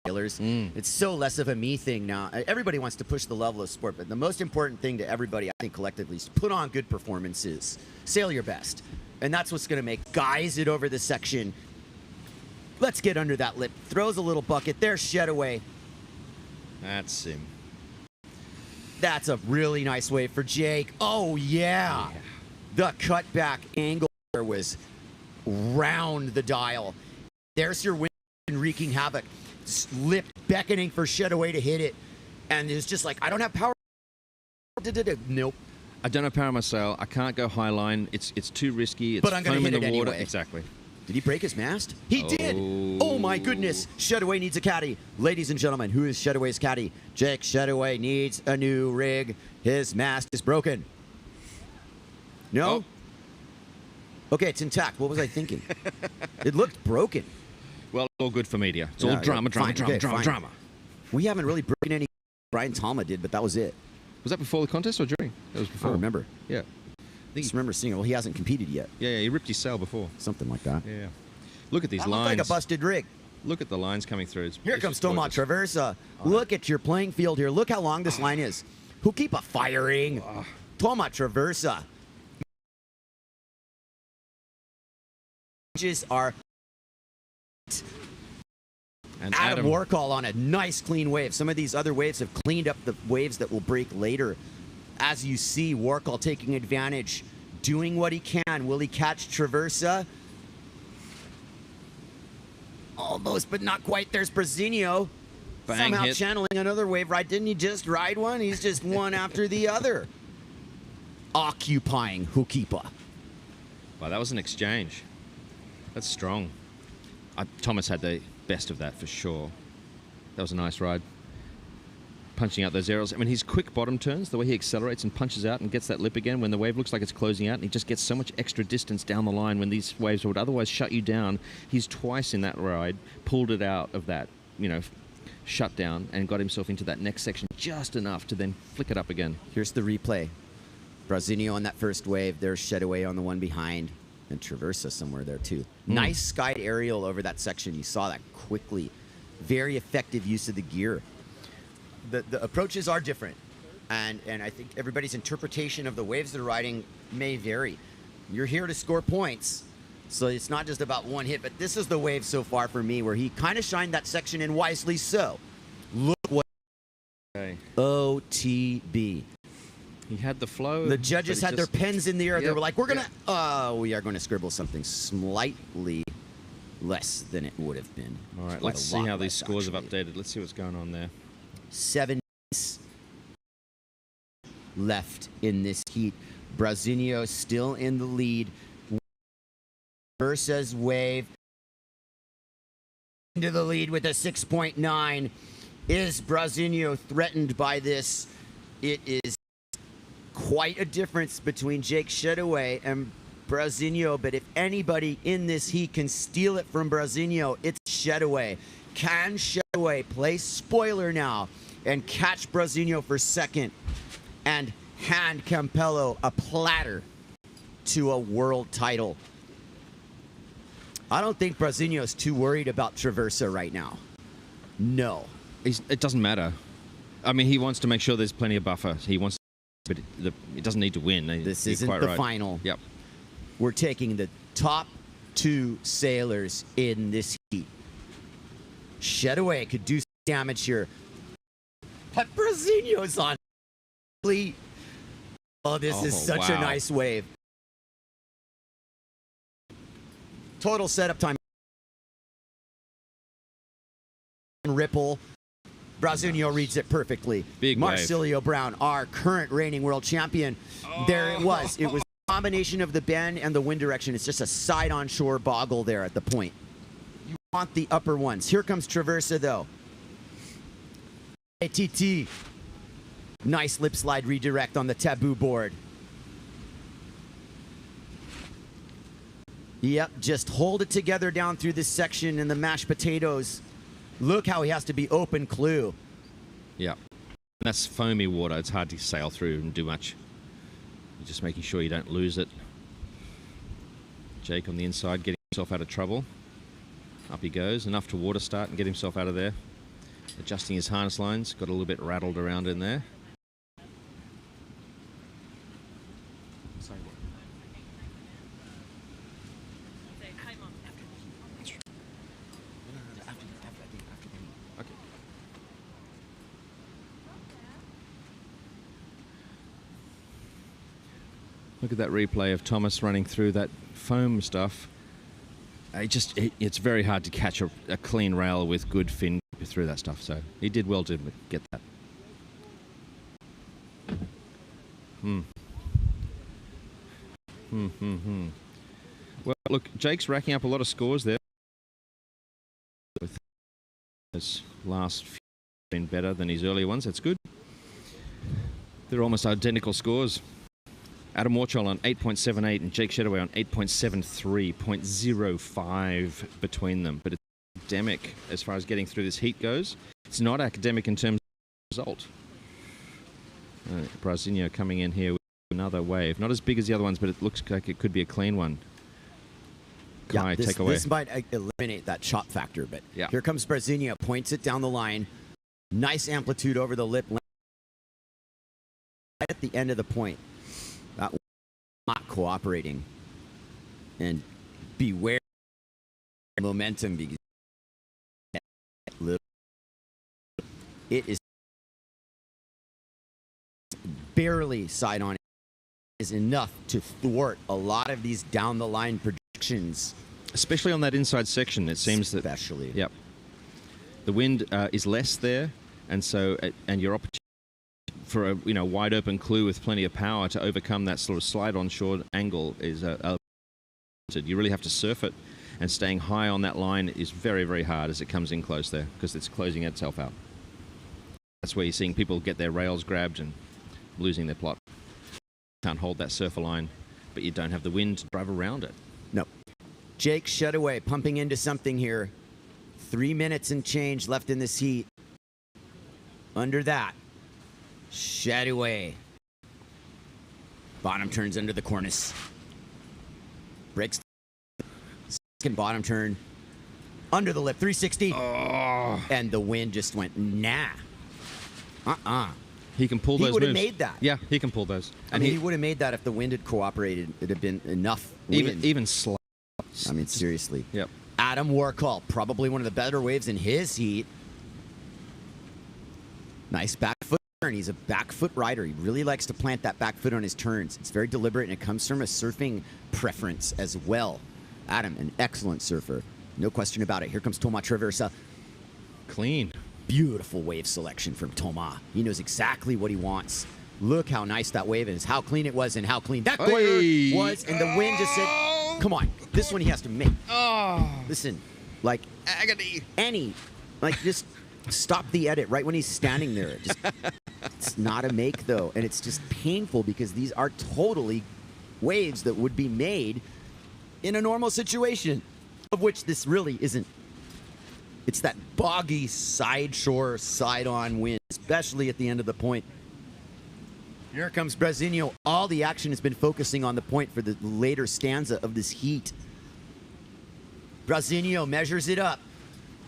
sailors. It's so less of a me thing now. Everybody wants to push the level of sport, but the most important thing to everybody, I think, collectively, is put on good performances. Sail your best, and that's what's going to make guys it over the section. Let's get under that lip. Throws a little bucket. There's Shedaway. That's him. That's a really nice wave for Jake. Oh, yeah. The cutback angle was round the dial. There's your wind wreaking havoc. Lip beckoning for Shedaway to hit it. And it's just like, I don't have power. Nope. I don't have power on my sail. I can't go high line. It's too risky. It's but I'm going to hit it water. Anyway. Exactly. Did he break his mast? He did. Oh, my goodness. Shedaway needs a caddy. Ladies and gentlemen, who is Shedaway's caddy? Jake Shedaway needs a new rig. His mast is broken. No? Oh. Okay, it's intact. What was I thinking? It looked broken. Well, it's all good for media. It's all drama. Drama. We haven't really broken any. Brian Talma did, but that was it. Was that before the contest or during? That was before. I remember. Yeah. I just remember seeing it. Well, he hasn't competed yet. Yeah, he ripped his sail before. Something like that. Yeah. Look at these that lines. Looked like a busted rig. Look at the lines coming through. Here comes Toma Traversa. Look at your playing field here. Look how long this line is. Who keep a firing? Toma Traversa. Are and Adam Warcall on a nice clean wave. Some of these other waves have cleaned up the waves that will break later. As you see, Warcall taking advantage, doing what he can. Will he catch Traversa? Almost, but not quite. There's Brasilio. Somehow hit. Channeling another wave ride. Didn't he just ride one? He's just one after the other. Occupying Hukipa. Wow, that was an exchange. That's strong. Thomas had the best of that for sure. That was a nice ride. Punching out those arrows. I mean, his quick bottom turns, the way he accelerates and punches out and gets that lip again when the wave looks like it's closing out, and he just gets so much extra distance down the line when these waves would otherwise shut you down. He's twice in that ride pulled it out of that, shut down and got himself into that next section just enough to then flick it up again. Here's the replay. Brasilio on that first wave. There's Shedaway on the one behind. And Traversa somewhere there too. Nice skied aerial over that section. You saw that quickly. Very effective use of the gear. The approaches are different, and I think everybody's interpretation of the waves they're riding may vary. You're here to score points, so it's not just about one hit. But this is the wave so far for me where he kind of shined that section in wisely. So look what OTB. He had the flow. The judges had their pens in the air. They were like, we are going to scribble something slightly less than it would have been. All right, let's see how these scores have updated. Let's see what's going on there. 7 left in this heat. Brasilio still in the lead. Versa's wave into the lead with a 6.9. Is Brasilio threatened by this? It is quite a difference between Jake Shedaway and Brasilio, but if anybody in this heat can steal it from Brasilio, it's Shedaway. Can Shadoway play spoiler now and catch Brazinho for second and hand Campello a platter to a world title? I don't think Brazinho is too worried about Traversa right now. No. It doesn't matter. I mean, he wants to make sure there's plenty of buffer. He wants, but it doesn't need to win. This You're isn't quite the right. final. Yep. We're taking the top 2 sailors in this heat. Shadoway could do some damage here. But Brazinho's on. Oh, this is such a nice wave. Total setup time. Ripple. Brazinho reads it perfectly. Big Marcilio Brown, our current reigning world champion. There it was. It was a combination of the bend and the wind direction. It's just a side onshore boggle there at the point. You want the upper ones. Here comes Traversa, though. ATT. Nice lip slide redirect on the taboo board. Yep, just hold it together down through this section in the mashed potatoes. Look how he has to be open clue. Yep. That's foamy water. It's hard to sail through and do much. You're just making sure you don't lose it. Jake on the inside getting himself out of trouble. Up he goes. Enough to water start and get himself out of there. Adjusting his harness lines. Got a little bit rattled around in there. Sorry. Okay. Look at that replay of Thomas running through that foam stuff. It's very hard to catch a clean rail with good fin through that stuff. So he did well to get that. Well, look, Jake's racking up a lot of scores there. With his last few been better than his earlier ones. That's good. They're almost identical scores. Adam Warchol on 8.78 and Jake Shadoway on 8.73, 0.05 between them. But it's academic as far as getting through this heat goes. It's not academic in terms of result. Brazinho coming in here with another wave. Not as big as the other ones, but it looks like it could be a clean one. Kai, take away. This might eliminate that chop factor, but yeah. Here comes Brazinho, points it down the line. Nice amplitude over the lip. Right at the end of the point. That not cooperating. And beware of momentum because it is barely side on is enough to thwart a lot of these down the line predictions. Especially on that inside section, it seems that. Especially. Yep. The wind is less there, and so and your opportunity for a wide open clue with plenty of power to overcome that sort of slide on shore angle is you really have to surf it, and staying high on that line is very, very hard as it comes in close there because it's closing itself out. That's where you're seeing people get their rails grabbed and losing their plot. Can't hold that surfer line, but you don't have the wind to drive around it. No. Jake Shadoway pumping into something here. 3 minutes and change left in this heat. Under that, Shadoway. Bottom turns under the cornice. Breaks second bottom turn. Under the lip, 360. Oh. And the wind just went, nah. He can pull those moves. He would have made that. Yeah, he can pull those. And he would have made that if the wind had cooperated. It'd have been enough wind. Even slight. I mean, seriously. Yep. Adam Warcall, probably one of the better waves in his heat. Nice back foot turn. He's a back foot rider. He really likes to plant that back foot on his turns. It's very deliberate, and it comes from a surfing preference as well. Adam, an excellent surfer. No question about it. Here comes Toma Traversa. Clean. Beautiful wave selection from Toma. He knows exactly what he wants. Look how nice that wave is, how clean it was, and how clean that corner was. And the wind just said, come on, this one he has to make. Listen, like, agony. Just stop the edit right when he's standing there. It's not a make, though. And it's just painful because these are totally waves that would be made in a normal situation, of which this really isn't. It's that boggy side shore, side-on wind, especially at the end of the point. Here comes Brasinho. All the action has been focusing on the point for the later stanza of this heat. Brasinho measures it up.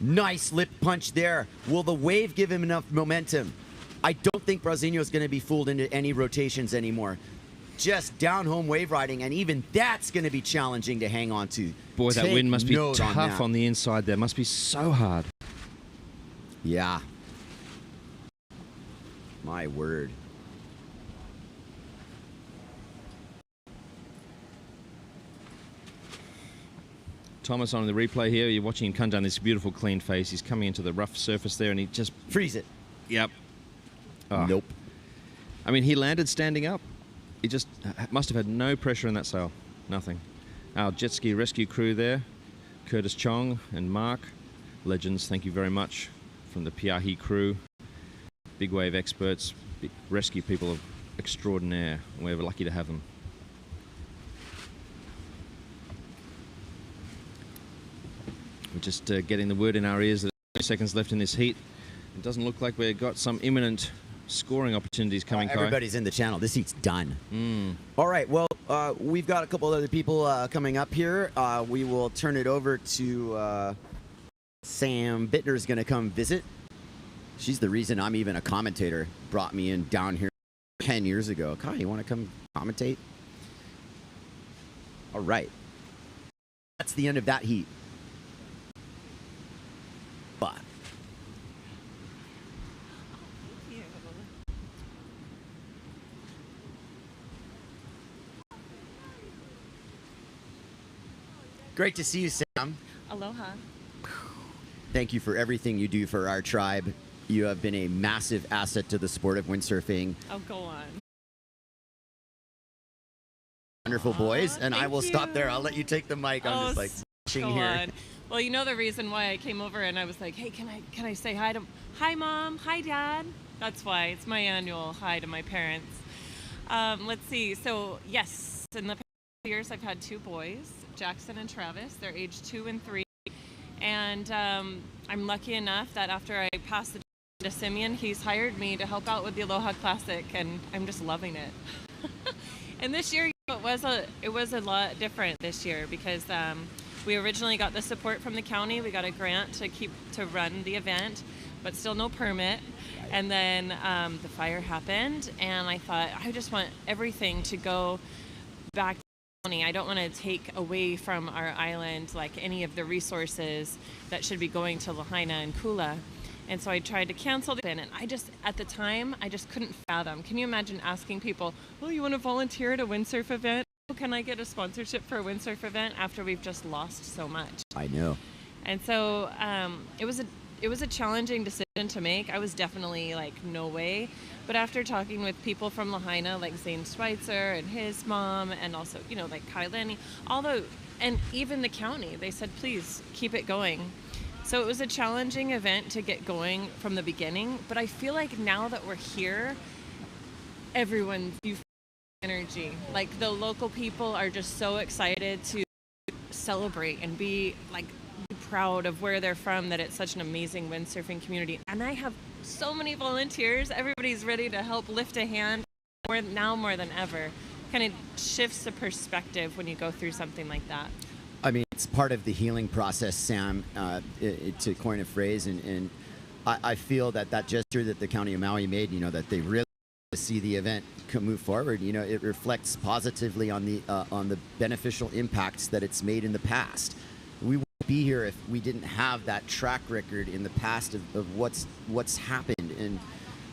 Nice lip punch there. Will the wave give him enough momentum? I don't think Brasinho is going to be fooled into any rotations anymore. Just down-home wave riding, and even that's going to be challenging to hang on to. Boy, that wind must be tough on the inside there. Must be so hard. Yeah. My word. Thomas on the replay here. You're watching him come down this beautiful clean face. He's coming into the rough surface there, and he just... freeze it. Yep. Oh. Nope. I mean, he landed standing up. He just must have had no pressure in that sail. Nothing. Our jet ski rescue crew there, Curtis Chong and Mark, legends, thank you very much, from the Piahi crew, big wave experts, big rescue people of extraordinaire. We're lucky to have them. We're just getting the word in our ears that 20 seconds left in this heat. It doesn't look like we've got some imminent scoring opportunities coming, Kai. Everybody's in the channel. This heat's done. All right, well, we've got a couple other people coming up here. We will turn it over to Sam Bittner's going to come visit. She's the reason I'm even a commentator. Brought me in down here 10 years ago. Kai, you want to come commentate? All right. That's the end of that heat. But great to see you, Sam. Aloha. Thank you for everything you do for our tribe. You have been a massive asset to the sport of windsurfing. Oh, go on. Wonderful boys, and I will stop there. I'll let you take the mic. I'm just like watching here. On. Well, you know the reason why I came over and I was like, hey, can I say hi Mom, hi Dad? That's why. It's my annual hi to my parents. Let's see. So yes, in the past years I've had 2 boys, Jackson and Travis. They're age 2 and 3. And I'm lucky enough that after I passed the to Simeon, he's hired me to help out with the Aloha Classic, and I'm just loving it. And this year, it was a lot different this year because we originally got the support from the county. We got a grant to run the event, but still no permit. And then the fire happened, and I thought I just want everything to go back to the county. I don't want to take away from our island like any of the resources that should be going to Lahaina and Kula. And so I tried to cancel the event, and at the time, I just couldn't fathom. Can you imagine asking people, oh, you want to volunteer at a windsurf event? Oh, can I get a sponsorship for a windsurf event after we've just lost so much? I know. And so it was a challenging decision to make. I was definitely like, no way. But after talking with people from Lahaina, like Zane Schweitzer and his mom, and also, like Kai Lenny, and even the county, they said, please keep it going. So it was a challenging event to get going from the beginning, but I feel like now that we're here, everyone's energy. Like the local people are just so excited to celebrate and be proud of where they're from, that it's such an amazing windsurfing community. And I have so many volunteers. Everybody's ready to help lift a hand now more than ever. Kind of shifts the perspective when you go through something like that. I mean, it's part of the healing process, Sam, to coin a phrase. And I feel that gesture that the County of Maui made, that they really see the event move forward, it reflects positively on the beneficial impacts that it's made in the past. We wouldn't be here if we didn't have that track record in the past of what's happened. And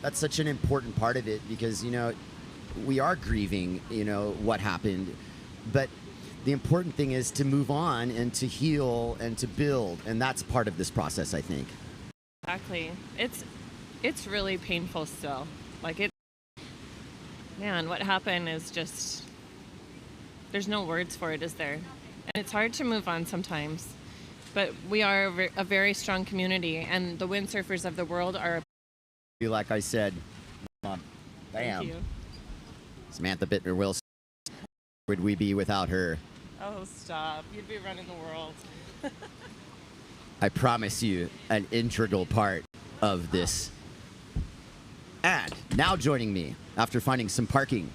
that's such an important part of it because, we are grieving, what happened. But the important thing is to move on and to heal and to build, and that's part of this process, I think. Exactly. It's really painful still. Man, what happened is just, there's no words for it, is there? And it's hard to move on sometimes, but we are a very strong community, and the windsurfers of the world are. Like I said, bam. Thank you. Samantha Bittner Wilson. Where would we be without her? Oh, stop. You'd be running the world. I promise you, an integral part of this. And now joining me, after finding some parking,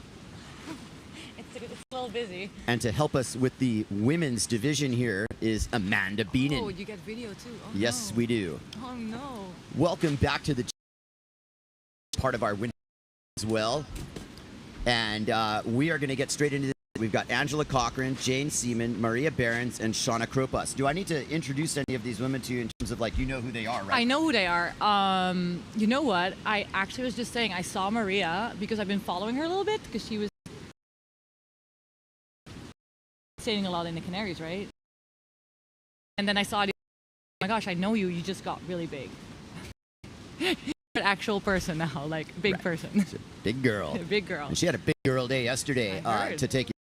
It's a little busy. and to help us with the women's division here is Amanda Beenan. Oh, you get video too. Oh, Yes, no. we do. Oh no. Welcome back to the part of our win as well. And we are going to get straight into this. We've got Angela Cochran, Jane Seaman, Maria Behrens, and Shauna Kropas. Do I need to introduce any of these women to you in terms of, like, you know who they are, right? I know who they are. You know what? I actually was just saying I saw Maria because I've been following her a little bit because she was sailing a lot in the Canaries, right? And then I saw, oh my gosh, I know you. You just got really big. An actual person now, like big Right. person. She's a big girl. Big girl. And she had a big girl day yesterday I heard. to take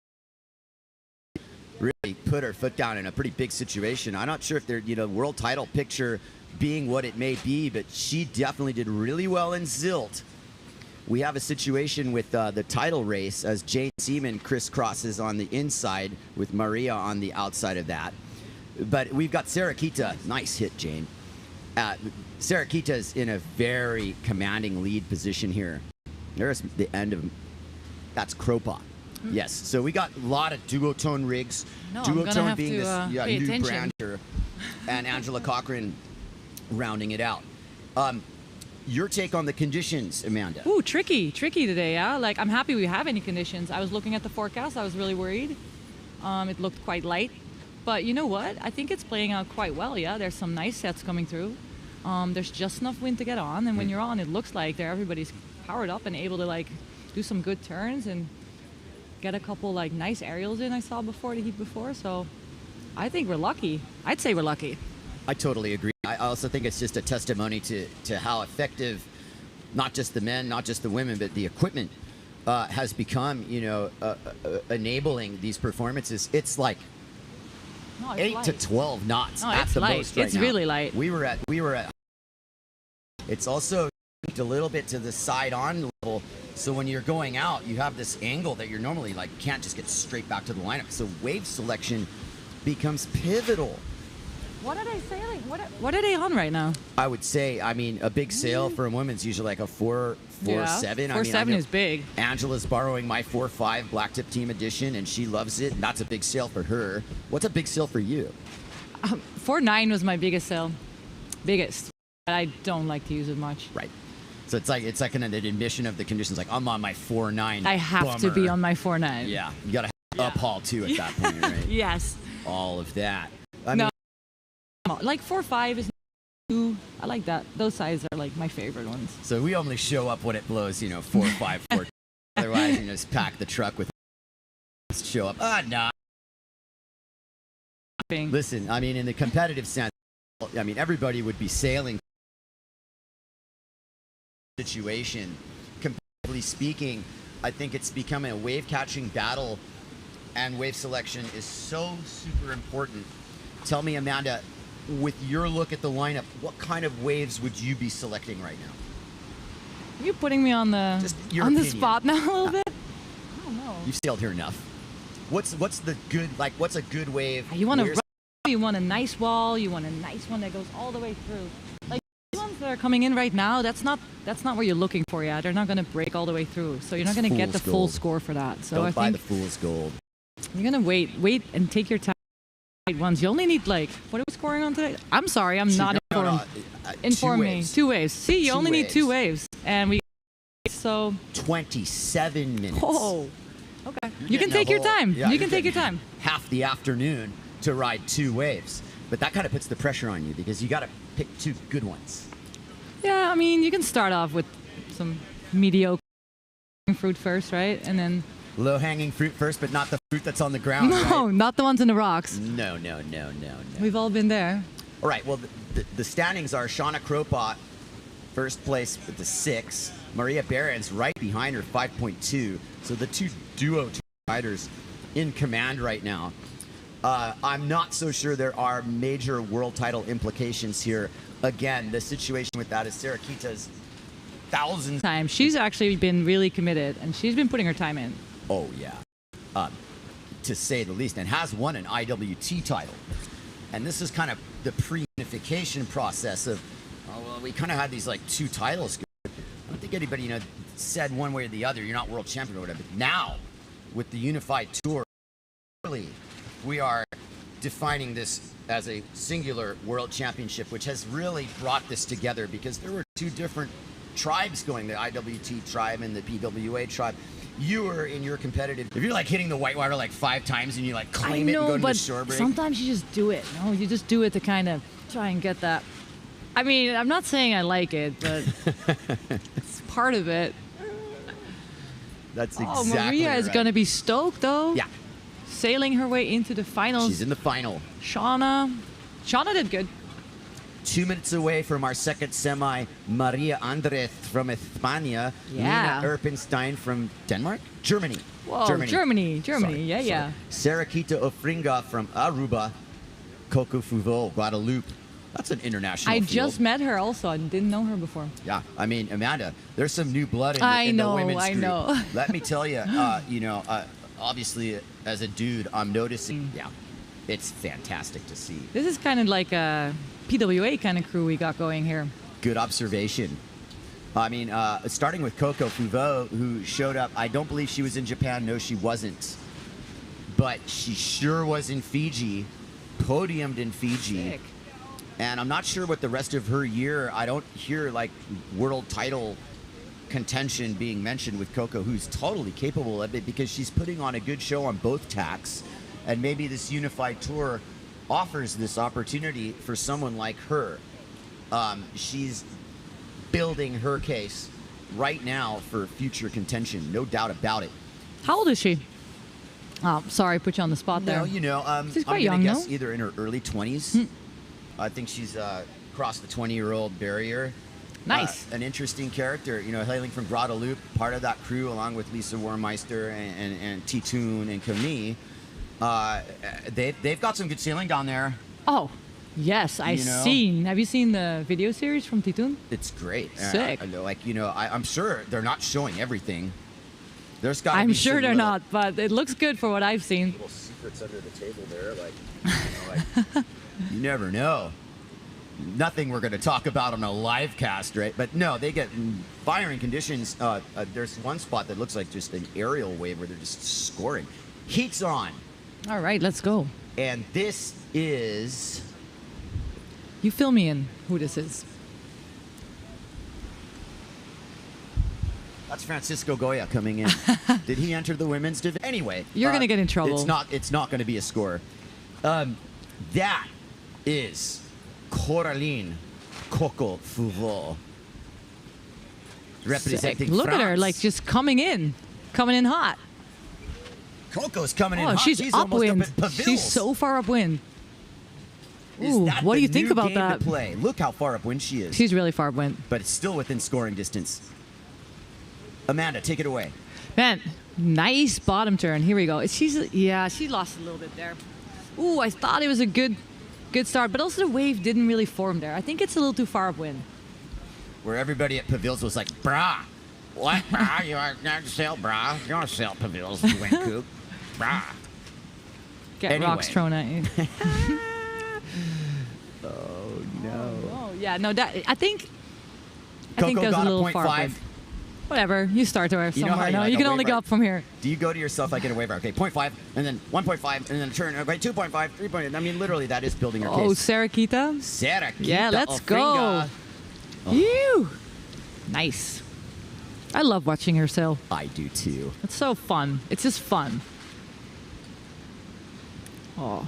really put her foot down in a pretty big situation. I'm not sure if they're, world title picture being what it may be, but she definitely did really well in Zilt. We have a situation with the title race as Jane Seaman crisscrosses on the inside with Maria on the outside of that. But we've got Sarah Kita. Nice hit, Jane. Sarah Kita's in a very commanding lead position here. There's the end of, that's Kropa. Yes, so we got a lot of duotone rigs. No, I'm gonna Duotone have being to, this pay new attention. brand here, and Angela Cochran rounding it out. Your take on the conditions, Amanda? Ooh, tricky today, yeah? Like, I'm happy we have any conditions. I was looking at the forecast. I was really worried. It looked quite light. But you know what? I think it's playing out quite well, yeah? There's some nice sets coming through. There's just enough wind to get on. And when you're on, it looks like everybody's powered up and able to, like, do some good turns and get a couple, like, nice aerials in I saw before the heat before. So I think we're lucky. I'd say we're lucky. I totally agree. I also think it's just a testimony to how effective, not just the men, not just the women, but the equipment has become, enabling these performances. It's like No, it's 8 light. to 12 knots No, at it's the light. most right It's now. really light. We were at. It's also a little bit to the side on level. So when you're going out, you have this angle that you're normally can't just get straight back to the lineup. So wave selection becomes pivotal. What are they sailing? What are they on right now? I would say, a big sail for a woman's usually like a 4.7. 4.7 is big. Angela's borrowing my 4.5 Black Tip Team Edition, and she loves it. And that's a big sail for her. What's a big sail for you? 4.9 was my biggest sail. Biggest. But I don't like to use it much. Right. So it's like an admission of the conditions. Like, I'm on my 4.9. I have to be on my 4.9. Yeah. You got to uphaul too at that point, right? Yes. All of that. Like 4.5 is 2. I like that. Those sizes are like my favorite ones. So we only show up when it blows, 4.5, 4. Otherwise, just pack the truck with. Show up. Nah. Listen, in the competitive sense, everybody would be sailing. Situation, competitively speaking, I think it's becoming a wave catching battle, and wave selection is so super important. Tell me, Amanda, with your look at the lineup, what kind of waves would you be selecting right now? Are you putting me on the opinion. spot now a little bit? I don't know. You've sailed here enough. What's the good, what's a good wave? You want you want a nice wall, you want a nice one that goes all the way through. Like these ones that are coming in right now, that's not what you're looking for yet. They're not going to break all the way through. So you're not going to get the full score for that. So Don't I buy think the fool's gold. you're going to wait and take your time. Ones. You only need what are we scoring on today? I'm sorry, I'm not informed. Inform me. 2 waves. See, you only need 2 waves. And we 27 minutes. Oh. Okay. You can take your time. Yeah, you can take your time. Half the afternoon to ride 2 waves. But that kind of puts the pressure on you because you got to pick 2 good ones. Yeah, you can start off with some mediocre fruit first, right? And then low-hanging fruit first, but not the fruit that's on the ground. No, right? Not the ones in the rocks. No. We've all been there. All right. Well, the standings are Shauna Kropat, first place with the 6. Maria Behrens right behind her, 5.2. So the 2 duo riders in command right now. I'm not so sure there are major world title implications here. Again, the situation with that is Sarah Kita's thousands. She's actually been really committed, and she's been putting her time in. Oh, yeah. To say the least, and has won an IWT title. And this is kind of the unification process of, oh, well, we kind of had these like 2 titles. I don't think anybody, said one way or the other, you're not world champion or whatever. But now, with the unified tour, really, we are defining this as a singular world championship, which has really brought this together because there were 2 different tribes going, the IWT tribe and the PWA tribe. You were in your competitive, if you're like hitting the whitewater like 5 times and you like claim it and go to the shore break. Sometimes you just do it. No, you just do it to kind of try and get that. I mean, I'm not saying I like it, but it's part of it. That's exactly Maria is going to be stoked though. Yeah. Sailing her way into the finals. She's in the final. Shauna did good. 2 minutes away from our second semi, Maria Andres from España. Yeah. Nina Erpenstein from Denmark? Germany. Whoa, Germany. Sorry. Yeah. Sarakita Ofringa from Aruba. Coco Fuvo, Guadeloupe. That's an international I field. just met her also. I didn't know her before. Yeah, I mean, Amanda, there's some new blood in the women's group. I know. Let me tell you, obviously, as a dude, I'm noticing, it's fantastic to see. This is kind of like a PWA kind of crew we got going here. Good observation. I mean, starting with Coco Fuvo, who showed up. I don't believe she was in Japan. No, she wasn't. But she sure was in Fiji, podiumed in Fiji. Sick. And I'm not sure what the rest of her year, I don't hear like world title contention being mentioned with Coco, who's totally capable of it because she's putting on a good show on both tacks. And maybe this unified tour offers this opportunity for someone like her. She's building her case right now for future contention, no doubt about it. How old is she? Oh, sorry, put you on the spot there. No, she's quite I'm young, gonna guess no? either in her early 20s. I think she's crossed the 20-year-old barrier. Nice. An interesting character, hailing from Guadeloupe, part of that crew along with Lisa Warmeister and Titoon and Camille. They've got some good sailing down there. Oh, yes, I've seen. Have you seen the video series from Titoon? It's great. Sick. I'm sure they're not showing everything. There's got. I'm sure they're not, but it looks good for what I've seen. Little secrets under the table there, you never know. Nothing we're going to talk about on a live cast, right? But no, they get firing conditions. There's one spot that looks like just an aerial wave where they're just scoring. Heat's on. All right, let's go. And this is... You fill me in who this is. That's Francisco Goya coming in. Did he enter the women's division? Anyway. You're going to get in trouble. It's not going to be a score. That is Coraline Coco Fuvo. Representing Look France. at her, like just coming in hot. Coco's coming in hot. She's upwind. She's so far upwind. Ooh, what do you think about that? Play? Look how far upwind she is. She's really far upwind. But it's still within scoring distance. Amanda, take it away. Man, nice bottom turn. Here we go. She lost a little bit there. Ooh, I thought it was a good start, but also the wave didn't really form there. I think it's a little too far upwind. Where everybody at Pavils was like, brah. What, brah? You are not to sail, brah. You don't sail Pavils, you went coop. Brah. Get rocks thrown at you. Oh, no. Oh, yeah. No, I think Coco that was got a little 0.5. far upwind. Whatever. You start to somewhere. You you can only go up from here. Do you go to yourself like in a wave? Okay, 0.5, and then 1.5, and then a turn. Okay, 2.5, 3.5. I mean, literally, that is building your case. Oh, Sarakita? Yeah, let's go. Ew. Nice. I love watching her sail. I do too. It's so fun. It's just fun. Oh,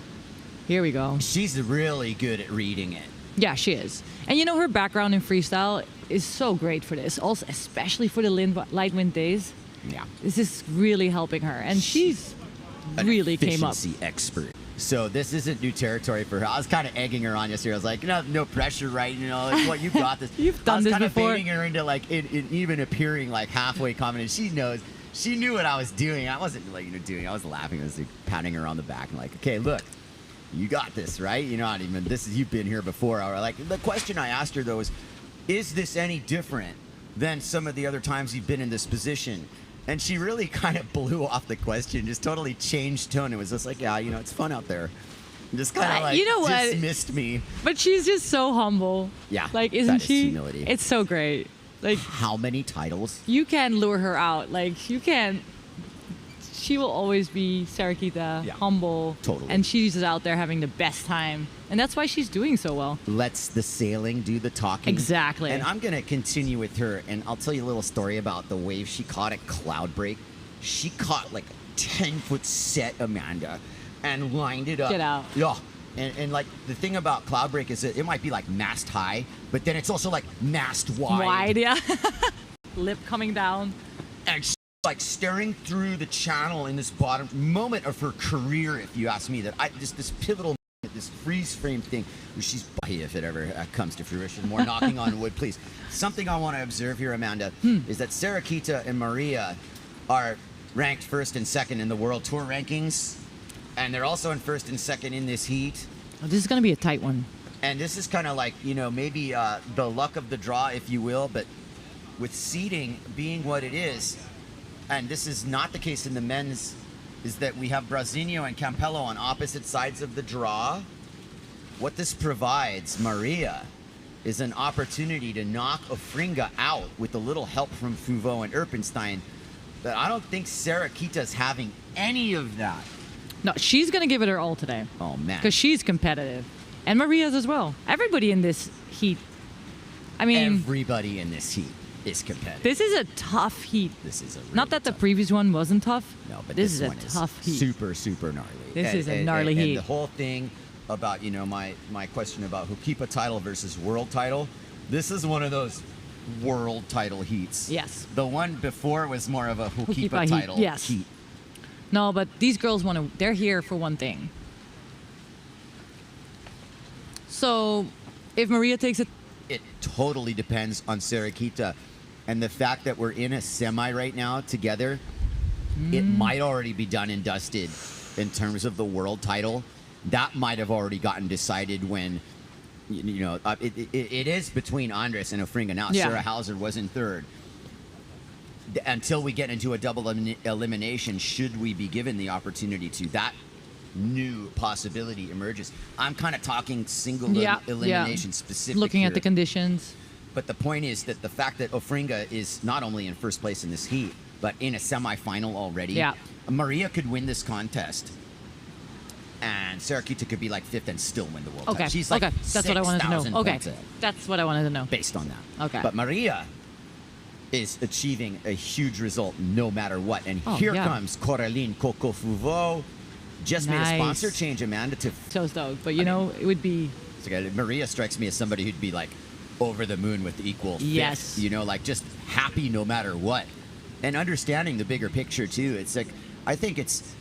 here we go. She's really good at reading it. Yeah, she is. And her background in freestyle is so great for this. Also, especially for the light wind days. Yeah. This is really helping her. And she's really came up. Efficiency expert. So this isn't new territory for her. I was kind of egging her on yesterday. I was like, no pressure, right? What you got this. You've done this before. I was kind of baiting her into like it even appearing like halfway confident. She knows. She knew what I was doing. I wasn't doing. I was laughing. I was like, patting her on the back and like, okay, look. You got this, right? You've been here before. Or like the question I asked her though is this any different than some of the other times you've been in this position? And she really kind of blew off the question, just totally changed tone. It was just like, yeah, it's fun out there. Just kind of like you know what? dismissed me. But she's just so humble. Yeah, Like, isn't that is she? humility. It's so great. Like, how many titles? You can lure her out. Like, you can. She will always be Sarakita, humble. Totally. And she's just out there having the best time. And that's why she's doing so well. Lets the sailing do the talking. Exactly. And I'm going to continue with her, and I'll tell you a little story about the wave she caught at Cloudbreak. She caught like a 10-foot set, Amanda, and lined it up. Get out. Yeah. And like the thing about Cloudbreak is that it might be like mast high, but then it's also like mast wide. Wide, yeah. Lip coming down. And she's like staring through the channel in this bottom moment of her career, if you ask me, that just this pivotal moment, this freeze frame thing, where she's, if it ever comes to fruition, more knocking on wood, please. Something I want to observe here, Amanda, is that Sarakita and Maria are ranked first and second in the World Tour rankings. And they're also in first and second in this heat. Oh, this is going to be a tight one. And this is kind of like, you know, maybe the luck of the draw, if you will. But with seeding being what it is, and this is not the case in the men's, is that we have Brasinho and Campello on opposite sides of the draw. What this provides, Maria, is an opportunity to knock Ofringa out with a little help from Fuveau and Erpenstein. But I don't think Sarakita's having any of that. No, she's going to give it her all today. Oh, man. Because she's competitive. And Maria's as well. Everybody in this heat. I mean... Everybody in this heat is competitive. This is a tough heat. This is a really Not that the previous one wasn't tough. No, but this this is one a tough heat. Super, super gnarly. This is a gnarly heat. And the whole thing about, you know, my question about Hukipa title versus world title, this is one of those world title heats. Yes. The one before was more of a Hukipa title heat. No, but these girls they're here for one thing. So, if Maria takes it... It totally depends on Sarakita. And the fact that we're in a semi right now together, it might already be done and dusted in terms of the world title. That might have already gotten decided when, you know, it is between Andres and Ofringa. Now, Sarah Hauser was in third. Until we get into a double elimination, should we be given the opportunity to, that new possibility emerges. I'm kind of talking single elimination specific Looking here. at the conditions. But the point is that the fact that Ofringa is not only in first place in this heat, but in a semifinal already. Yeah. Maria could win this contest. And Sarakita could be like fifth and still win the world title. She's like that's what I wanted to know. Okay, points ahead. that's what I wanted to know. Based on that. Okay. But Maria is achieving a huge result no matter what. And here comes Coraline Coco Fuveau. Just made a sponsor change, Amanda, to... So stoked, but you know, it would be... Maria strikes me as somebody who'd be like over the moon with the equal Yes. fifth, you know, like just happy no matter what. And understanding the bigger picture too. It's like, I think it's...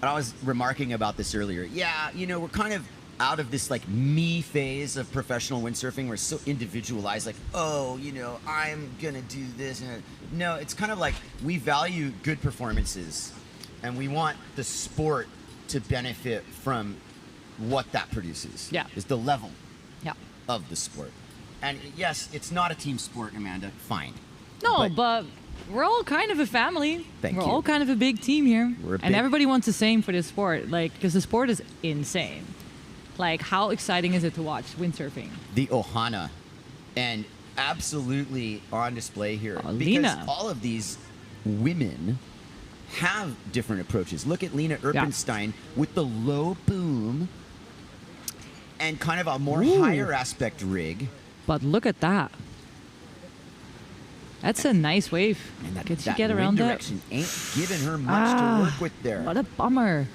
I was remarking about this earlier. Yeah, you know, we're kind of out of this like me phase of professional windsurfing. We're so individualized, like, oh, you know, I'm gonna do this. No, it's kind of like we value good performances and we want the sport to benefit from what that produces. Yeah. Is the level of the sport. And yes, it's not a team sport, Amanda. Fine. No, but we're all kind of a family. Thank we're you. all kind of a big team here. We're a and big- everybody wants the same for this sport. Like, because the sport is insane. Like, how exciting is it to watch windsurfing? The Ohana. And absolutely on display here. Oh, because Lena. all of these women have different approaches. Look at Lena Erpenstein with the low boom and kind of a more higher aspect rig. But look at that. That's a nice wave. And Could she that get wind around that? direction ain't giving her much to work with there. What a bummer.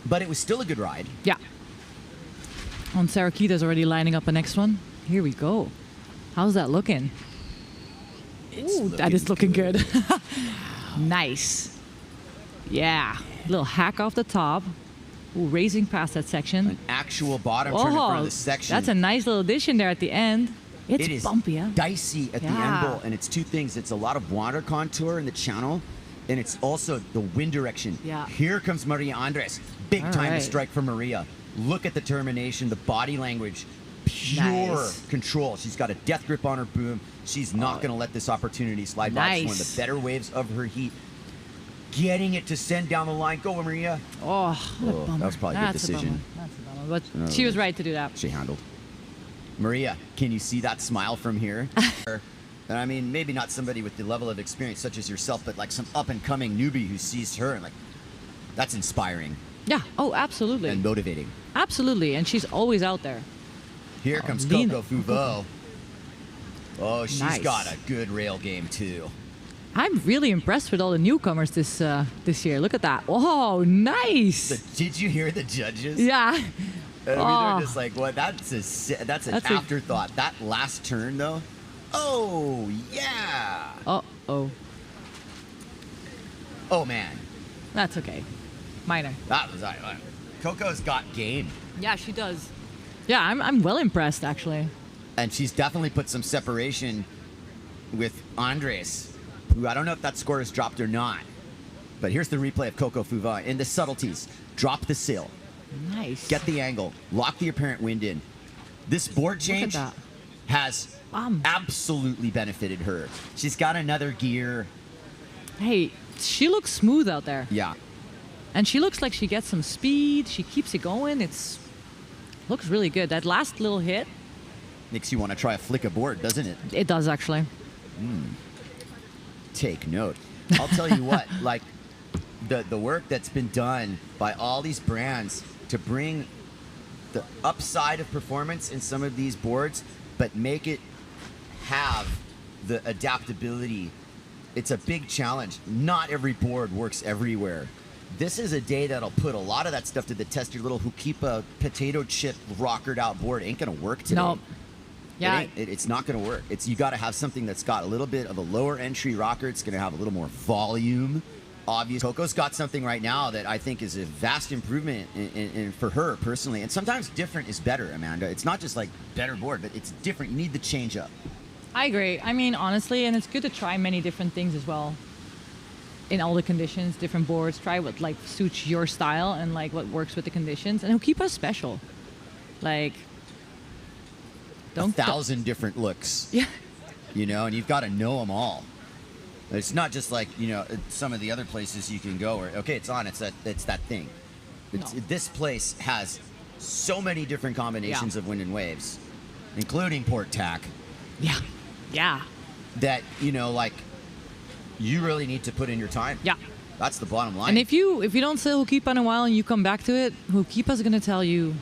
But it was still a good ride. Yeah. And Sarakita's already lining up the next one. Here we go. How's that looking? Ooh, that is looking good. Nice. Yeah. Little hack off the top. Ooh, raising past that section. An actual bottom turn in front of the section. That's a nice little addition there at the end. It's it is bumpy, yeah. dicey at the end bowl, and it's two things. It's a lot of water contour in the channel, and it's also the wind direction. Yeah. Here comes Maria Andres. Big All time right. to strike for Maria. Look at the termination, the body language, pure Nice. control. She's got a death grip on her boom. She's not going to let this opportunity slide by. It's one of Nice. the better waves of her heat. Getting it to send down the line. Go, Maria. Oh, what a bummer. that was probably a good That's decision. That's a bummer. but she was right to do that. She handled. Maria, can you see that smile from here? And I mean, maybe not somebody with the level of experience such as yourself, but like some up-and-coming newbie who sees her and like, that's inspiring. Yeah. Oh, absolutely. And motivating. Absolutely. And she's always out there. Here comes Lina. Coco Fuveau. Oh, she's Nice. got a good rail game too. I'm really impressed with all the newcomers this year. Look at that. Oh, nice. Did you hear the judges? Yeah. I mean, they're just like, what? That's an afterthought. That last turn, though. Oh yeah. Oh. Oh man. That's okay. Minor. That was Coco's got game. Yeah, she does. Yeah, I'm well impressed actually. And she's definitely put some separation with Andres, who I don't know if that score is dropped or not. But here's the replay of Coco Fuveau in the subtleties. Drop the sail. Nice. Get the angle. Lock the apparent wind in. This board change has absolutely benefited her. She's got another gear. Hey, she looks smooth out there. Yeah. And she looks like she gets some speed. She keeps it going. Looks really good. That last little hit makes you want to try a flick aboard, doesn't it? It does actually. Take note. I'll tell you what, like the work that's been done by all these brands to bring the upside of performance in some of these boards, but make it have the adaptability. It's a big challenge. Not every board works everywhere. This is a day that'll put a lot of that stuff to the test. Your little Hukipa potato chip rockered out board ain't gonna work today. No. Yeah. It's not gonna work. You got to have something that's got a little bit of a lower entry rocker. It's gonna have a little more volume. Obvious. Coco's got something right now that I think is a vast improvement in for her personally. And sometimes different is better, Amanda. It's not just like better board, but it's different. You need the change up. I agree. I mean, honestly, and it's good to try many different things as well. In all the conditions, different boards. Try what like suits your style and like what works with the conditions. And keep us special. Like, don't 1,000 different looks. Yeah. You know, and you've got to know them all. It's not just like, you know, some of the other places you can go where, okay, it's on, it's that thing. This place has so many different combinations of wind and waves, including port tack. Yeah. Yeah. That, you know, like, you really need to put in your time. Yeah. That's the bottom line. And if you don't say Hukipa in a while and you come back to it, Hukipa's gonna tell you,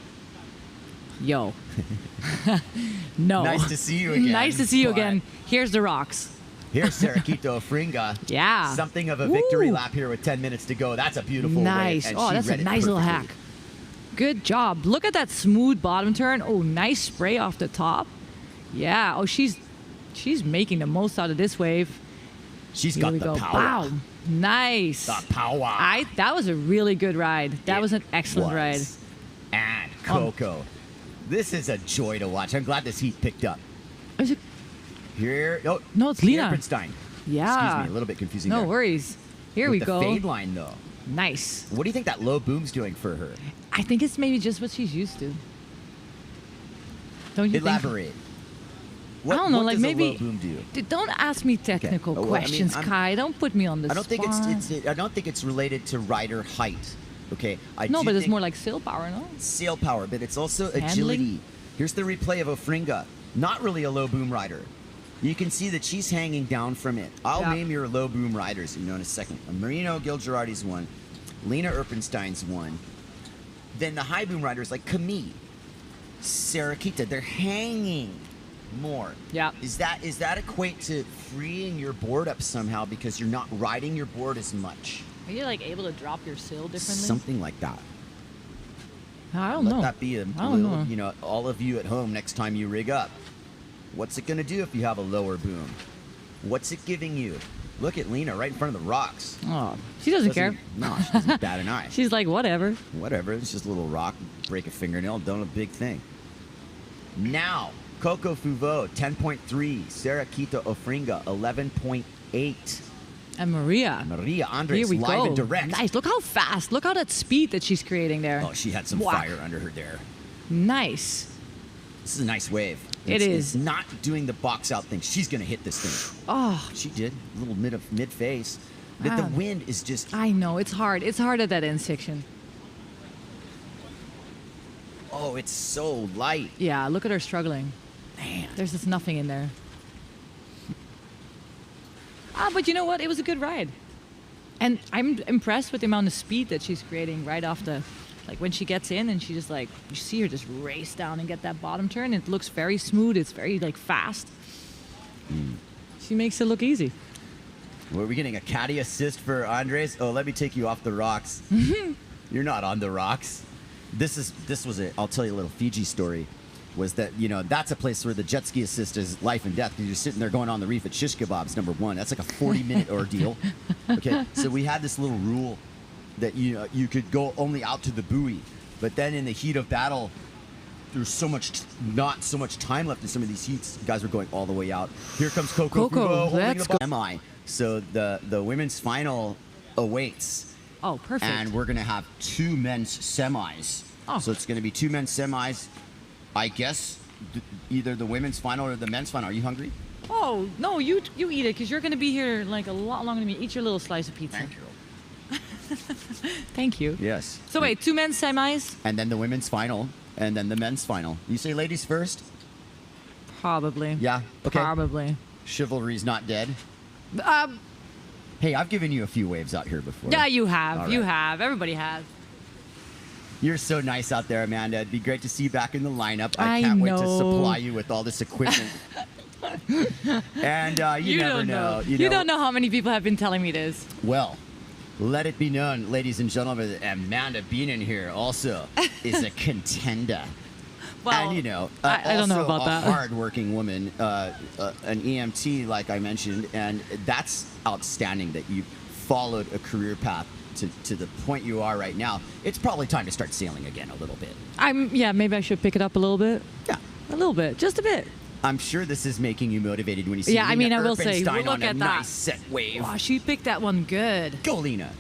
yo. No. Nice to see you again. Nice to see you again. Here's the rocks. Here's Saraquito Fringa. Yeah. Something of a victory lap here with 10 minutes to go. That's a beautiful nice. wave. Oh, that's a nice little hack. Good job. Look at that smooth bottom turn. Oh, nice spray off the top. Yeah. Oh, she's making the most out of this wave. She's got the power. Wow. Nice. The power. That was a really good ride. That was an excellent ride. And Coco. This is a joy to watch. I'm glad this heat picked up. Is it? Here. Oh, no, it's Lina. Eppenstein. Yeah. Excuse me, a little bit confusing No there. worries. Here With we the go. fade line, though. Nice. What do you think that low boom's doing for her? I think it's maybe just what she's used to. Don't you Elaborate. think? What, I don't know, what like does maybe. a low boom do? Don't ask me technical Okay. Well, I mean, questions, Kai. Don't put me on the I don't spot. think I don't think it's related to rider height. Okay. No, do but it's think more like sail power, no? sail power, but it's also Handling. agility. Here's the replay of Ofringa. Not really a low boom rider. You can see that she's hanging down from it. I'll name your low boom riders, you know, in a second. Marino Gilgerardi's one. Lena Erpenstein's one. Then the high boom riders like Camille, Saraquita, they're hanging more. Yeah. Is that equate to freeing your board up somehow because you're not riding your board as much? Are you like able to drop your sail differently? Something like that. I don't Let know. that be a little, you know, all of you at home next time you rig up. What's it going to do if you have a lower boom? What's it giving you? Look at Lena right in front of the rocks. Oh, she doesn't care. No, she doesn't bat an eye. She's like, whatever. Whatever. It's just a little rock, break a fingernail, done a big thing. Now, Coco Fuveau, 10.3. Saraquita Ofringa, 11.8. And Maria Andres, Here we live go. and direct. Nice. Look how fast. Look how that speed that she's creating there. Oh, she had some Wow. fire under her there. Nice. This is a nice wave. It is. It's not doing the box out thing. She's going to hit this thing. Oh. She did. A little mid face. But the wind is just... I know. It's hard. It's hard at that end section. Oh, Oh, it's so light. Yeah, look at her struggling. Man. There's just nothing in there. But you know what? It was a good ride. And I'm impressed with the amount of speed that she's creating right off the, like when she gets in and she just like, you see her just race down and get that bottom turn. It looks very smooth. It's very like fast. She makes it look easy. Were we getting a caddy assist for Andres? Oh, let me take you off the rocks. You're not on the rocks. This was I'll tell you a little Fiji story. Was that, you know, that's a place where the jet ski assist is life and death because you're sitting there going on the reef at shish kebabs, number one. That's like a 40-minute ordeal. Okay, so we had this little rule that you could go only out to the buoy, but then in the heat of battle, there's not so much time left in some of these heats. You guys are going all the way out. Here comes Coco. Let's go. Semi. So the women's final awaits. Oh, perfect. And we're gonna have 2 men's semis. Oh. So it's gonna be 2 men's semis. I guess either the women's final or the men's final. Are you hungry? Oh, no, you eat it because you're going to be here like a lot longer than me. Eat your little slice of pizza. Thank you. Thank you. Yes. So wait, 2 men's semis? And then the women's final, and then the men's final. You say ladies first? Probably. Yeah? Okay. Probably. Chivalry's not dead. Hey, I've given you a few waves out here before. Yeah, you have. All You right. have. Everybody has. You're so nice out there, Amanda. It'd be great to see you back in the lineup. I can't wait to know. supply you with all this equipment. And you never don't know. You don't know how many people have been telling me this. Well, let it be known, ladies and gentlemen, that Amanda Beenan here also is a contender. Well, and, you know, I don't know also about a that. hard-working woman, an EMT, like I mentioned, and that's outstanding that you followed a career path to the point you are right now. It's probably time to start sailing again a little bit. Yeah, maybe I should pick it up a little bit. Yeah. A little bit. Just a bit. I'm sure this is making you motivated when you see Yeah, I mean, Lena I will say, Erpenstein look on a at that. nice set wave. Wow, she picked that one good. Go, Lena.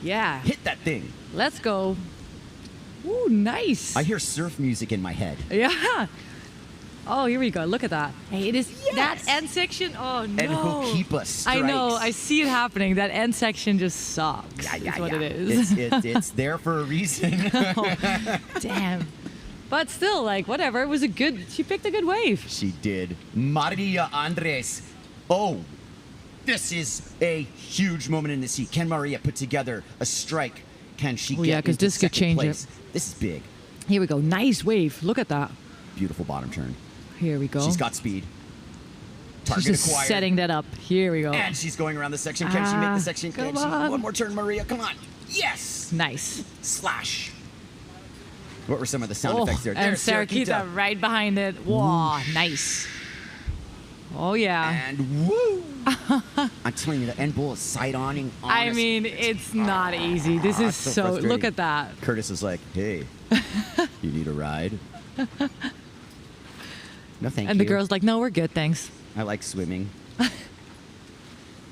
Yeah. Hit that thing. Let's go. Ooh, nice. I hear surf music in my head. Yeah. Oh, here we go. Look at that. Hey, it is that end section. Oh no. And Hokipa strikes. I know. I see it happening. That end section just sucks. Yeah, That's what it is. It's there for a reason. Oh, damn. But still, like, whatever. It was she picked a good wave. She did. Maria Andres. Oh, this is a huge moment in the sea. Can Maria put together a strike? Can she get yeah, because into this could second change place? it. This is big. Here we go. Nice wave. Look at that. Beautiful bottom turn. Here we go. She's got speed. She's Target just acquired. setting that up. Here we go. And she's going around the section. Can she make the section? Come Can she? on. One more turn, Maria. Come on. Yes. Nice. Slash. What were some of the sound effects there? And There's Sarakita right behind it. Whoa, nice. Oh, yeah. And woo! I'm telling you, the end bull is side-oning. I mean, it's not easy. This is so frustrating. look at that. Curtis is like, hey, you need a ride? No, thank you. And the girl's like, no, we're good, thanks. I like swimming.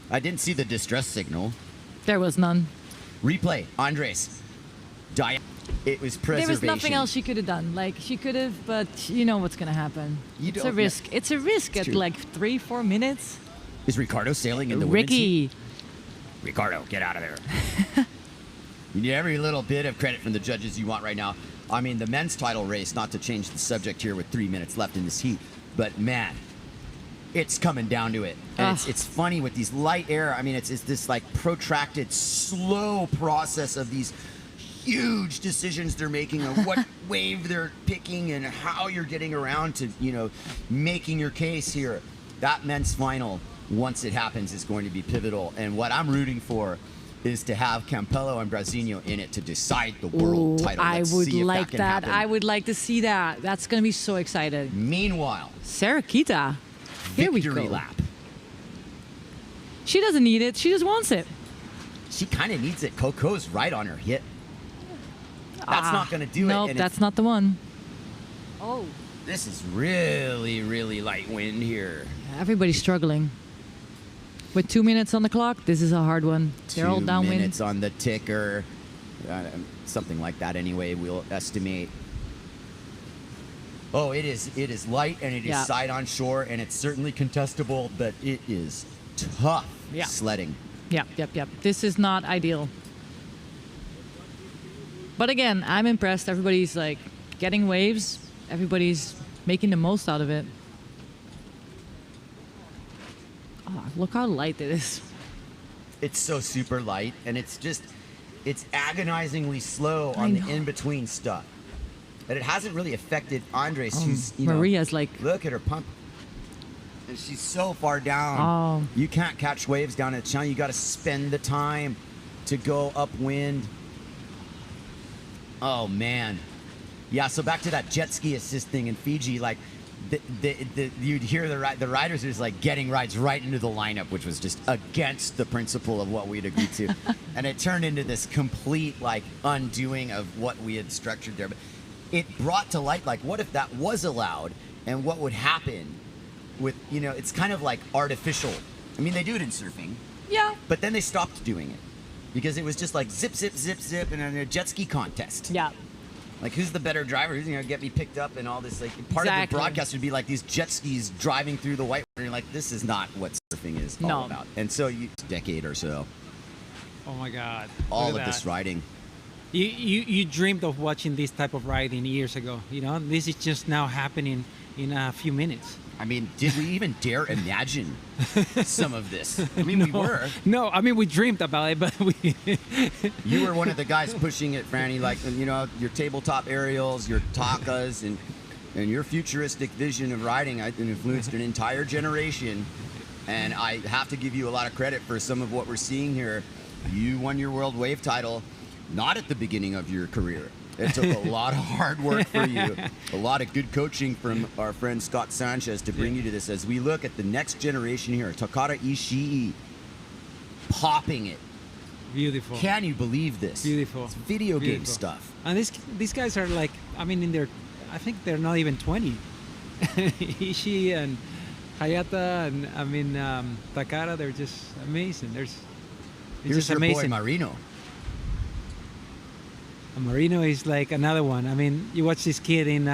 I didn't see the distress signal. There was none. Replay, Andres. It was preservation. There was nothing else she could have done. Like, she could have, but you know what's going to happen. It's a don't- risk. It's a risk It's at true. like 3-4 minutes. Is Ricardo sailing in the women's Ricky. heat? Ricardo, get out of there. You need every little bit of credit from the judges you want right now. I mean, the men's title race, not to change the subject here with 3 minutes left in this heat, but man, it's coming down to it. And it's funny with these light air. I mean, it's this like protracted, slow process of these huge decisions they're making of what wave they're picking and how you're getting around to, you know, making your case here. That men's final, once it happens, is going to be pivotal. And what I'm rooting for is to have Campello and Brasinho in it to decide the world title. I Let's would see if like can that. happen. I would like to see that. That's going to be so excited. Meanwhile, Sarakita. Here we go. victory lap. She doesn't need it. She just wants it. She kind of needs it. Coco's right on her hip. That's not going to do it. Nope, and that's not the one. Oh. This is really, really light wind here. Everybody's struggling. With 2 minutes on the clock, this is a hard one. They're all 2 downwind. minutes on the ticker. Something like that anyway, we'll estimate. Oh, it is light and it is side on shore and it's certainly contestable, but it is tough sledding. Yep. This is not ideal. But again, I'm impressed. Everybody's like getting waves. Everybody's making the most out of it. Oh, look how light it is. It's so super light, and it's agonizingly slow on the in-between stuff. And it hasn't really affected Andres, who's, Maria's like... Look at her pump. And she's so far down. Oh. You can't catch waves down at the channel. You got to spend the time to go upwind. Oh, man. Yeah, so back to that jet ski assist thing in Fiji, like, you'd hear the riders are just like getting rides right into the lineup, which was just against the principle of what we'd agreed to. And it turned into this complete like undoing of what we had structured there. But it brought to light, like, what if that was allowed, and what would happen with, it's kind of like artificial. I mean, they do it in surfing. Yeah. But then they stopped doing it because it was just like zip, zip, zip, zip, and a jet ski contest. Yeah. Like, who's the better driver? Who's going to get me picked up and all this? Like, part of the broadcast would be like these jet skis driving through the white water. You're like, this is not what surfing is all about. And so, decade or so. Oh my God! All of this riding. You dreamed of watching this type of riding years ago. This is just now happening in a few minutes. I mean, did we even dare imagine some of this? I mean, we were. No, I mean, we dreamed about it, but we... You were one of the guys pushing it, Franny, like, your tabletop aerials, your takas, and your futuristic vision of riding influenced an entire generation. And I have to give you a lot of credit for some of what we're seeing here. You won your World Wave title, not at the beginning of your career. It took a lot of hard work for you, a lot of good coaching from our friend Scott Sanchez to bring you to this. As we look at the next generation here, Takara Ishii popping it. Beautiful. Can you believe this? Beautiful. It's video game stuff. And these guys are like, I mean, I think they're not even 20. Ishii and Hayata and Takara, they're just amazing. Here's just your amazing. boy Marino. Marino is like another one. I mean, you watch this kid in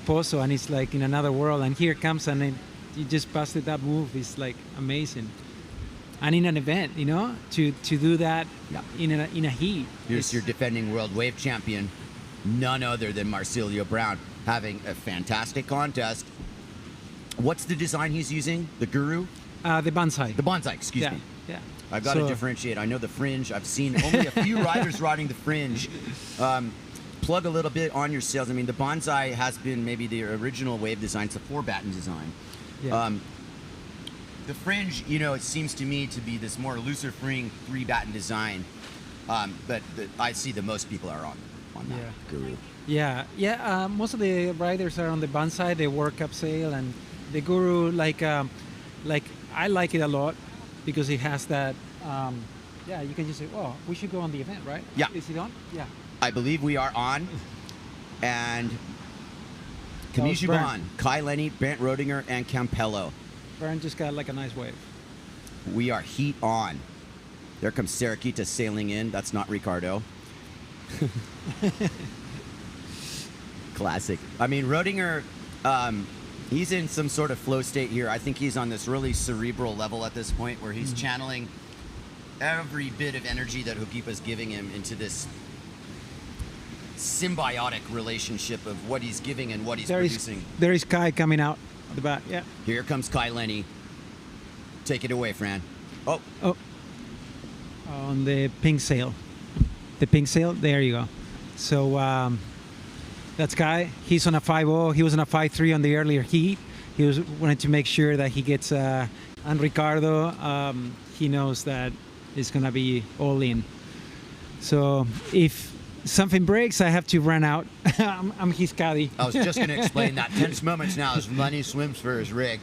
Pozo, and it's like in another world. And here comes, and you just busted that move. It's like amazing. And in an event, to do that in a heat. Here's your defending world wave champion, none other than Marsilio Brown, having a fantastic contest. What's the design he's using? The Guru? The Bonsai. The Bonsai, excuse me. Yeah. I've got to differentiate. I know the Fringe. I've seen only a few riders riding the Fringe. Plug a little bit on your sales. I mean, the Bonsai has been maybe the original wave design. It's a 4-batten design. Yeah. The Fringe, it seems to me to be this more looser free 3-batten design. But I see the most people are on that Guru. Yeah. Most of the riders are on the Bonsai, the World Cup sail, and the Guru. Like I like it a lot. Because it has that, you can just say, oh, we should go on the event, right? Yeah. Is it on? Yeah. I believe we are on. And Camille Jubon, Kai Lenny, Brent Rodinger, and Campello. Bernd just got like a nice wave. We are heat on. There comes Sarakita sailing in. That's not Ricardo. Classic. I mean, Rodinger... he's in some sort of flow state here. I think he's on this really cerebral level at this point where he's channeling every bit of energy that Hokipa's giving him into this symbiotic relationship of what he's giving and what he's producing. There is Kai coming out at the back. Yeah. Here comes Kai Lenny. Take it away, Fran. Oh. On the pink sail. The pink sail. There you go. So... that's Kai. He's on a 5.0. He was on a 5.3 on the earlier heat. He wanted to make sure that he gets. And Ricardo, he knows that it's gonna be all in. So if something breaks, I have to run out. I'm his caddy. I was just gonna explain that. Tense moments now as Lenny swims for his rig.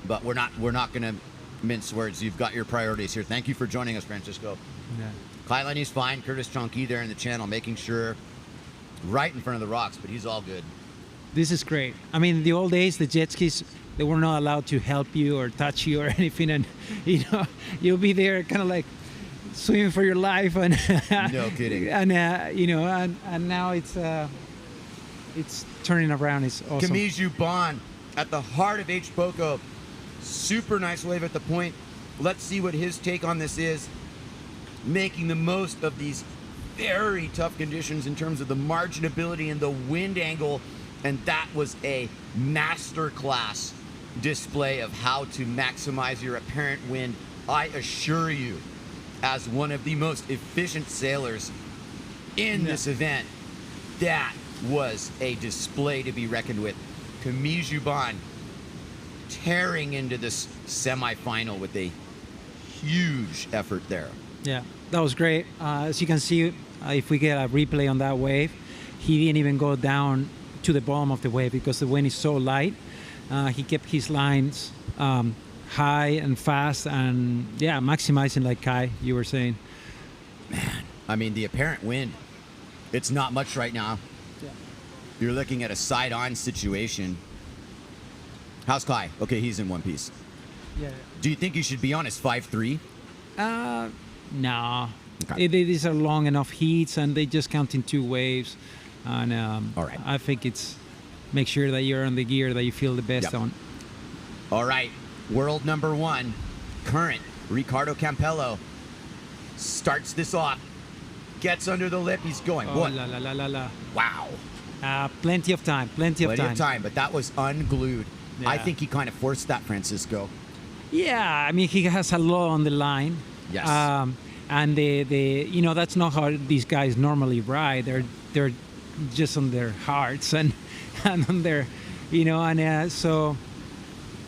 But we're not gonna mince words. You've got your priorities here. Thank you for joining us, Francisco. Yeah. Kai Lenny's fine. Curtis Chonky there in the channel, making sure. Right in front of the rocks, but he's all good. This is great. I mean, the old days, the jet skis, they were not allowed to help you or touch you or anything, and you'll be there kind of like swimming for your life, and no kidding. And and now it's turning around. It's awesome. Camille Jubon at the heart of H. Poco. Super nice wave at the point. Let's see what his take on this is. Making the most of these very tough conditions in terms of the marginability and the wind angle, and that was a masterclass display of how to maximize your apparent wind. I assure you, as one of the most efficient sailors in this event, that was a display to be reckoned with. Camille Jubin tearing into this semifinal with a huge effort there. Yeah, that was great. As you can see, if we get a replay on that wave, he didn't even go down to the bottom of the wave because the wind is so light. He kept his lines high and fast, and yeah, maximizing, like Kai, you were saying. Man, I mean, the apparent wind, it's not much right now. Yeah. You're looking at a side-on situation. How's Kai? Okay, he's in one piece. Yeah. Do you think he should be on his 5-3? No. Okay. These are long enough heats, and they just count in 2 waves. And all right. I think it's make sure that you're on the gear that you feel the best on. All right. World number 1, current Ricardo Campello, starts this off, gets under the lip, he's going. Oh, What? la, la, la, la, la. Wow. Plenty of time. Plenty of time. But that was unglued. I Yeah. think he kind of forced that, Francisco. Yeah, I mean, he has a lot on the line. Yes. And that's not how these guys normally ride. They're just on their hearts and on their, so.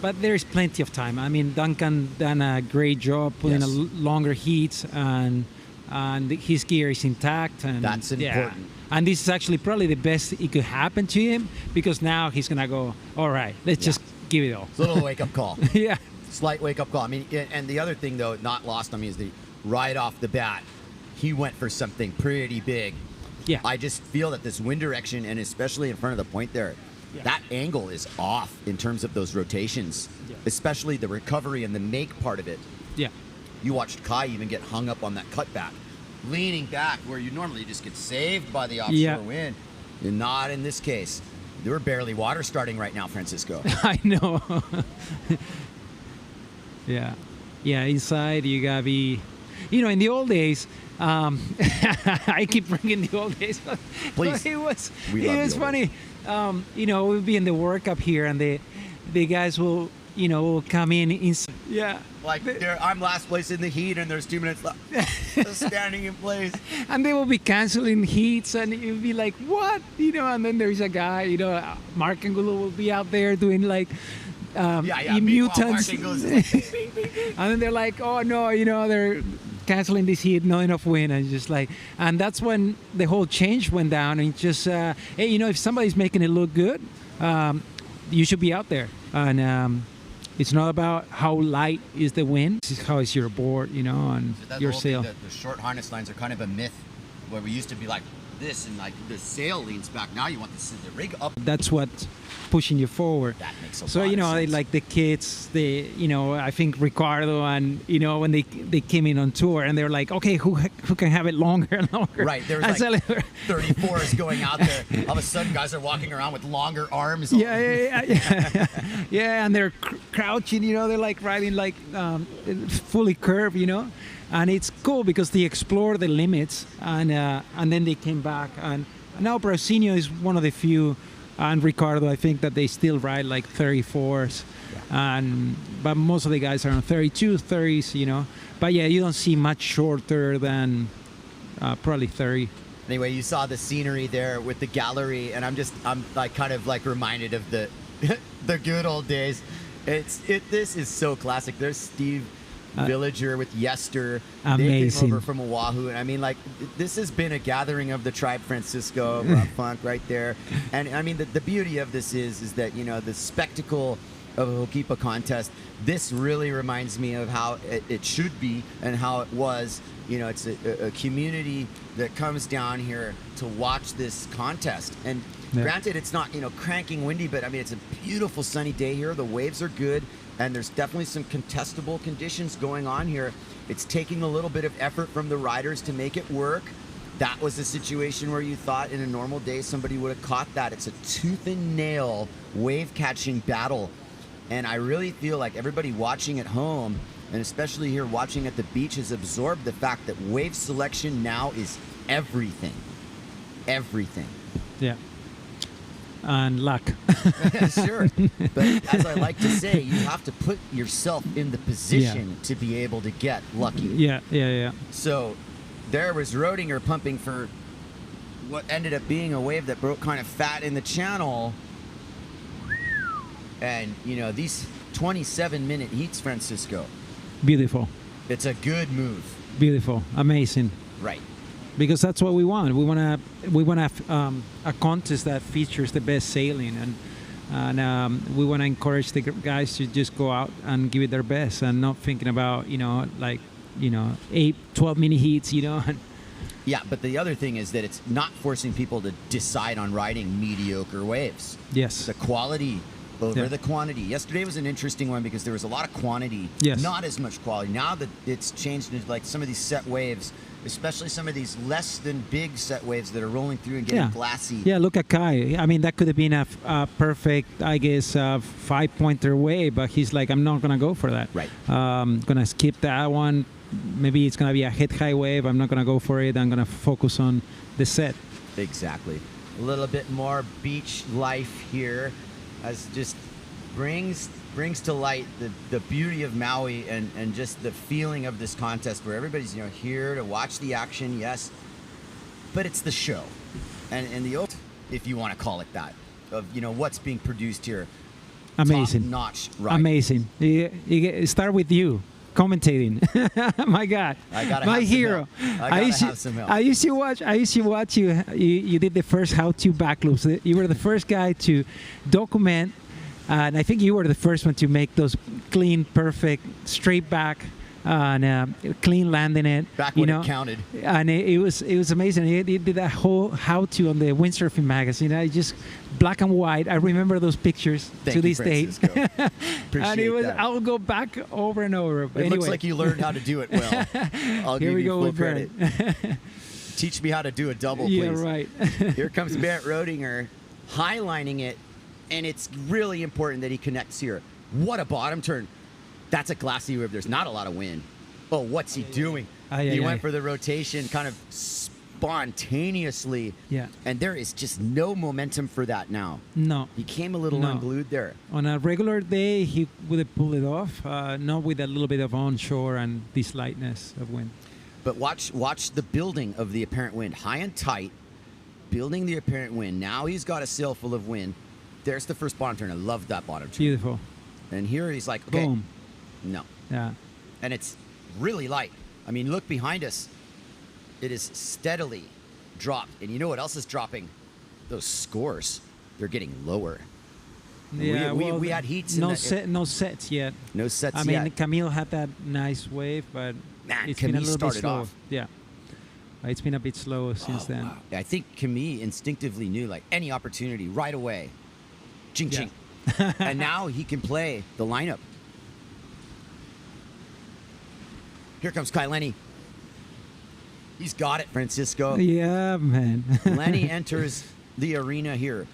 But there's plenty of time. I mean, Duncan done a great job putting longer heats, and his gear is intact. And that's important. And this is actually probably the best it could happen to him, because now he's gonna go, all right, let's just give it all. It's a little wake-up call. Yeah. Slight wake-up call. I mean, and the other thing, though, not lost on me is that right off the bat, he went for something pretty big. Yeah. I just feel that this wind direction, and especially in front of the point there, that angle is off in terms of those rotations, especially the recovery and the make part of it. Yeah. You watched Kai even get hung up on that cutback, leaning back where you normally just get saved by the offshore wind. And not in this case. There were barely water starting right now, Francisco. I know. Yeah. Yeah, inside you gotta be, in the old days, I keep bringing the old days. Please. It was funny. We'll be in the work up here, and the guys will come in inside. Yeah. Like, I'm last place in the heat, and there's 2 minutes left. Just standing in place. And they will be canceling heats, and you'll be like, what? And then there's a guy, Mark Angulo will be out there doing like mutants. And then they're like, oh no, they're canceling this heat, not enough wind, and just like, and that's when the whole change went down, and just hey, if somebody's making it look good, you should be out there. And it's not about how light is the wind, it's how is your board, and your sail. The short harness lines are kind of a myth, where we used to be like this, and like the sail leans back. Now you want the rig up. That's what's pushing you forward. That makes a so lot of sense. like the kids, I think Ricardo, and when they came in on tour, and they were like, okay, who can have it longer and longer? Right, there was like 34s going out there. All of a sudden, guys are walking around with longer arms. Yeah, and they're crouching. They're like riding like fully curved. And it's cool because they explore the limits, and then they came back, and now Brausinho is one of the few, and Ricardo, I think that they still ride like 34s, but most of the guys are on 32, 30s, But yeah, you don't see much shorter than probably 30. Anyway, you saw the scenery there with the gallery, and I'm like kind of like reminded of the the good old days. This is so classic. There's Steve Villager with Yester. Amazing. They came over from Oahu, and I mean, like, this has been a gathering of the tribe, Francisco, Rob Funk right there. And I mean, the beauty of this is that, the spectacle of a Hokipa contest, this really reminds me of how it should be and how it was. It's a community that comes down here to watch this contest. And granted, it's not, cranking windy, but I mean, it's a beautiful sunny day here. The waves are good, and there's definitely some contestable conditions going on here. It's taking a little bit of effort from the riders to make it work. That was a situation where you thought in a normal day somebody would have caught that. It's a tooth and nail wave catching battle. And I really feel like everybody watching at home, and especially here watching at the beach, has absorbed the fact that wave selection now is everything. Everything. Yeah. And luck. Sure. But as I like to say, you have to put yourself in the position to be able to get lucky. Yeah. So there was Roedinger pumping for what ended up being a wave that broke kind of fat in the channel. And, you know, these 27-minute heats, Francisco. Beautiful. It's a good move. Beautiful. Amazing. Right. Because that's what we want. We want a contest that features the best sailing, and we want to encourage the guys to just go out and give it their best, and not thinking about 12 mini heats, Yeah, but the other thing is that it's not forcing people to decide on riding mediocre waves. Yes. The quality over the quantity. Yesterday was an interesting one because there was a lot of quantity, not as much quality. Now that it's changed into like some of these set waves, especially some of these less than big set waves that are rolling through and getting glassy. Yeah, look at Kai. I mean, that could have been a perfect, I guess, 5-pointer wave, but he's like, I'm not going to go for that. Right. I'm going to skip that one. Maybe it's going to be a head-high wave. I'm not going to go for it. I'm going to focus on the set. Exactly. A little bit more beach life here as just brings to light the beauty of Maui and just the feeling of this contest where everybody's here to watch the action, yes, but it's the show and the if you want to call it that, of what's being produced here. Amazing. Top-notch ride. Amazing. You start with you commentating. My God, my hero. I used to watch you. You did the first how-to back loops. You were the first guy to document. And I think you were the first one to make those clean, perfect, straight back, and clean landing it. Back when it counted. And it was amazing. He did that whole how-to on the windsurfing magazine. Just black and white. I remember those pictures to this day. And it was. I will go back over and over. It looks like you learned how to do it well. I'll give you full credit. Teach me how to do a double, please. Yeah, right. Here comes Barrett Roedinger, highlining it. And it's really important that he connects here. What a bottom turn. That's a glassy wave. There's not a lot of wind. Oh, what's he doing? He went for the rotation kind of spontaneously. Yeah. And there is just no momentum for that now. No. He came a little unglued there. On a regular day, he would have pulled it off, not with a little bit of onshore and this lightness of wind. But watch the building of the apparent wind. High and tight, building the apparent wind. Now he's got a sail full of wind. There's the first bottom turn. I love that bottom turn. Beautiful. And here he's like, okay. Boom. No. Yeah. And it's really light. I mean, look behind us. It is steadily dropped. And you know what else is dropping? Those scores. They're getting lower. Yeah, we had heats. No sets yet. No sets yet. I mean, Camille had that nice wave, but it's been a little bit slow. Yeah. It's been a bit slow since then. Wow. I think Camille instinctively knew, like, any opportunity right away. Ching, ching. And now he can play the lineup. Here comes Kai Lenny. He's got it, Francisco. Yeah, man. Lenny enters the arena here.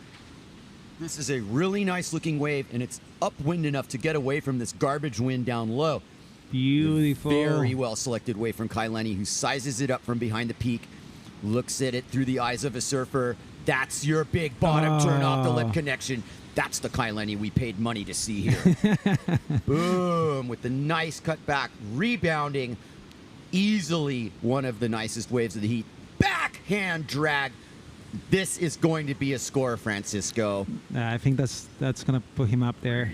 This is a really nice looking wave, and it's upwind enough to get away from this garbage wind down low. Beautiful. Very well selected wave from Kai Lenny, who sizes it up from behind the peak, looks at it through the eyes of a surfer. That's your big bottom turn off the lip connection. That's the Kai Lenny we paid money to see here. Boom, with the nice cut back, rebounding, easily one of the nicest waves of the heat. Backhand drag. This is going to be a score, Francisco. I think that's going to put him up there.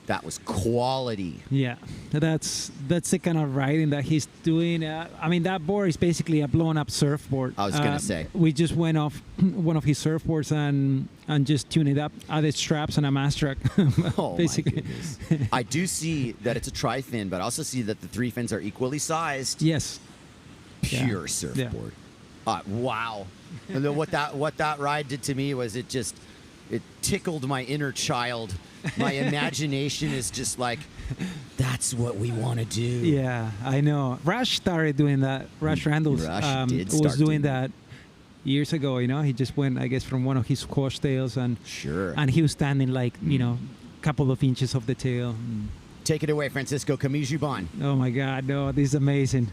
That was quality. Yeah, that's the kind of riding that he's doing. I mean, that board is basically a blown-up surfboard. I was going to say. We just went off one of his surfboards and just tuned it up, added straps and a mast track. Oh, basically. my goodness. I do see that it's a tri-fin, but I also see that the 3 fins are equally sized. Yes. Pure surfboard. Yeah. Wow. What that ride did to me was it tickled my inner child. My imagination is just like, that's what we want to do. Yeah, I know. Rush started doing that. Rush Randall was doing that years ago. He just went, I guess, from one of his squash tails, and he was standing like a couple of inches off the tail. Take it away, Francisco Camille Jubon. Oh my God, no, this is amazing.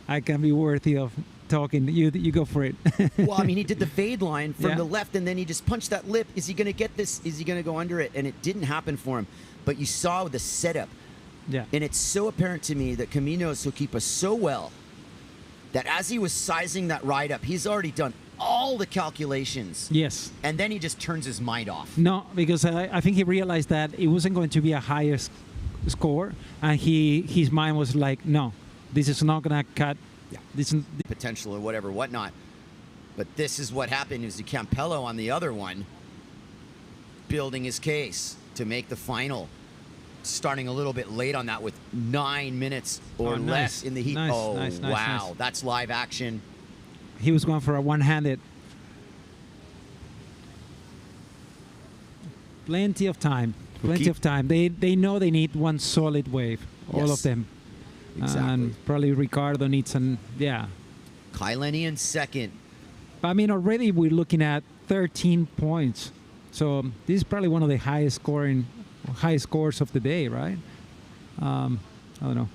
I can be worthy of talking. You go for it. Well, I mean, he did the fade line from Yeah. the left, and then he just punched that lip. Is he going to get this? Is he going to go under it? And it didn't happen for him. But you saw the setup. Yeah. And it's so apparent to me that Camille knows Hokipa so well that as he was sizing that ride up, he's already done all the calculations. Yes. And then he just turns his mind off. No, because I think he realized that it wasn't going to be a higher score, and his mind was like, no, this is not going to cut. Yeah. This is, Potential or whatever, whatnot. But this is what happened is the Campello on the other one building his case to make the final. Starting a little bit late on that with 9 minutes or nice. less in the heat. Nice, oh, nice, nice, wow. nice. That's live action. he was going for a one-handed. Plenty of time. Plenty of time. They know they need one solid wave. All Yes. of them. Exactly. And probably Ricardo needs an, yeah. Kai Lenny in second. But I mean, already we're looking at 13 points. So this is probably one of the highest scores of the day, right? I don't know.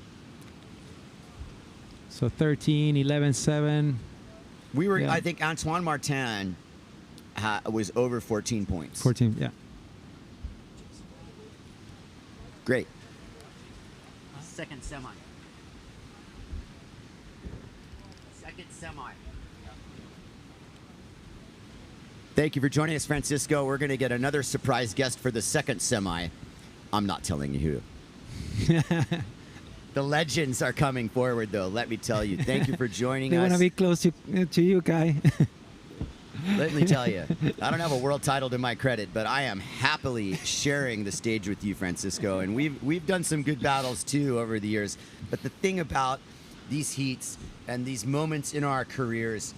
So 13, 11, 7. We were, Yeah. I think Antoine Martin was over 14 points. 14, yeah. Great. Second semi. Second semi. Thank you for joining us, Francisco. We're going to get another surprise guest for the second semi. I'm not telling you who. The legends are coming forward, though, let me tell you. Thank you for joining They us. want to be close to you, Kai. Let me tell you, I don't have a world title to my credit, but I am happily sharing the stage with you, Francisco. And we've done some good battles, too, over the years. But the thing about these heats and these moments in our careers,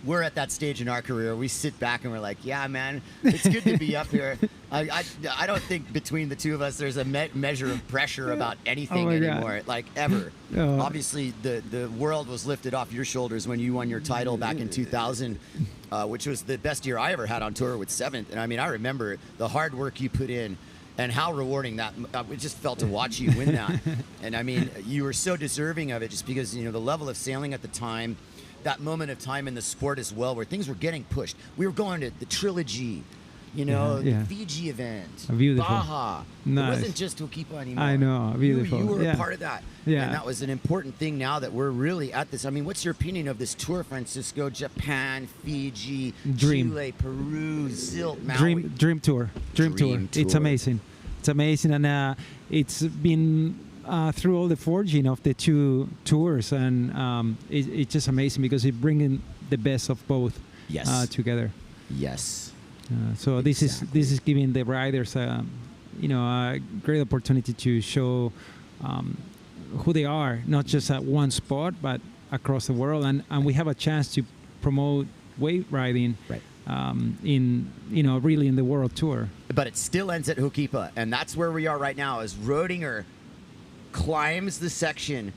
we're at that stage in our career. We sit back and we're like, yeah, man, it's good to be up here. I don't think between the two of us there's a measure of pressure about anything anymore, like ever. Oh. Obviously, the world was lifted off your shoulders when you won your title back in 2000, which was the best year I ever had on tour with 7th. And I mean, I remember the hard work you put in and how rewarding that. It just felt to watch you win that. And I mean, you were so deserving of it just because, you know, the level of sailing at the time, that moment of time in the sport as well, where things were getting pushed. We were going to the Trilogy, you know, Yeah, yeah. the Fiji event, Beautiful. Baja. Nice. It wasn't just Hokipa anymore. I know, beautiful. You were Yeah. a part of that. Yeah. And that was an important thing now that we're really at this. I mean, what's your opinion of this tour, Francisco? Japan, Fiji, Dream. Chile, Peru, Zilt, Maui. Dream tour. Dream tour. It's tour. amazing. It's amazing, and it's been through all the forging of the two tours, and it's just amazing because it's bringing the best of both together. Yes. So this is giving the riders a great opportunity to show who they are, not just at one spot but across the world, and we have a chance to promote wave riding really in the world tour. But it still ends at Hokipa, and that's where we are right now as Rodinger climbs the section.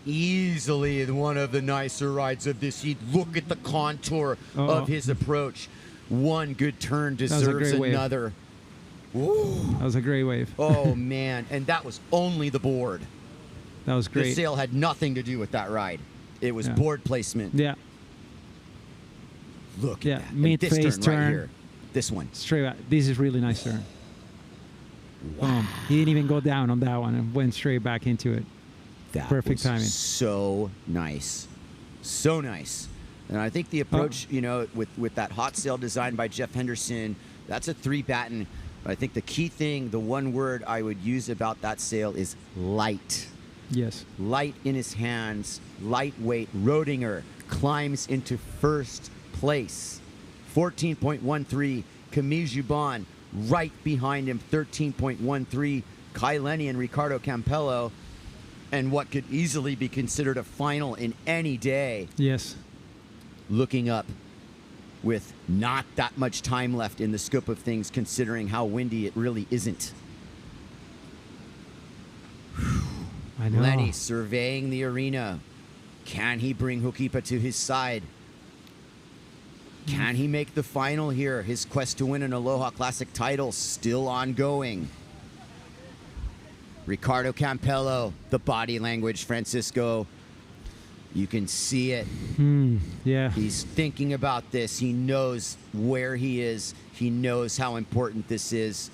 Easily one of the nicer rides of this heat. Look at the contour of his approach. One good turn deserves another. That was a great wave. Oh, man. And that was only the board. That was great. The sail had nothing to do with that ride. It was board placement. Yeah. Look at that. And Mid-face this turn. right here. This one. Straight back. This is really nice turn. Wow. He didn't even go down on that one and went straight back into it. That Perfect was timing. So nice. So nice. And I think the approach, with that hot sail designed by Jeff Henderson, that's a 3 batten. But I think the key thing, the one word I would use about that sail is light. Yes. Light in his hands, lightweight. Rodinger climbs into first place. 14.13. Camille Jubon right behind him, 13.13. Kai Lenny and Ricardo Campello. And what could easily be considered a final in any day. Yes. Looking up with not that much time left in the scope of things, considering how windy it really isn't. I know. Lenny surveying the arena. Can he bring Hokipa to his side? Can he make the final here? His quest to win an Aloha Classic title still ongoing. Ricardo Campello, the body language, Francisco. You can see it. Yeah. He's thinking about this. He knows where he is. He knows how important this is.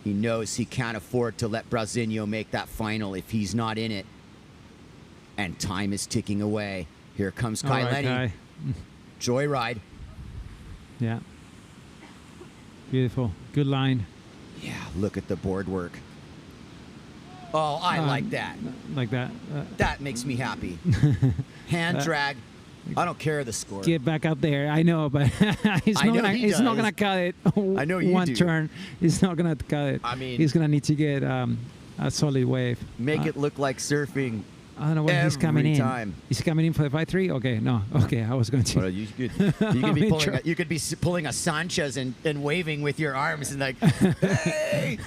He knows he can't afford to let Brasinho make that final if he's not in it. And time is ticking away. Here comes Kai All right, Lenny. Kai. Joyride. Yeah. Beautiful. Good line. Yeah, look at the board work. Oh, I like that. Like that. That makes me happy. Hand drag. I don't care the score. Get back out there. I know, but he's not gonna cut it. I know you One do. turn. He's not gonna cut it. I mean, he's gonna need to get a solid wave. Make it look like surfing. I don't know when he's coming in. Time. Is he coming in for the 5-3? Okay, no. Okay, I was going to. Well, you could be pulling a Sanchez and waving with your arms and like, hey,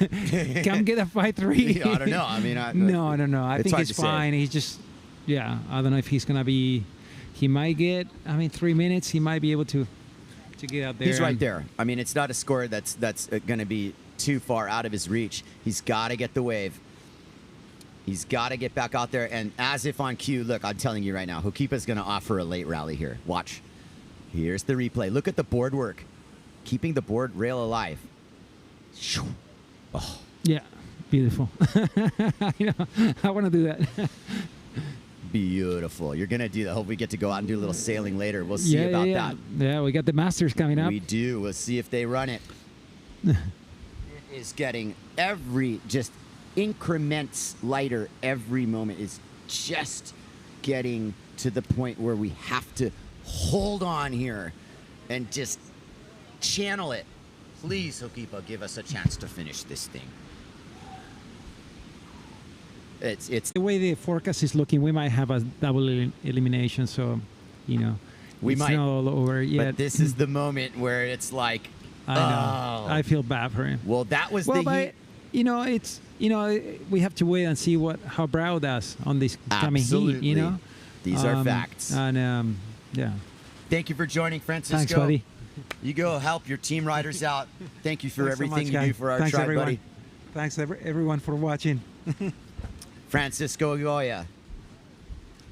come get a 5-3. I don't know. I mean, no. I think hard he's to fine. say. He's just, yeah. I don't know if he's gonna be. He might get. 3 minutes. He might be able to get out there. He's right there. I mean, it's not a score that's going to be too far out of his reach. He's got to get the wave. He's got to get back out there. And as if on cue, look, I'm telling you right now, Hokipa's going to offer a late rally here. Watch. Here's the replay. Look at the board work. Keeping the board rail alive. Oh. Yeah, beautiful. I want to do that. Beautiful. You're going to do that. Hope we get to go out and do a little sailing later. We'll see about that. Yeah, we got the Masters coming up. We do. We'll see if they run it. It is getting just increments lighter every moment. Is just getting to the point where we have to hold on here and just channel it. Please, Hokipa, give us a chance to finish this thing. It's the way the forecast is looking. We might have a double elimination, so we it's might not all over yet. But this is the moment where it's like, I know. I feel bad for him. Well, that was the heat. It's we have to wait and see how Brow does on this coming heat. These are facts. And yeah. Thank you for joining, Francisco. Thanks, buddy. You go help your team riders out. Thank you for Thanks everything so much, you do for our Thanks, tribe, everyone. buddy. Thanks everyone for watching. Francisco Goya.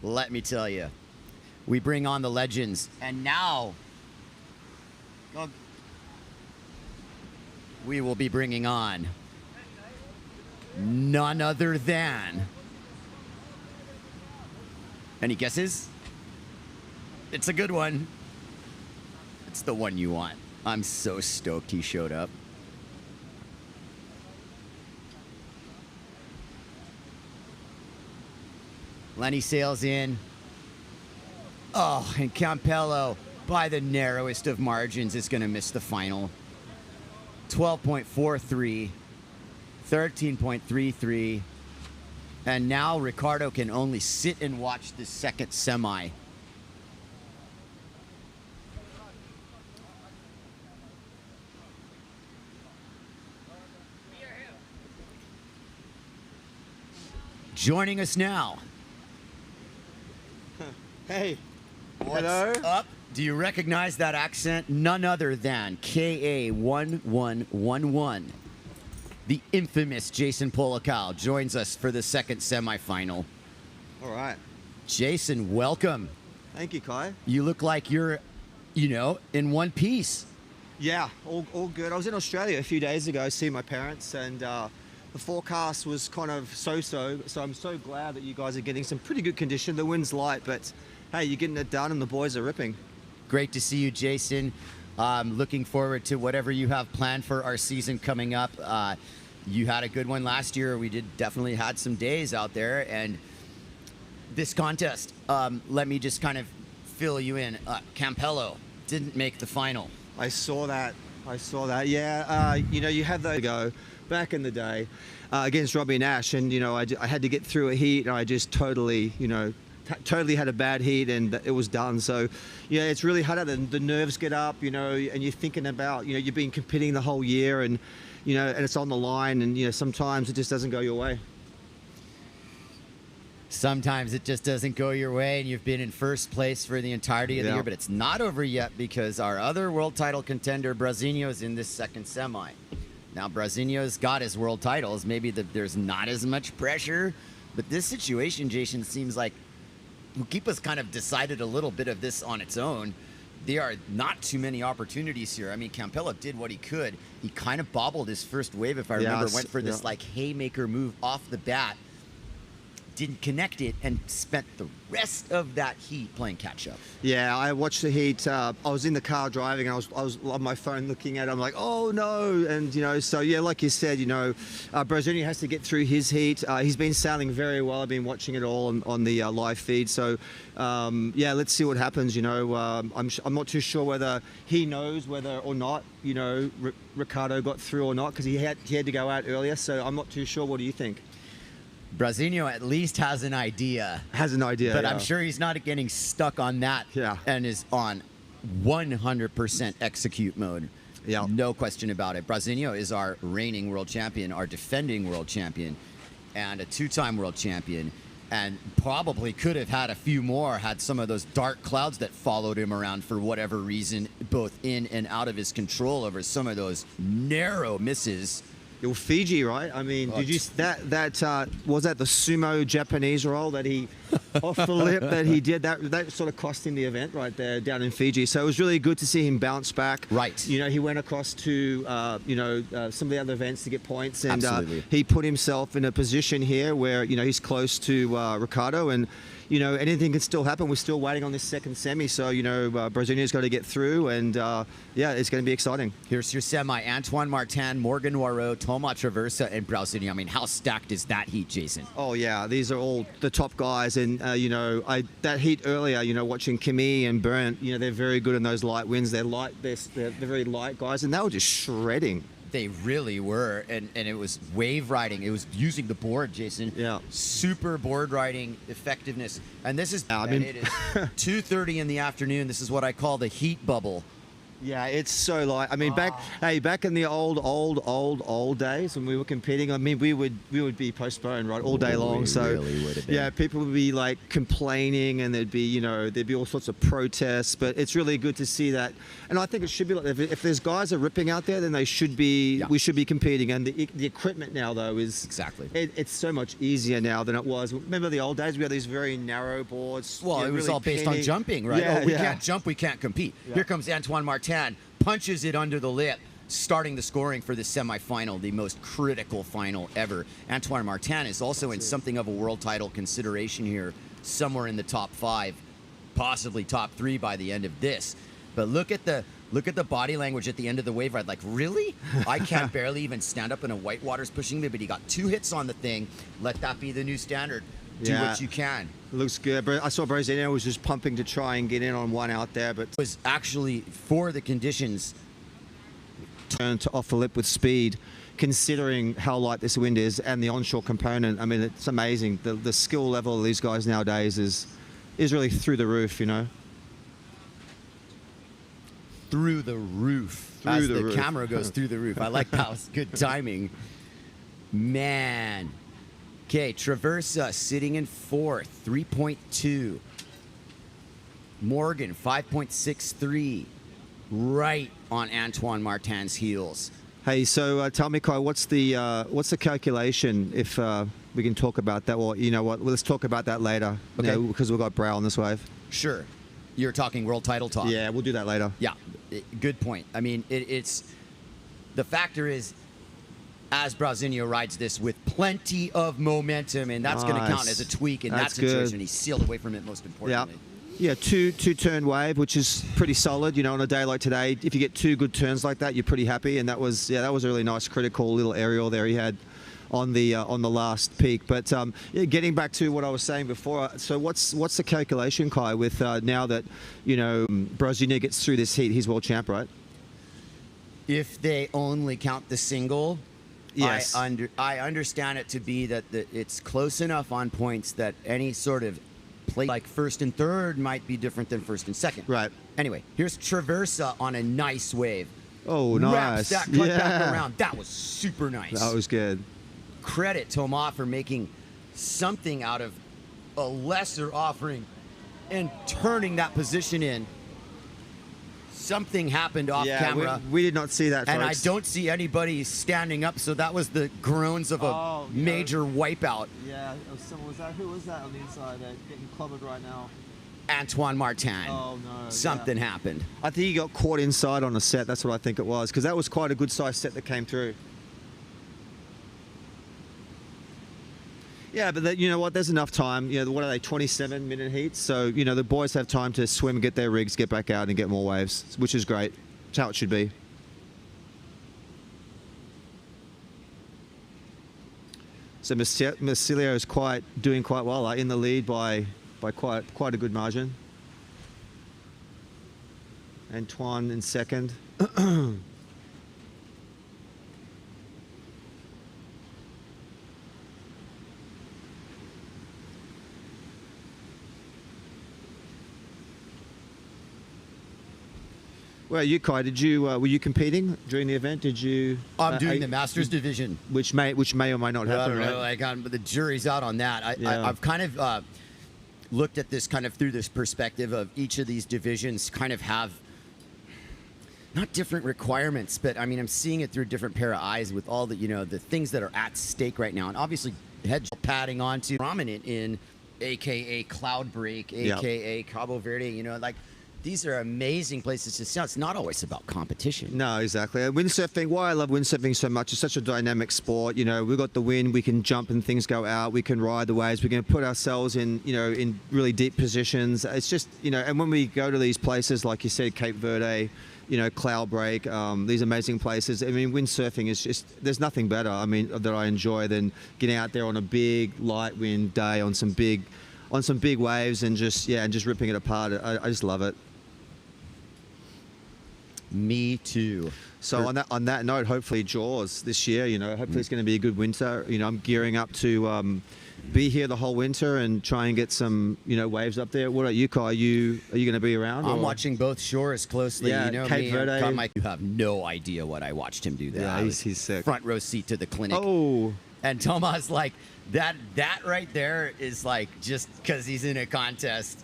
Let me tell you, we bring on the legends, and now we will be bringing on none other than. Any guesses? It's a good one. It's the one you want. I'm so stoked he showed up. Lenny sails in. Oh, and Campello, by the narrowest of margins, is going to miss the final. 12.43, 13.33. And now Ricardo can only sit and watch the second semi. Joining us now. Hey. What's Hello. up? Do you recognize that accent? None other than KA1111. The infamous Jason Polakal joins us for the second semifinal. All right. Jason, welcome. Thank you, Kai. You look like you're, in one piece. Yeah, all good. I was in Australia a few days ago seeing my parents, and the forecast was kind of so-so, so I'm so glad that you guys are getting some pretty good condition. The wind's light, but hey, you're getting it done and the boys are ripping. Great to see you, Jason. Looking forward to whatever you have planned for our season coming up. You had a good one last year. We definitely had some days out there. And this contest, let me just kind of fill you in. Campello didn't make the final. I saw that. Yeah, you had the go back in the day against Robbie Nash, and I had to get through a heat, and I just totally had a bad heat, and it was done. So yeah, it's really hard. The nerves get up, and you're thinking about, you've been competing the whole year, and and it's on the line, and sometimes it just doesn't go your way. Sometimes it just doesn't go your way, and you've been in first place for the entirety of the Yeah. year, but it's not over yet because our other world title contender, Brasinho, is in this second semi. Now, Brasinho's got his world titles. Maybe there's not as much pressure, but this situation, Jason, seems like Mukipa's kind of decided a little bit of this on its own. There are not too many opportunities here. I mean, Campello did what he could. He kind of bobbled his first wave, if I remember, went for this like haymaker move off the bat. Didn't connect it and spent the rest of that heat playing catch up. Yeah, I watched the heat. I was in the car driving, and I was on my phone looking at it. I'm like, oh no, and so yeah, like you said, Brasilio has to get through his heat. He's been sailing very well. I've been watching it all on the live feed. So yeah, let's see what happens. I'm not too sure whether he knows whether or not Ricardo got through or not, because he had to go out earlier. So I'm not too sure. What do you think? Brasilio at least has an idea. But I'm sure he's not getting stuck on that and is on 100% execute mode. Yeah. No question about it. Brasilio is our reigning world champion, our defending world champion, and a two-time world champion, and probably could have had a few more had some of those dark clouds that followed him around for whatever reason, both in and out of his control over some of those narrow misses. Fiji, right? I mean, did you that was that the sumo Japanese roll that he off the lip that he did that sort of cost him the event right there down in Fiji. So it was really good to see him bounce back. Right. He went across to some of the other events to get points, and Absolutely. He put himself in a position here where he's close to Ricardo, and anything can still happen. We're still waiting on this second semi, so Brasilio's got to get through, and yeah, it's going to be exciting. Here's your semi: Antoine Martin, Morgan Noirot, Thomas Traversa, and Brasilio. I mean, how stacked is that heat, Jason? Oh yeah, these are all the top guys, and that heat earlier, watching Kimi and Burnt, they're very good in those light winds. They're light, they're very light guys, and they were just shredding. They really were, and it was wave riding. It was using the board, Jason. Yeah. Super board riding effectiveness. And this is, it is 2:30 in the afternoon. This is what I call the heat bubble. Yeah, it's so light. I mean, back in the old days when we were competing, I mean, we would be postponed right all day long. So really would have been. Yeah, people would be like complaining, and there'd be all sorts of protests. But it's really good to see that, and I think it should be like if there's guys are ripping out there, then they should be. Yeah. We should be competing, and the equipment now though is exactly. It's so much easier now than it was. Remember the old days? We had these very narrow boards. Well, it was really all based on jumping, right? Yeah, we can't jump, we can't compete. Yeah. Here comes Antoine Martin. Punches it under the lip, starting the scoring for the semifinal, the most critical final ever. Antoine Martin is also in something of a world title consideration here, somewhere in the top 5, possibly top 3 by the end of this. But look at the body language at the end of the wave ride. Like, really? I can't barely even stand up, and a whitewater's pushing me, but he got 2 hits on the thing. Let that be the new standard. Do what you can. Looks good. I saw Brasilio was just pumping to try and get in on one out there, but it was actually for the conditions. Turn to off the lip with speed, considering how light this wind is and the onshore component. I mean, it's amazing. The skill level of these guys nowadays is really through the roof. Through the roof. As the camera goes through the roof. I like that. Was good timing. Man. Okay, Traversa sitting in 4th, 3.2. Morgan, 5.63. Right on Antoine Martin's heels. Hey, so tell me, Kai, what's the calculation if we can talk about that? Well, you know what? Let's talk about that later. Okay. Because we've got Brow on this wave. Sure. You're talking world title talk. Yeah, we'll do that later. Yeah, good point. I mean, it's the factor is, as Brasilio rides this with plenty of momentum, and that's going to count as a tweak in that situation. Good. He's sealed away from it, most importantly. Yeah, two-turn wave, which is pretty solid. On a day like today, if you get 2 good turns like that, you're pretty happy. And that was a really nice, critical little aerial there he had on the last peak. But getting back to what I was saying before, so what's the calculation, Kai, with now that Brasilio gets through this heat, he's world champ, right? If they only count the single. Yes. I understand it to be that it's close enough on points that any sort of play like 1st and 3rd might be different than 1st and 2nd. Right. Anyway, here's Traversa on a nice wave. Oh, nice. Wraps that cut back around. That was super nice. That was good. Credit Thomas for making something out of a lesser offering and turning that position in something happened off camera. We did not see that, and I folks. don't see anybody standing up, so that was the groans of a major wipeout. Yeah, who was that on the inside getting clobbered right now? Antoine Martin. Oh, no. Something happened. I think he got caught inside on a set. That's what I think it was, because that was quite a good-sized set that came through. Yeah, but you know what? There's enough time. You know, what are they, 27-minute heats? So, you know, the boys have time to swim, get their rigs, get back out and get more waves, which is great. It's how it should be. So Marsilio is doing quite well, in the lead by quite a good margin. Antoine in second. Well, you, Kai, were you competing during the event? Did you? I'm doing the Masters division, which may or may not happen. I don't know, but the jury's out on that. I've kind of looked at this kind of through this perspective of each of these divisions kind of have not different requirements, but I mean, I'm seeing it through a different pair of eyes with all the, the things that are at stake right now. And obviously head padding onto prominent in AKA Cloud Break, AKA Cabo Verde, like these are amazing places to see. It's not always about competition. No, exactly. Windsurfing, why I love windsurfing so much, it's such a dynamic sport. We've got the wind, we can jump and things go out, we can ride the waves, we can put ourselves in, in really deep positions. It's just, and when we go to these places, like you said, Cape Verde, Cloud Break, these amazing places. I mean, windsurfing is just, there's nothing better, that I enjoy than getting out there on a big light wind day on some big waves and just ripping it apart. I just love it. Me too. So on that note, hopefully Jaws this year, hopefully it's going to be a good winter. I'm gearing up to be here the whole winter and try and get some, waves up there. What about you, Kai? Are you going to be around? I'm watching both shores closely. Yeah, Cape Verde. You have no idea what I watched him do there. Yeah, he's sick. Front row seat to the clinic. Oh. And Tomas, like, that right there is like, just because he's in a contest.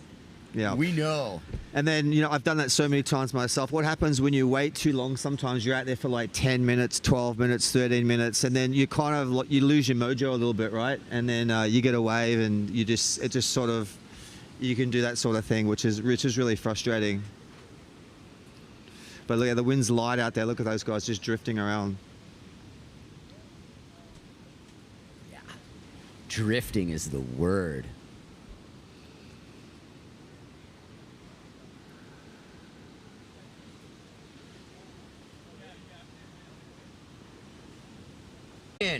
Yeah. We know. And then, I've done that so many times myself. What happens when you wait too long? Sometimes you're out there for like 10 minutes, 12 minutes, 13 minutes, and then you kind of, you lose your mojo a little bit, right? And then you get a wave and you can do that sort of thing, which is really frustrating. But look at the wind's light out there. Look at those guys just drifting around. Yeah. Drifting is the word.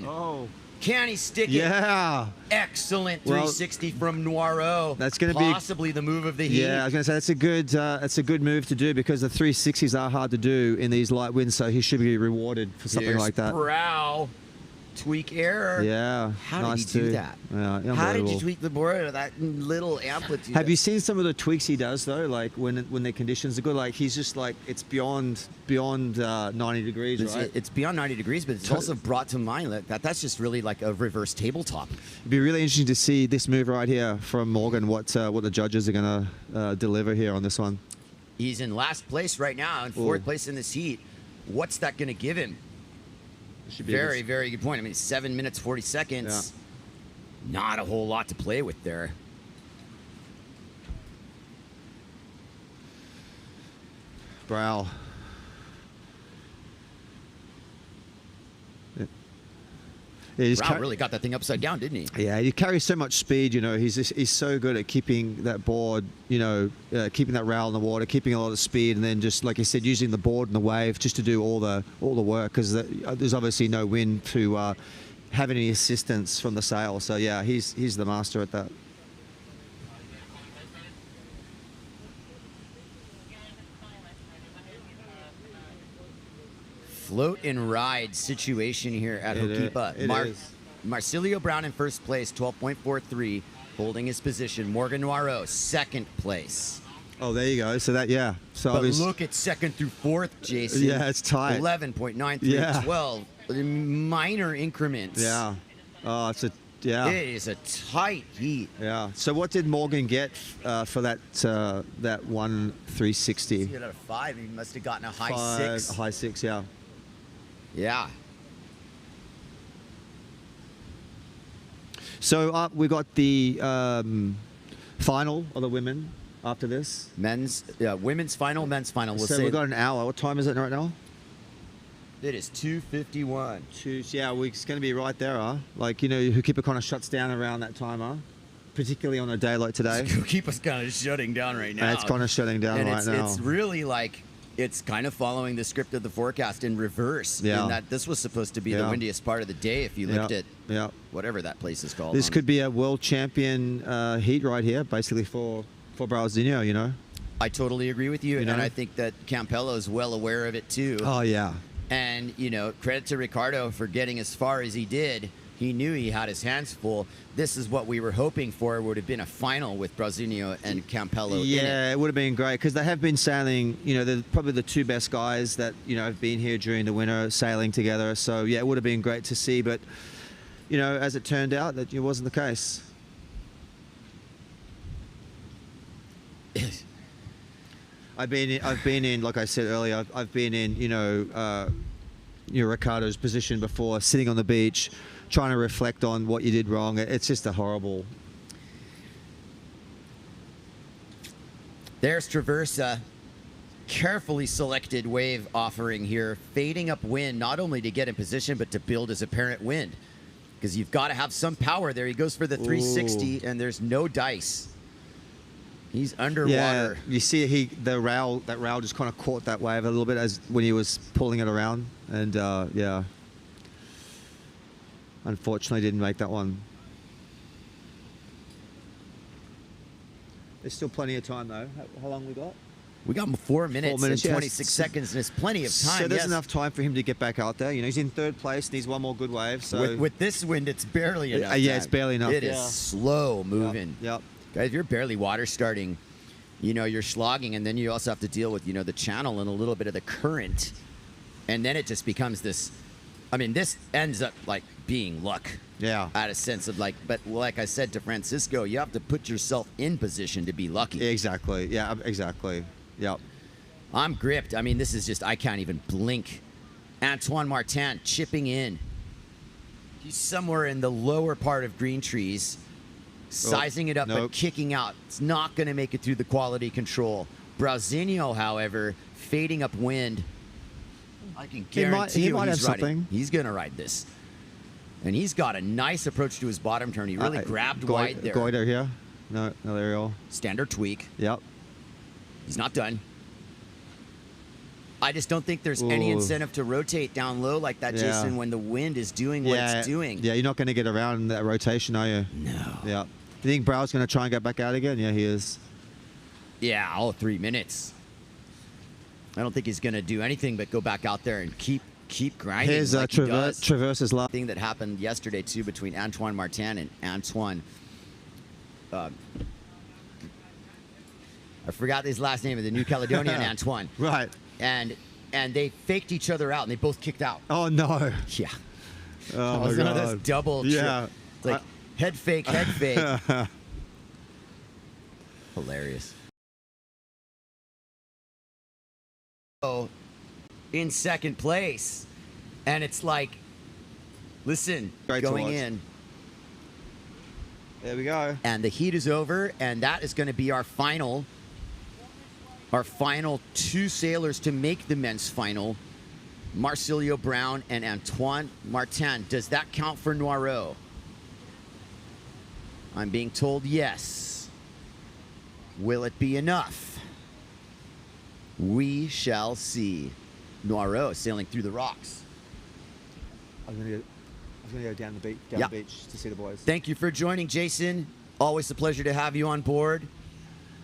Oh. Can he stick it? Yeah. Excellent 360 from Noiro. That's going to be possibly the move of the heat. Yeah, I was going to say that's a good move to do because the 360s are hard to do in these light winds, so he should be rewarded for something like that. Brow. Tweak error. Yeah. How did he do that? Yeah, how did you tweak the board at that little amplitude? Have you seen some of the tweaks he does though? Like when the conditions are good, like he's just like it's beyond 90 degrees, right? It's beyond 90 degrees, but it's also brought to mind that's just really like a reverse tabletop. It'd be really interesting to see this move right here from Morgan. What the judges are going to deliver here on this one. He's in last place right now, in fourth place in this heat. What's that going to give him? Very, very good point. I mean, 7 minutes, 40 seconds. Yeah. Not a whole lot to play with there. Brow. Yeah, Brow really got that thing upside down, didn't he? Yeah, he carries so much speed. He's so good at keeping that board, keeping that rail in the water, keeping a lot of speed, and then just like I said, using the board and the wave just to do all the work because there's obviously no wind to have any assistance from the sail. So yeah, he's the master at that. Float and ride situation here at Hokipa. Marsilio Brown in first place, 12.43, holding his position. Morgan Noiro, second place. Oh, there you go. So that, yeah. So but look at second through fourth, Jason. Yeah, it's tight. 11.93, 12. Minor increments. Yeah. Oh, Yeah. It is a tight heat. Yeah. So what did Morgan get for that that 1,360? He had a 5. He must have gotten a high 6. A high 6, yeah. Yeah. So we got the final of the women after this. Women's final, men's final. We'll so say we've got an hour. What time is it right now? it is 2:51. Yeah, we're going to be right there, huh? Like, you know, Hukipa kind of shuts down around that time, huh? Particularly on a day like today. Hukipa's kind of shutting down right now. It's kind of shutting down right now. It's really like, it's kind of following the script of the forecast in reverse. Yeah. In that this was supposed to be the windiest part of the day if you looked at whatever that place is called. This could be a world champion heat right here, basically for Brasilio, you know? I totally agree with you, You know? and I think that Campello is well aware of it too. Oh, yeah. And, you know, credit to Ricardo for getting as far as he did. He knew he had his hands full. This is what we were hoping for. Would have been a final with Brasilio and Campello in it. Yeah, it would have been great because they have been sailing, you know, they're probably the two best guys that, you know, have been here during the winter sailing together. So, yeah, it would have been great to see. But, you know, as it turned out, that it wasn't the case. I've been in, like I said earlier, I've been in, you know, Ricardo's position before, sitting on the beach, trying to reflect on what you did wrong. It's just a horrible. There's Traversa. Carefully selected wave offering here, fading up wind, not only to get in position, but to build his apparent wind. Because you've got to have some power there. He goes for the 360, and there's no dice. He's underwater. Yeah, you see that rail just kind of caught that wave a little bit as when he was pulling it around, and yeah, unfortunately didn't make that one. There's still plenty of time though. How long we got? We got 4 minutes, 4 minutes and yeah. 26 seconds, and there's plenty of time. So there's enough time for him to get back out there. You know, he's in third place, needs one more good wave. So with this wind, it's barely enough. Yeah, time. it's barely enough. It is slow moving. Yep. Guys, if you're barely water starting, you know, you're slogging, and then you also have to deal with, you know, the channel and a little bit of the current. And then it just becomes this, I mean, this ends up like being luck. Yeah. Out of sense of like, but like I said to Francisco, you have to put yourself in position to be lucky. Exactly. Yeah, exactly. Yep. I'm gripped. I mean, this is just, I can't even blink. Antoine Martin chipping in. He's somewhere in the lower part of green trees. Sizing it up, but kicking out. It's not going to make it through the quality control. Brasilio, however, fading up wind. I can guarantee you he's riding. He's going to ride this. And he's got a nice approach to his bottom turn. He really grabbed wide there. Goiter here. No, there you go. Standard tweak. Yep. He's not done. I just don't think there's any incentive to rotate down low like that, Jason, when the wind is doing what it's doing. Yeah, you're not going to get around that rotation, are you? No. Yeah. Do you think Brau's going to try and get back out again? Yeah, he is. Yeah, all 3 minutes. I don't think he's going to do anything but go back out there and keep grinding. Here's like Traverse's last thing that happened yesterday too between Antoine Martin and Antoine. I forgot his last name of the New Caledonian Antoine. Right. And they faked each other out and they both kicked out. Oh no. Yeah. Oh my one God. of those double. Yeah. Like head fake. Hilarious. Oh, in second place, and it's like, listen, going in. There we go. And the heat is over, and that is going to be our final. Our final 2 sailors to make the men's final, Marsilio Brown and Antoine Martin. Does that count for Noiro? I'm being told yes. Will it be enough? We shall see. Noiro sailing through the rocks. I'm gonna go down the beach to see the boys. Thank you for joining, Jason. Always a pleasure to have you on board.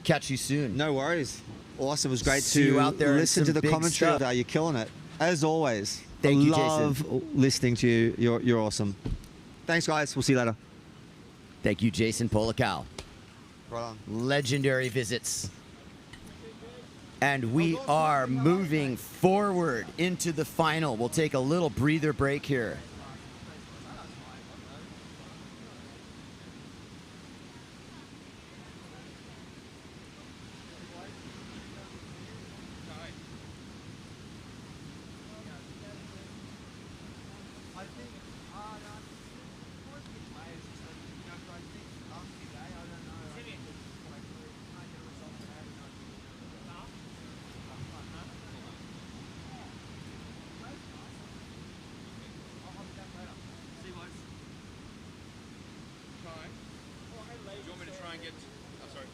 Catch you soon. No worries. Awesome. It was great See to you out there listen to the big commentary. stuff. You're killing it. As always. Thank you, love Jason. listening to you. You're awesome. Thanks, guys. We'll see you later. Thank you, Jason Polakal. Right on. Legendary visits. And we are moving forward into the final. We'll take a little breather break here. try and get. Oh, sorry.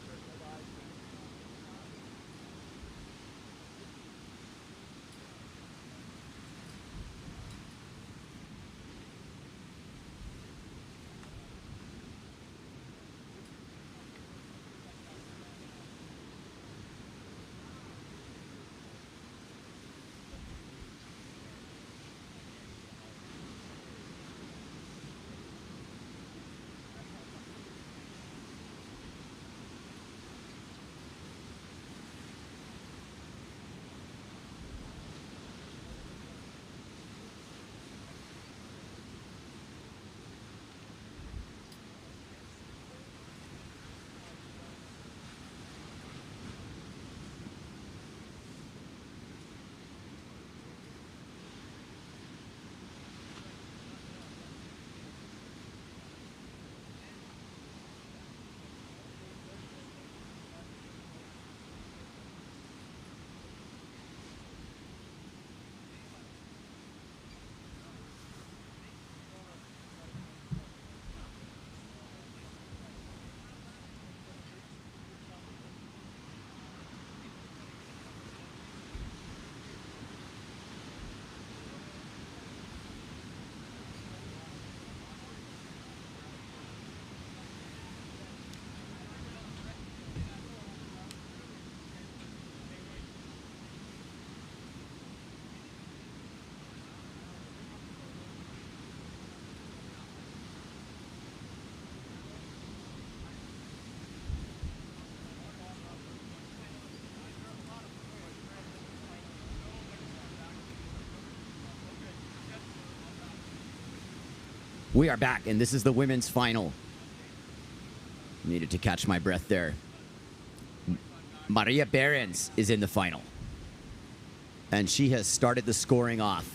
We are back, and this is the women's final. Needed to catch my breath there. Maria Behrens is in the final. And she has started the scoring off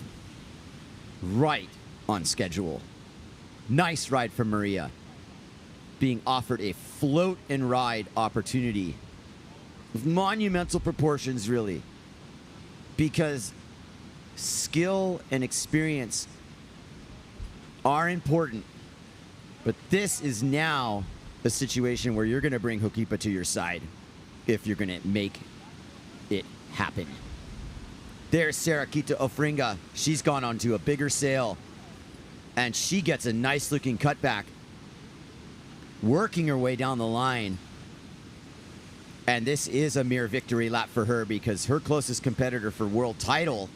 right on schedule. Nice ride from Maria. Being offered a float and ride opportunity of monumental proportions, really. Because skill and experience are important, but this is now a situation where you're going to bring Hokipa to your side if you're going to make it happen. There's Sarah Kita Ofringa. She's gone onto a bigger sail, and she gets a nice looking cutback, working her way down the line. And this is a mere victory lap for her because her closest competitor for world title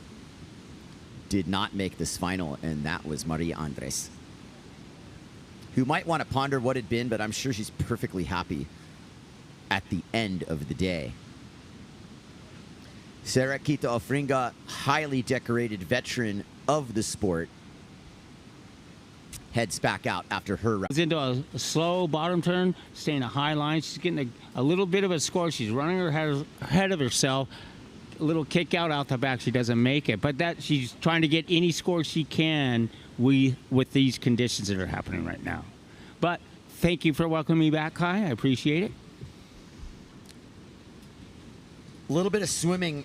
did not make this final, and that was Maria Andres, who might want to ponder what had been, but I'm sure she's perfectly happy at the end of the day. Sarah Kita Ofringa, highly decorated veteran of the sport, heads back out after her round. Into a slow bottom turn, staying a high line. She's getting a little bit of a score. She's running her ahead of herself. A little kick out the back. She doesn't make it, but that she's trying to get any score she can with these conditions that are happening right now. But thank you for welcoming me back, Kai. I appreciate it. A little bit of swimming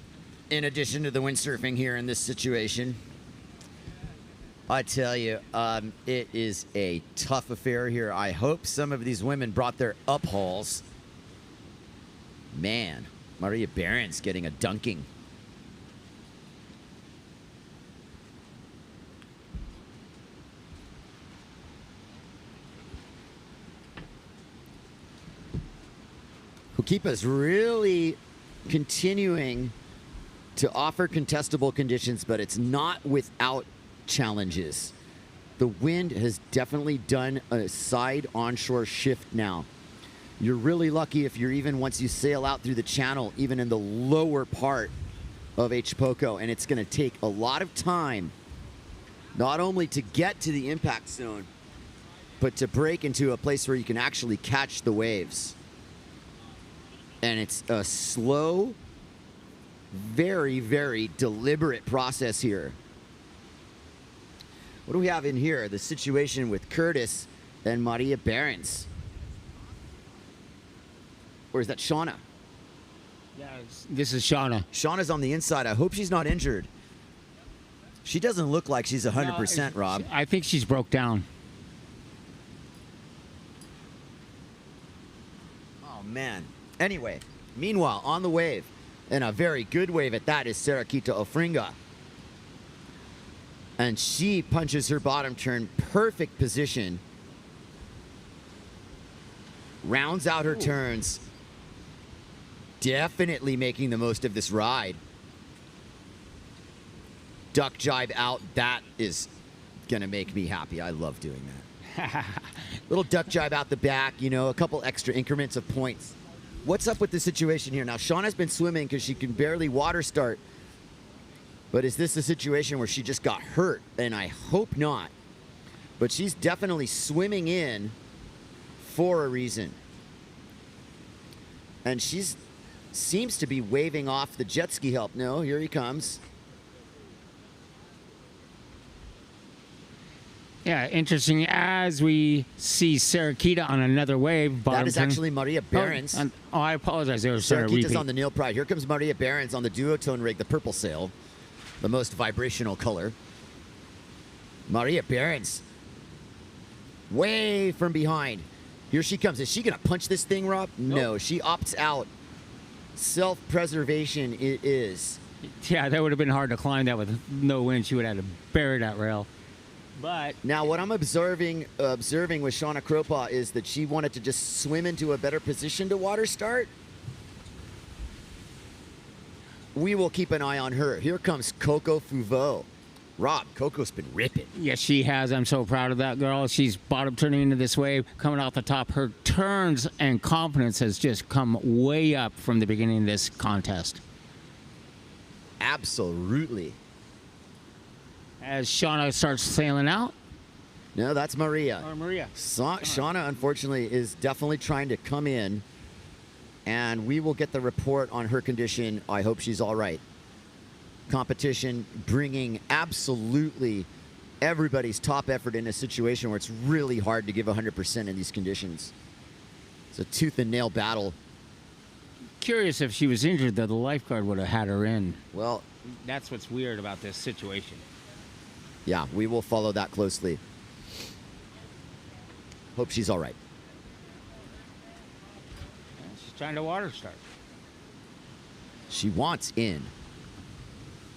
in addition to the windsurfing here in this situation. I tell you, it is a tough affair here. I hope some of these women brought their uphauls. Man, Maria Behrens getting a dunking. Hokipa's really continuing to offer contestable conditions, but it's not without challenges. The wind has definitely done a side onshore shift now. You're really lucky if you're even once you sail out through the channel, even in the lower part of H. Poco, and it's going to take a lot of time, not only to get to the impact zone, but to break into a place where you can actually catch the waves. And it's a slow, very, very deliberate process here. What do we have in here? The situation with Curtis and Maria Behrens. Or is that Shauna? Yeah, this is Shauna. Shauna's on the inside. I hope she's not injured. She doesn't look like she's 100%, Rob. I think she's broke down. man. Anyway, meanwhile, on the wave, and a very good wave at that, is Sarakita Ofringa. And she punches her bottom turn, perfect position. Rounds out her turns. Definitely making the most of this ride. Duck jibe out, that is gonna make me happy. I love doing that. Little duck jibe out the back, you know, a couple extra increments of points. What's up with the situation here? Now, Shauna's been swimming because she can barely water start. But is this a situation where she just got hurt? And I hope not. But she's definitely swimming in for a reason. And she's seems to be waving off the jet ski help. No, here he comes. Yeah, interesting. As we see Sarakita on another wave. That is actually Maria Behrens. Oh, I apologize. There was Sarakita's on the Neil Pride. Here comes Maria Behrens on the duotone rig, the purple sail. The most vibrational color. Maria Behrens. Way from behind. Here she comes. Is she going to punch this thing, Rob? No, she opts out. Self-preservation it is. Yeah, that would have been hard to climb that with no wind. She would have had to bury that rail. But now what I'm observing with Shauna Kropa is that she wanted to just swim into a better position to water start. We will keep an eye on her. Here comes Coco Fouveau. Rob, Coco's been ripping. Yes, she has. I'm so proud of that girl. She's bottom turning into this wave, coming off the top. Her turns and confidence has just come way up from the beginning of this contest. Absolutely. As Shauna starts sailing out. No, that's Maria. Or Maria. Shauna, unfortunately, is definitely trying to come in. And we will get the report on her condition. I hope she's all right. Competition bringing absolutely everybody's top effort in a situation where it's really hard to give 100% in these conditions. It's a tooth and nail battle. Curious if she was injured, though, the lifeguard would have had her in. Well, that's what's weird about this situation. Yeah, we will follow that closely. Hope she's all right. She's trying to water start. She wants in.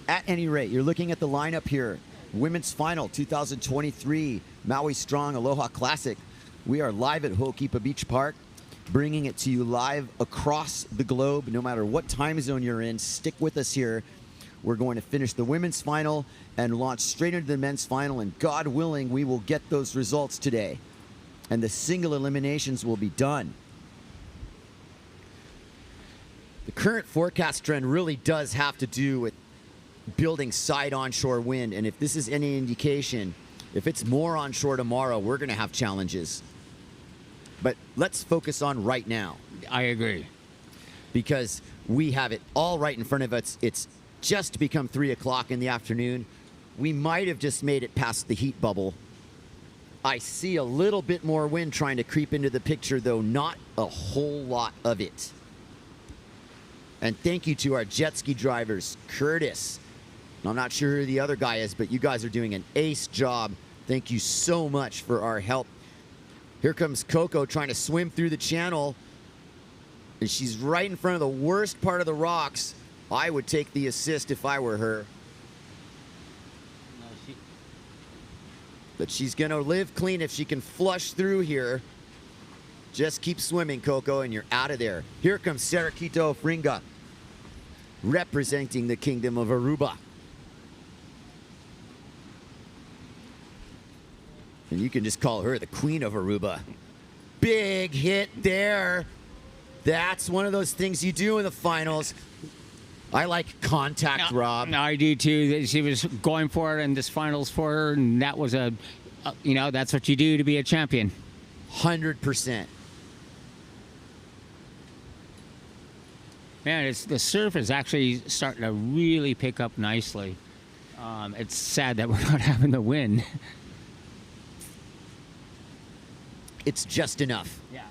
At any rate, you're looking at the lineup here. Women's Final 2023 Maui Strong Aloha Classic. We are live at Ho'okipa Beach Park, bringing it to you live across the globe. No matter what time zone you're in, stick with us here. We're going to finish the women's final and launch straight into the men's final, and God willing, we will get those results today. And the single eliminations will be done. The current forecast trend really does have to do with building side onshore wind, and if this is any indication, if it's more onshore tomorrow, we're going to have challenges. But let's focus on right now. I agree. Because we have it all right in front of us. It's just become 3 o'clock in the afternoon. We might have just made it past the heat bubble. I see a little bit more wind trying to creep into the picture, though not a whole lot of it. And thank you to our jet ski drivers, Curtis. I'm not sure who the other guy is, but you guys are doing an ace job. Thank you so much for our help. Here comes Coco trying to swim through the channel. And she's right in front of the worst part of the rocks. I would take the assist if I were her. But she's going to live clean if she can flush through here. Just keep swimming, Coco, and you're out of there. Here comes Sarakita Ofringa, representing the Kingdom of Aruba. And you can just call her the Queen of Aruba. Big hit there. That's one of those things you do in the finals. I like contact, Rob. No, I do too. She was going for it in this finals for her, and that was that's what you do to be a champion. 100%. Man, the surf is actually starting to really pick up nicely. It's sad that we're not having the wind. It's just enough. Yeah.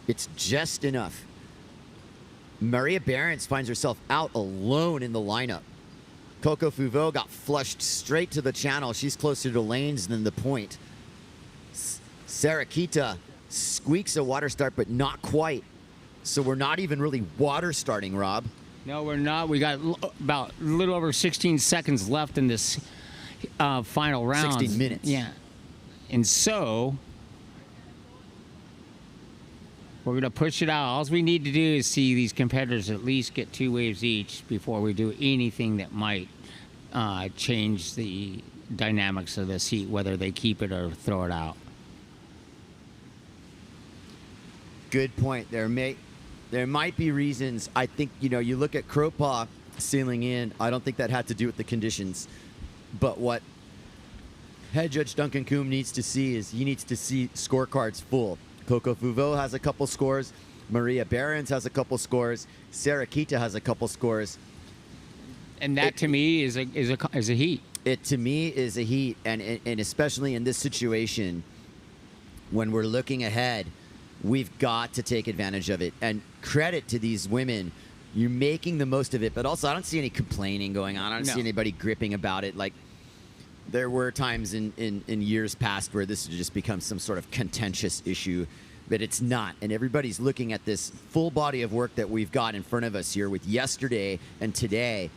It's just enough. Maria Behrens finds herself out alone in the lineup. Coco Fouveau got flushed straight to the channel. She's closer to lanes than the point. Sarakita squeaks a water start, but not quite. So we're not even really water starting, Rob. No, we're not. We got about a little over 16 seconds left in this final round. 16 minutes. Yeah. And so we're going to push it out. All we need to do is see these competitors at least get 2 waves each before we do anything that might change the dynamics of this heat, whether they keep it or throw it out. Good point. There might be reasons. I think, you look at Kropa sailing in. I don't think that had to do with the conditions. But what head judge Duncan Coombe needs to see is he needs to see scorecards full. Coco Fuveau has a couple scores. Maria Behrens has a couple scores. Sarah Kita has a couple scores. And that to me is a heat. It to me is a heat, and especially in this situation, when we're looking ahead, we've got to take advantage of it. And credit to these women, you're making the most of it. But also, I don't see any complaining going on. I don't see anybody gripping about it. Like there were times in years past where this has just become some sort of contentious issue, but it's not. And everybody's looking at this full body of work that we've got in front of us here with yesterday and today.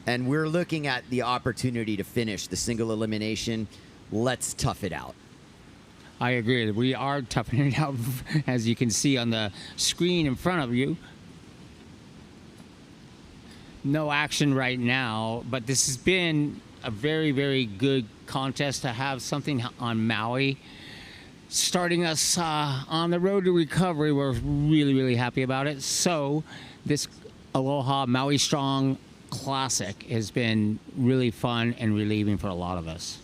And we're looking at the opportunity to finish the single elimination. Let's tough it out. I agree. We are toughing it out, as you can see on the screen in front of you. No action right now, but this has been a very, very good contest to have something on Maui. Starting us on the road to recovery, we're really, really happy about it. So this Aloha Maui Strong Classic has been really fun and relieving for a lot of us.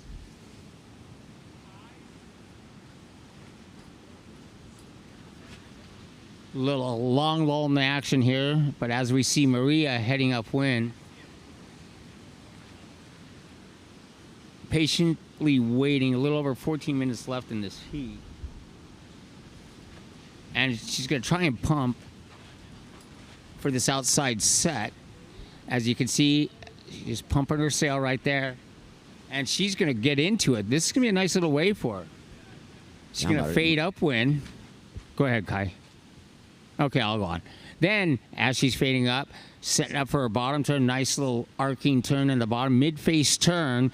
Little long lull in the action here, but as we see Maria heading upwind, patiently waiting, a little over 14 minutes left in this heat. And she's going to try and pump for this outside set. As you can see, she's pumping her sail right there. And she's going to get into it. This is going to be a nice little wave for her. She's going to fade upwind. Go ahead, Kai. Okay, I'll go on. Then, as she's fading up, setting up for her bottom turn, nice little arcing turn in the bottom, mid-face turn.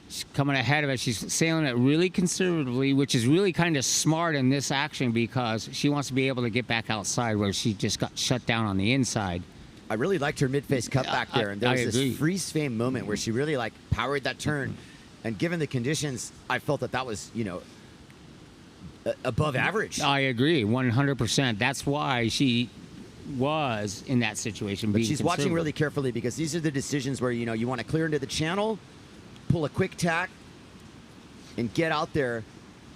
She's coming ahead of it. She's sailing it really conservatively, which is really kind of smart in this action because she wants to be able to get back outside where she just got shut down on the inside. I really liked her mid-face cut back there, and there was this freeze frame moment where she really powered that turn. And given the conditions, I felt that was, above average. I agree, 100%. That's why she was in that situation. But she's watching really carefully because these are the decisions where, you want to clear into the channel, pull a quick tack, and get out there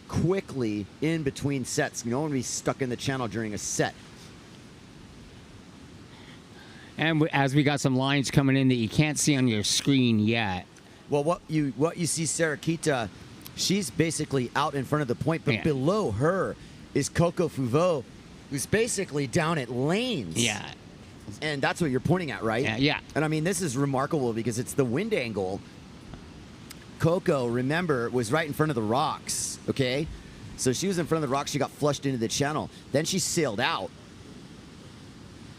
quickly in between sets. You don't want to be stuck in the channel during a set. And as we got some lines coming in that you can't see on your screen yet. Well, what you see, Sarah Kita, she's basically out in front of the point, but below her is Coco Fuveau, who's basically down at lanes. Yeah. And that's what you're pointing at, right? Yeah. And I mean, this is remarkable because it's the wind angle. Coco, remember, was right in front of the rocks, okay? So she was in front of the rocks. She got flushed into the channel. Then she sailed out.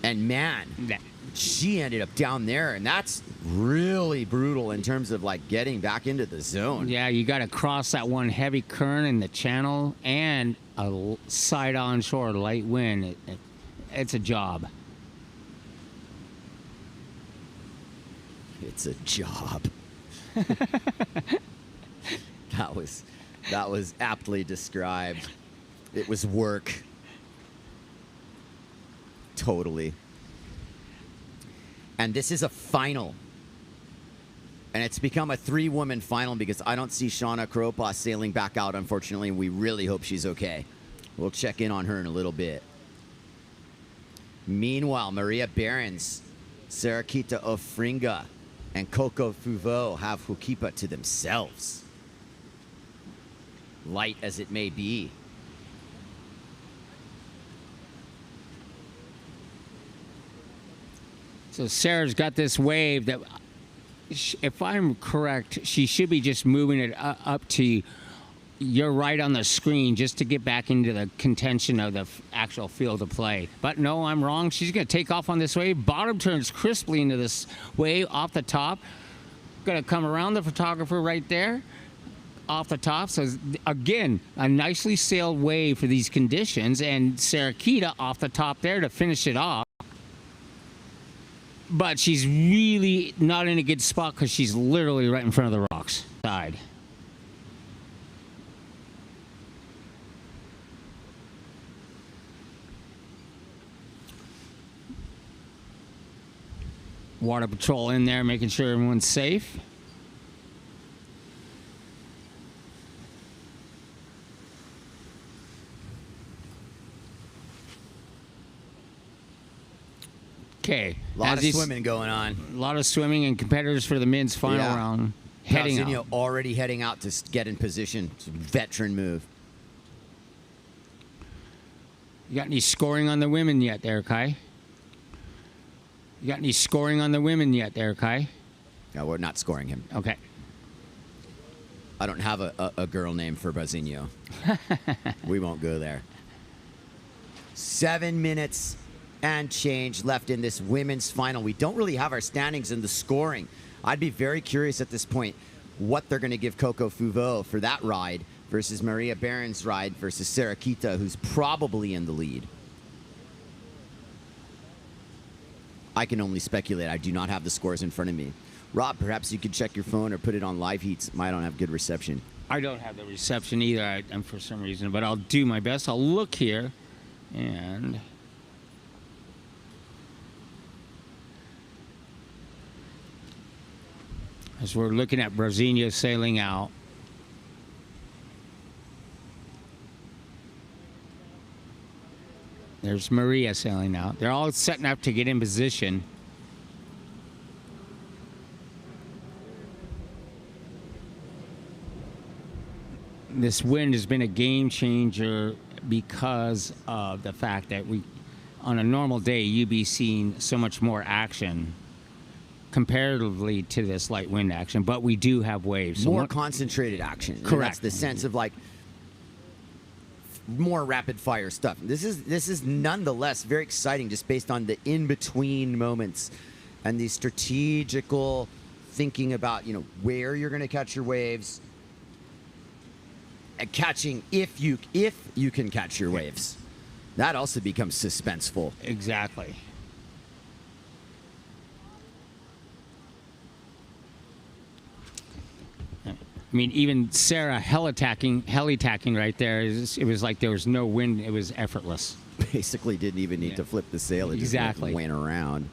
And man, she ended up down there, and that's really brutal in terms of getting back into the zone. Yeah, you got to cross that one heavy current in the channel and a side onshore light wind. It's a job. It's a job. That was aptly described. It was work. Totally. And this is a final. And it's become a 3-woman final because I don't see Shauna Kropa sailing back out, unfortunately, and we really hope she's okay. We'll check in on her in a little bit. Meanwhile, Maria Behrens, Sarah Kita Ofringa, and Coco Fuveau have Hukipa to themselves. Light as it may be. So Sarah's got this wave that, if I'm correct, she should be just moving it up to you're right on the screen just to get back into the contention of the actual field of play. But no, I'm wrong. She's going to take off on this wave. Bottom turns crisply into this wave off the top. Going to come around the photographer right there off the top. So again, a nicely sailed wave for these conditions, and Sarah Kita off the top there to finish it off. But she's really not in a good spot because she's literally right in front of the rocks side. Water patrol in there, making sure everyone's safe. Okay. A lot of swimming going on. A lot of swimming and competitors for the men's final round heading out. Already heading out to get in position. It's a veteran move. You got any scoring on the women yet there, Kai? You got any scoring on the women yet there, Kai? No, we're not scoring him. Okay. I don't have a girl name for Bazinho. We won't go there. 7 minutes and change left in this women's final. We don't really have our standings in the scoring. I'd be very curious at this point what they're going to give Coco Fuveau for that ride versus Maria Barron's ride versus Sarah Kita, who's probably in the lead. I can only speculate. I do not have the scores in front of me. Rob, perhaps you could check your phone or put it on live heats. I don't have good reception. I don't have the reception either, and for some reason, but I'll do my best. I'll look here, and as we're looking at Brasilia sailing out, there's Maria sailing out. They're all setting up to get in position. This wind has been a game changer because of the fact that on a normal day, you'd be seeing so much more action comparatively to this light wind action, but we do have waves. More concentrated action. Correct. And that's the sense of like more rapid fire stuff. This is nonetheless very exciting just based on the in-between moments and the strategical thinking about, where you're going to catch your waves and catching if you can catch your waves. That also becomes suspenseful. Exactly. I mean, even Sarah heli-tacking right there, it was like there was no wind. It was effortless. Basically didn't even need to flip the sail. It just went around.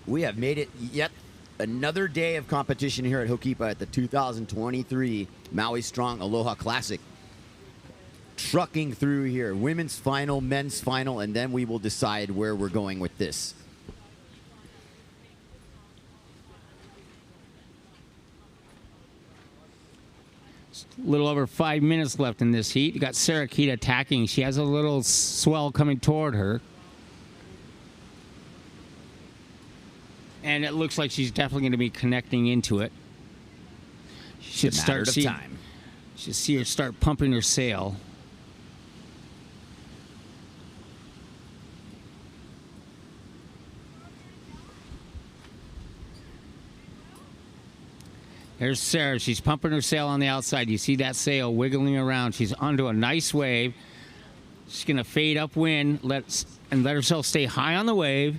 We have made it yet another day of competition here at Ho'okipa at the 2023 Maui Strong Aloha Classic. Trucking through here, women's final, men's final, and then we will decide where we're going with this. A little over 5 minutes left in this heat. You got Sarah Kita attacking. She has a little swell coming toward her. And it looks like she's definitely going to be connecting into it. Should start time. Should see her start pumping her sail. There's Sarah. She's pumping her sail on the outside. You see that sail wiggling around. She's onto a nice wave. She's going to fade upwind and let herself stay high on the wave.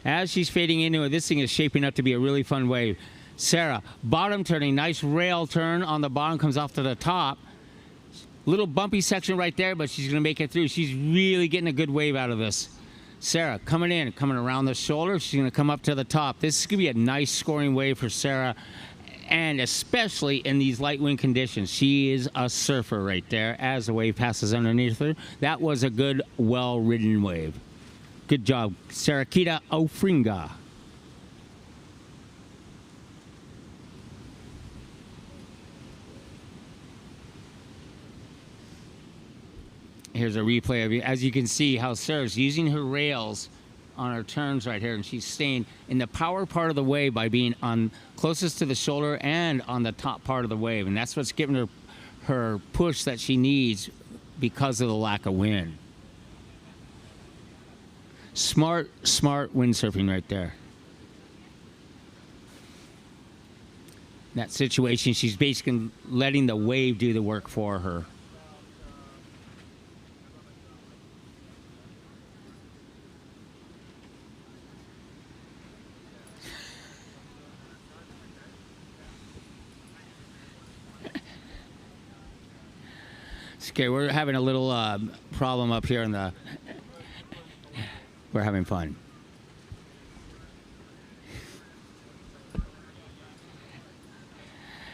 As she's fading into it, this thing is shaping up to be a really fun wave. Sarah, bottom turning, nice rail turn on the bottom, comes off to the top. Little bumpy section right there, but she's going to make it through. She's really getting a good wave out of this. Sarah coming in, coming around the shoulder. She's going to come up to the top. This is going to be a nice scoring wave for Sarah, and especially in these light wind conditions. She is a surfer right there as the wave passes underneath her. That was a good, well-ridden wave. Good job, Sarah Kita Ofringa. Here's a replay of it. As you can see how Sarah's using her rails on her turns right here, and she's staying in the power part of the wave by being on closest to the shoulder and on the top part of the wave, and that's what's giving her push that she needs because of the lack of wind. Smart windsurfing right there. In that situation, she's basically letting the wave do the work for her. Okay, we're having a little problem up here in the... We're having fun.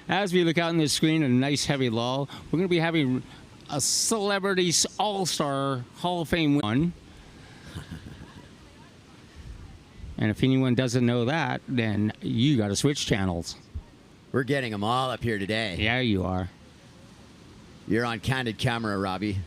As we look out on the screen, a nice heavy lull, we're going to be having a Celebrities All-Star Hall of Fame one. And if anyone doesn't know that, then you got to switch channels. We're getting them all up here today. Yeah, you are. You're on candid camera, Robbie.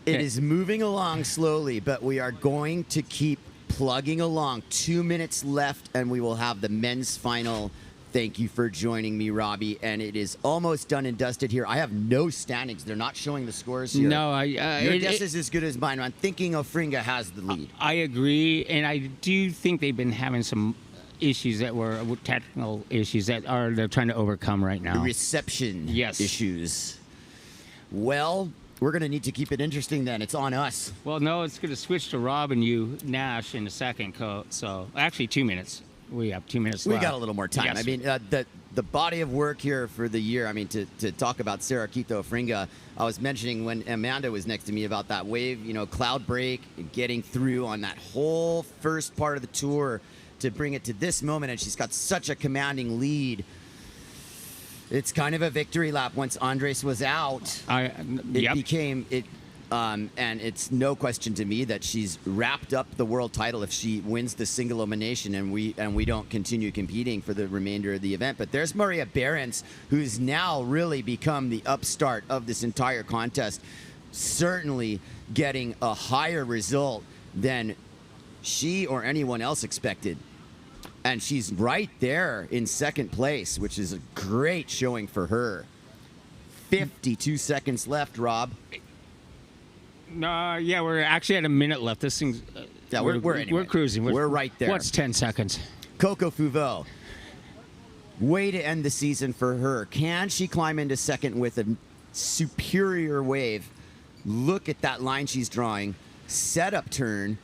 It is moving along slowly, but we are going to keep plugging along. 2 minutes left, and we will have the men's final. Thank you for joining me, Robbie. And it is almost done and dusted here. I have no standings. They're not showing the scores here. No, your guess is as good as mine. I'm thinking Ofringa has the lead. I agree, and I do think they've been having some issues that were technical issues that they're trying to overcome right now. Reception issues. Well, we're going to need to keep it interesting then. It's on us. Well, no, it's going to switch to Rob and you, Nash, in a second. So, actually, 2 minutes. We have 2 minutes left. We got a little more time. Yes. I mean, the body of work here for the year, I mean, to talk about Sarah Quito Ofringa, I was mentioning when Amanda was next to me about that wave, cloud break, getting through on that whole first part of the tour to bring it to this moment, and she's got such a commanding lead. It's kind of a victory lap. Once Andres was out, and it's no question to me that she's wrapped up the world title if she wins the single elimination and we don't continue competing for the remainder of the event. But there's Maria Behrens, who's now really become the upstart of this entire contest, certainly getting a higher result than she or anyone else expected. And she's right there in second place, which is a great showing for her. 52 seconds left, Rob. Yeah, we're actually at a minute left. This thing's... we're cruising. We're right there. What's 10 seconds? Coco Fouveau. Way to end the season for her. Can she climb into second with a superior wave? Look at that line she's drawing. Setup turn.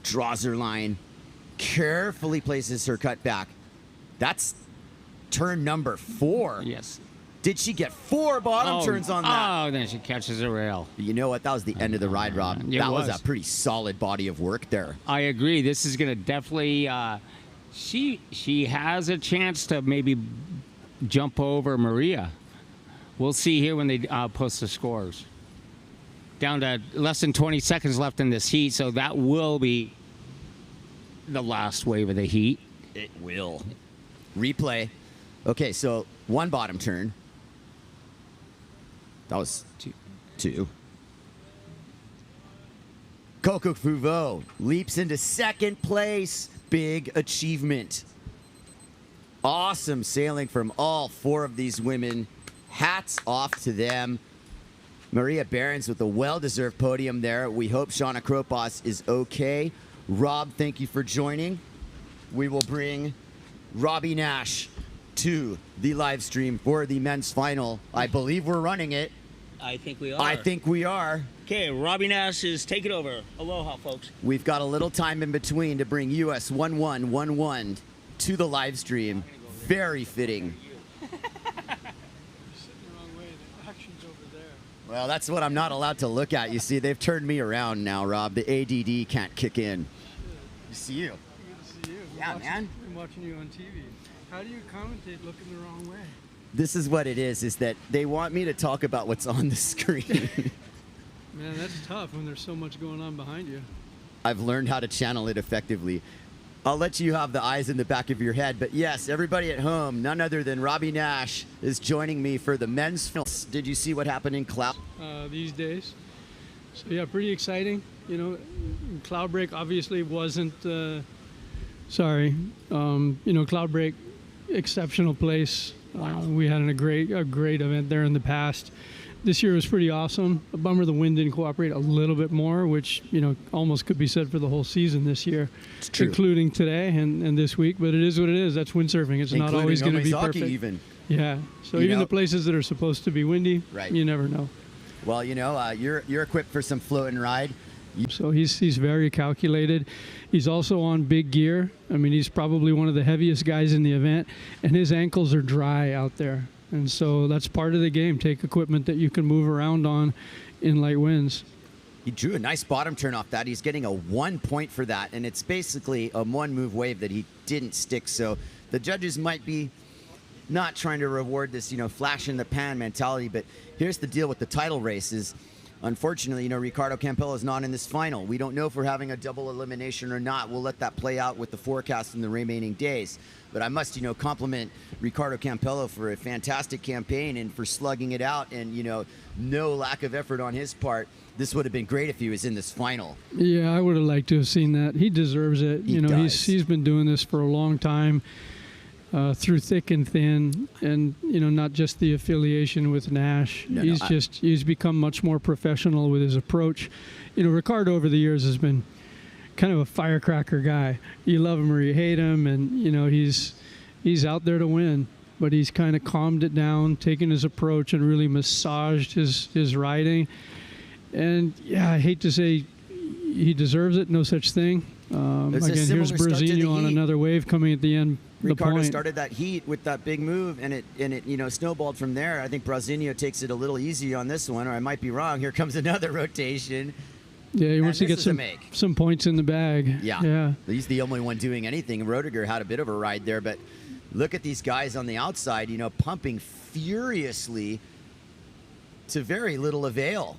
Draws her line, carefully places her cut back. That's turn number 4. Yes. Did she get 4 bottom turns on that? Oh, then she catches a rail. You know what? That was the end of the ride, Rob. That was a pretty solid body of work there. I agree. This is going to definitely... she has a chance to maybe jump over Maria. We'll see here when they post the scores. Down to less than 20 seconds left in this heat, so that will be the last wave of the heat. It will. Replay. Okay, so 1 bottom turn. That was 2. Coco Fouveau leaps into second place. Big achievement. Awesome sailing from all 4 of these women. Hats off to them. Maria Behrens with a well-deserved podium there. We hope Shauna Kropos is okay. Rob, thank you for joining. We will bring Robbie Nash to the live stream for the men's final. I believe we're running it. I think we are. I think we are. Okay, Robbie Nash is taking over. Aloha, folks. We've got a little time in between to bring US 1111 to the live stream. Very fitting. Well, that's what I'm not allowed to look at. You see, they've turned me around now, Rob. The ADD can't kick in. You see you. Good to see you. Yeah, man. I'm watching you on TV. How do you commentate looking the wrong way? This is what it is that they want me to talk about what's on the screen. Man, that's tough when there's so much going on behind you. I've learned how to channel it effectively. I'll let you have the eyes in the back of your head. But yes, everybody at home, none other than Robbie Nash is joining me for the men's finals. Did you see what happened in Cloud? These days. So yeah, pretty exciting. You know, Cloud Break obviously wasn't, you know, Cloud Break, exceptional place. We had a great event there in the past. This year was pretty awesome. A bummer the wind didn't cooperate a little bit more, which, you know, almost could be said for the whole season this year, including today and this week. But it is what it is. That's windsurfing. It's not always going to be perfect. Even. Yeah. So even the places that are supposed to be windy, you never know. Well, you know, you're equipped for some float and ride. So he's very calculated. He's also on big gear. I mean, he's probably one of the heaviest guys in the event, and his ankles are dry out there. And so that's part of the game. Take equipment that you can move around on in light winds. He drew a nice bottom turn off that. He's getting a 1 point for that, and it's basically a one-move wave that he didn't stick. So the judges might be not trying to reward this, you know, flash in the pan mentality. But here's the deal with the title races. Unfortunately, you know, Ricardo Campello is not in this final. We don't know if we're having a double elimination or not. We'll let that play out with the forecast in the remaining days. But I must, you know, compliment Ricardo Campello for a fantastic campaign and for slugging it out, and, you know, no lack of effort on his part. This would have been great if he was in this final. Yeah, I would have liked to have seen that. He deserves it. You know, he's been doing this for a long time. Through thick and thin, and, you know, not just the affiliation with Nash. He's become much more professional with his approach. You know, Ricardo over the years has been kind of a firecracker guy. You love him or you hate him, and, you know, he's out there to win. But he's kind of calmed it down, taken his approach, and really massaged his riding. And yeah, I hate to say he deserves it. No such thing. Again, here's Brazinho on another wave coming at the end. Ricardo started that heat with that big move, and it you know, snowballed from there. I think Brazinho takes it a little easy on this one, or I might be wrong. Here comes another rotation. Yeah, he wants to get some points in the bag. Yeah. He's the only one doing anything. Roediger had a bit of a ride there, but look at these guys on the outside, you know, pumping furiously to very little avail.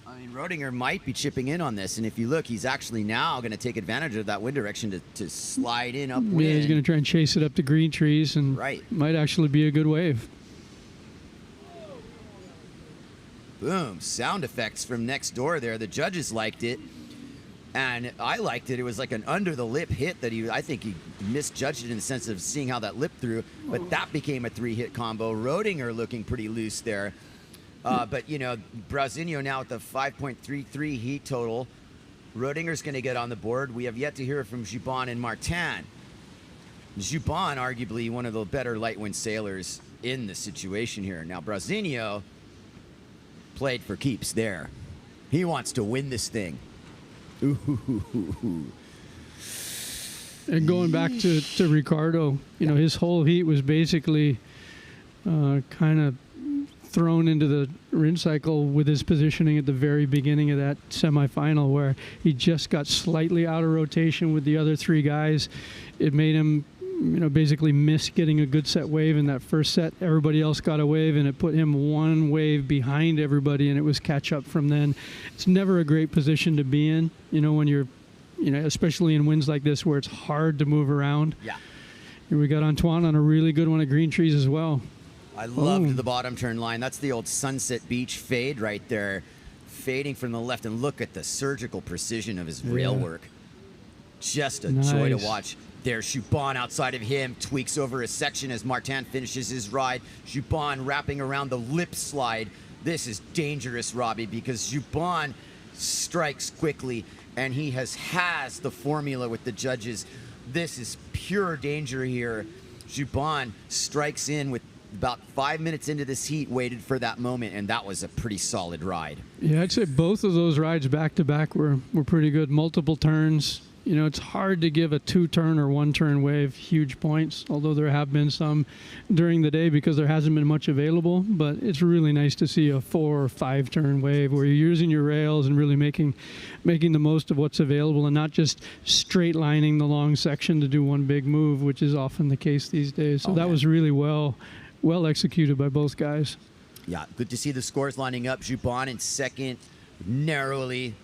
I mean, Roediger might be chipping in on this, and if you look, he's actually now going to take advantage of that wind direction to slide in upwind. Yeah, he's going to try and chase it up to green trees, and might actually be a good wave. Boom, sound effects from next door there. The judges liked it, and I liked it. It was like an under-the-lip hit that I think he misjudged it in the sense of seeing how that lip through, but that became a three-hit combo. Roediger looking pretty loose there. But, you know, Brazinho now with the 5.33 heat total. Roediger's going to get on the board. We have yet to hear from Jubon and Martin. Jubon, arguably one of the better light wind sailors in the situation here. Now, Brazinho played for keeps there. He wants to win this thing. Ooh. And going back to Ricardo, you know, his whole heat was basically kind of thrown into the rinse cycle with his positioning at the very beginning of that semifinal, where he just got slightly out of rotation with the other three guys. It made him, you know, basically miss getting a good set wave in that first set. Everybody else got a wave, and it put him one wave behind everybody, and it was catch up from then. It's never a great position to be in, you know, when you're, you know, especially in winds like this where it's hard to move around. Yeah. And we got Antoine on a really good one at green trees as well. I loved the bottom turn line. That's the old Sunset Beach fade right there. Fading from the left, and look at the surgical precision of his rail work. Just a joy to watch. There's Jubon outside of him, tweaks over his section as Martin finishes his ride. Jubon wrapping around the lip slide. This is dangerous, Robbie, because Jubon strikes quickly, and he has the formula with the judges. This is pure danger here. Jubon strikes in with about 5 minutes into this heat, waited for that moment, and that was a pretty solid ride. Yeah, I'd say both of those rides back-to-back were pretty good. Multiple turns. You know, it's hard to give a two-turn or one-turn wave huge points, although there have been some during the day because there hasn't been much available. But it's really nice to see a 4 or 5-turn wave where you're using your rails and really making the most of what's available, and not just straight lining the long section to do one big move, which is often the case these days. So that was really well executed by both guys. Yeah, good to see the scores lining up. Jubon in second, narrowly.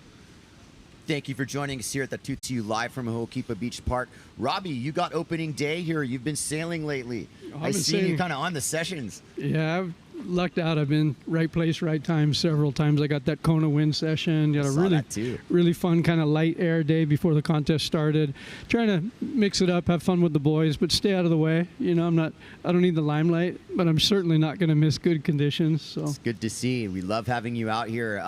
thank you for joining us here at the Tutu live from Ho'okipa Beach Park. Robbie, you got opening day here. You've been sailing lately. I see you kind of on the sessions. Yeah, I've lucked out. I've been right place, right time several times. I got that Kona wind session. Got a really fun kind of light air day before the contest started. Trying to mix it up, have fun with the boys, but stay out of the way. You know, I don't need the limelight, but I'm certainly not going to miss good conditions. So it's good to see. We love having you out here.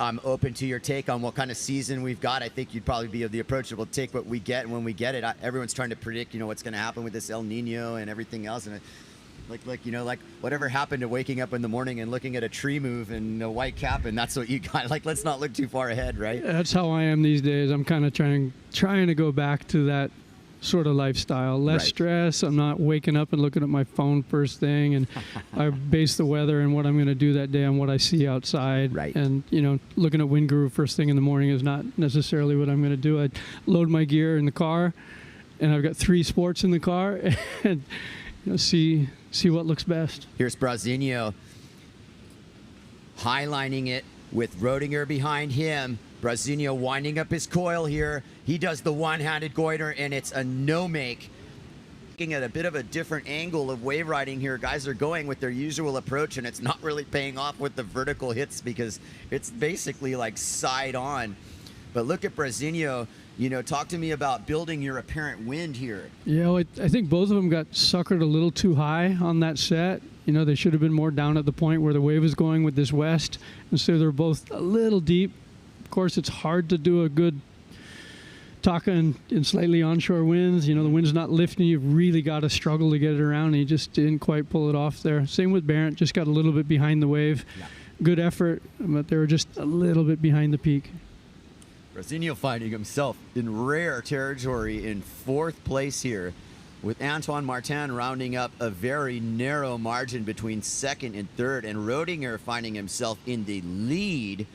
I'm open to your take on what kind of season we've got. I think you'd probably be the approachable take what we get, and when we get it, everyone's trying to predict, what's going to happen with this El Nino and everything else. And like whatever happened to waking up in the morning and looking at a tree move and a white cap, and that's what you got. Like, let's not look too far ahead, right? That's how I am these days. I'm kind of trying to go back to that sort of lifestyle. Less stress. I'm not waking up and looking at my phone first thing, and I base the weather and what I'm going to do that day on what I see outside. Right. And looking at wind guru first thing in the morning is not necessarily what I'm going to do. I load my gear in the car, and I've got 3 sports in the car, and see what looks best. Here's Brazinho highlining it with Rodinger behind him. Brazinho winding up his coil here. He does the one-handed goiter, and it's a no-make. Looking at a bit of a different angle of wave riding here. Guys are going with their usual approach, and it's not really paying off with the vertical hits because it's basically like side on. But look at Brazinho. Talk to me about building your apparent wind here. Yeah, I think both of them got suckered a little too high on that set. They should have been more down at the point where the wave is going with this west. And so they're both a little deep. Of course, it's hard to do a good taka in slightly onshore winds. The wind's not lifting. You've really got to struggle to get it around. And he just didn't quite pull it off there. Same with Barrett, just got a little bit behind the wave. Yeah. Good effort, but they were just a little bit behind the peak. Brazinho finding himself in rare territory in 4th place here, with Antoine Martin rounding up a very narrow margin between 2nd and 3rd, and Rodinger finding himself in the lead.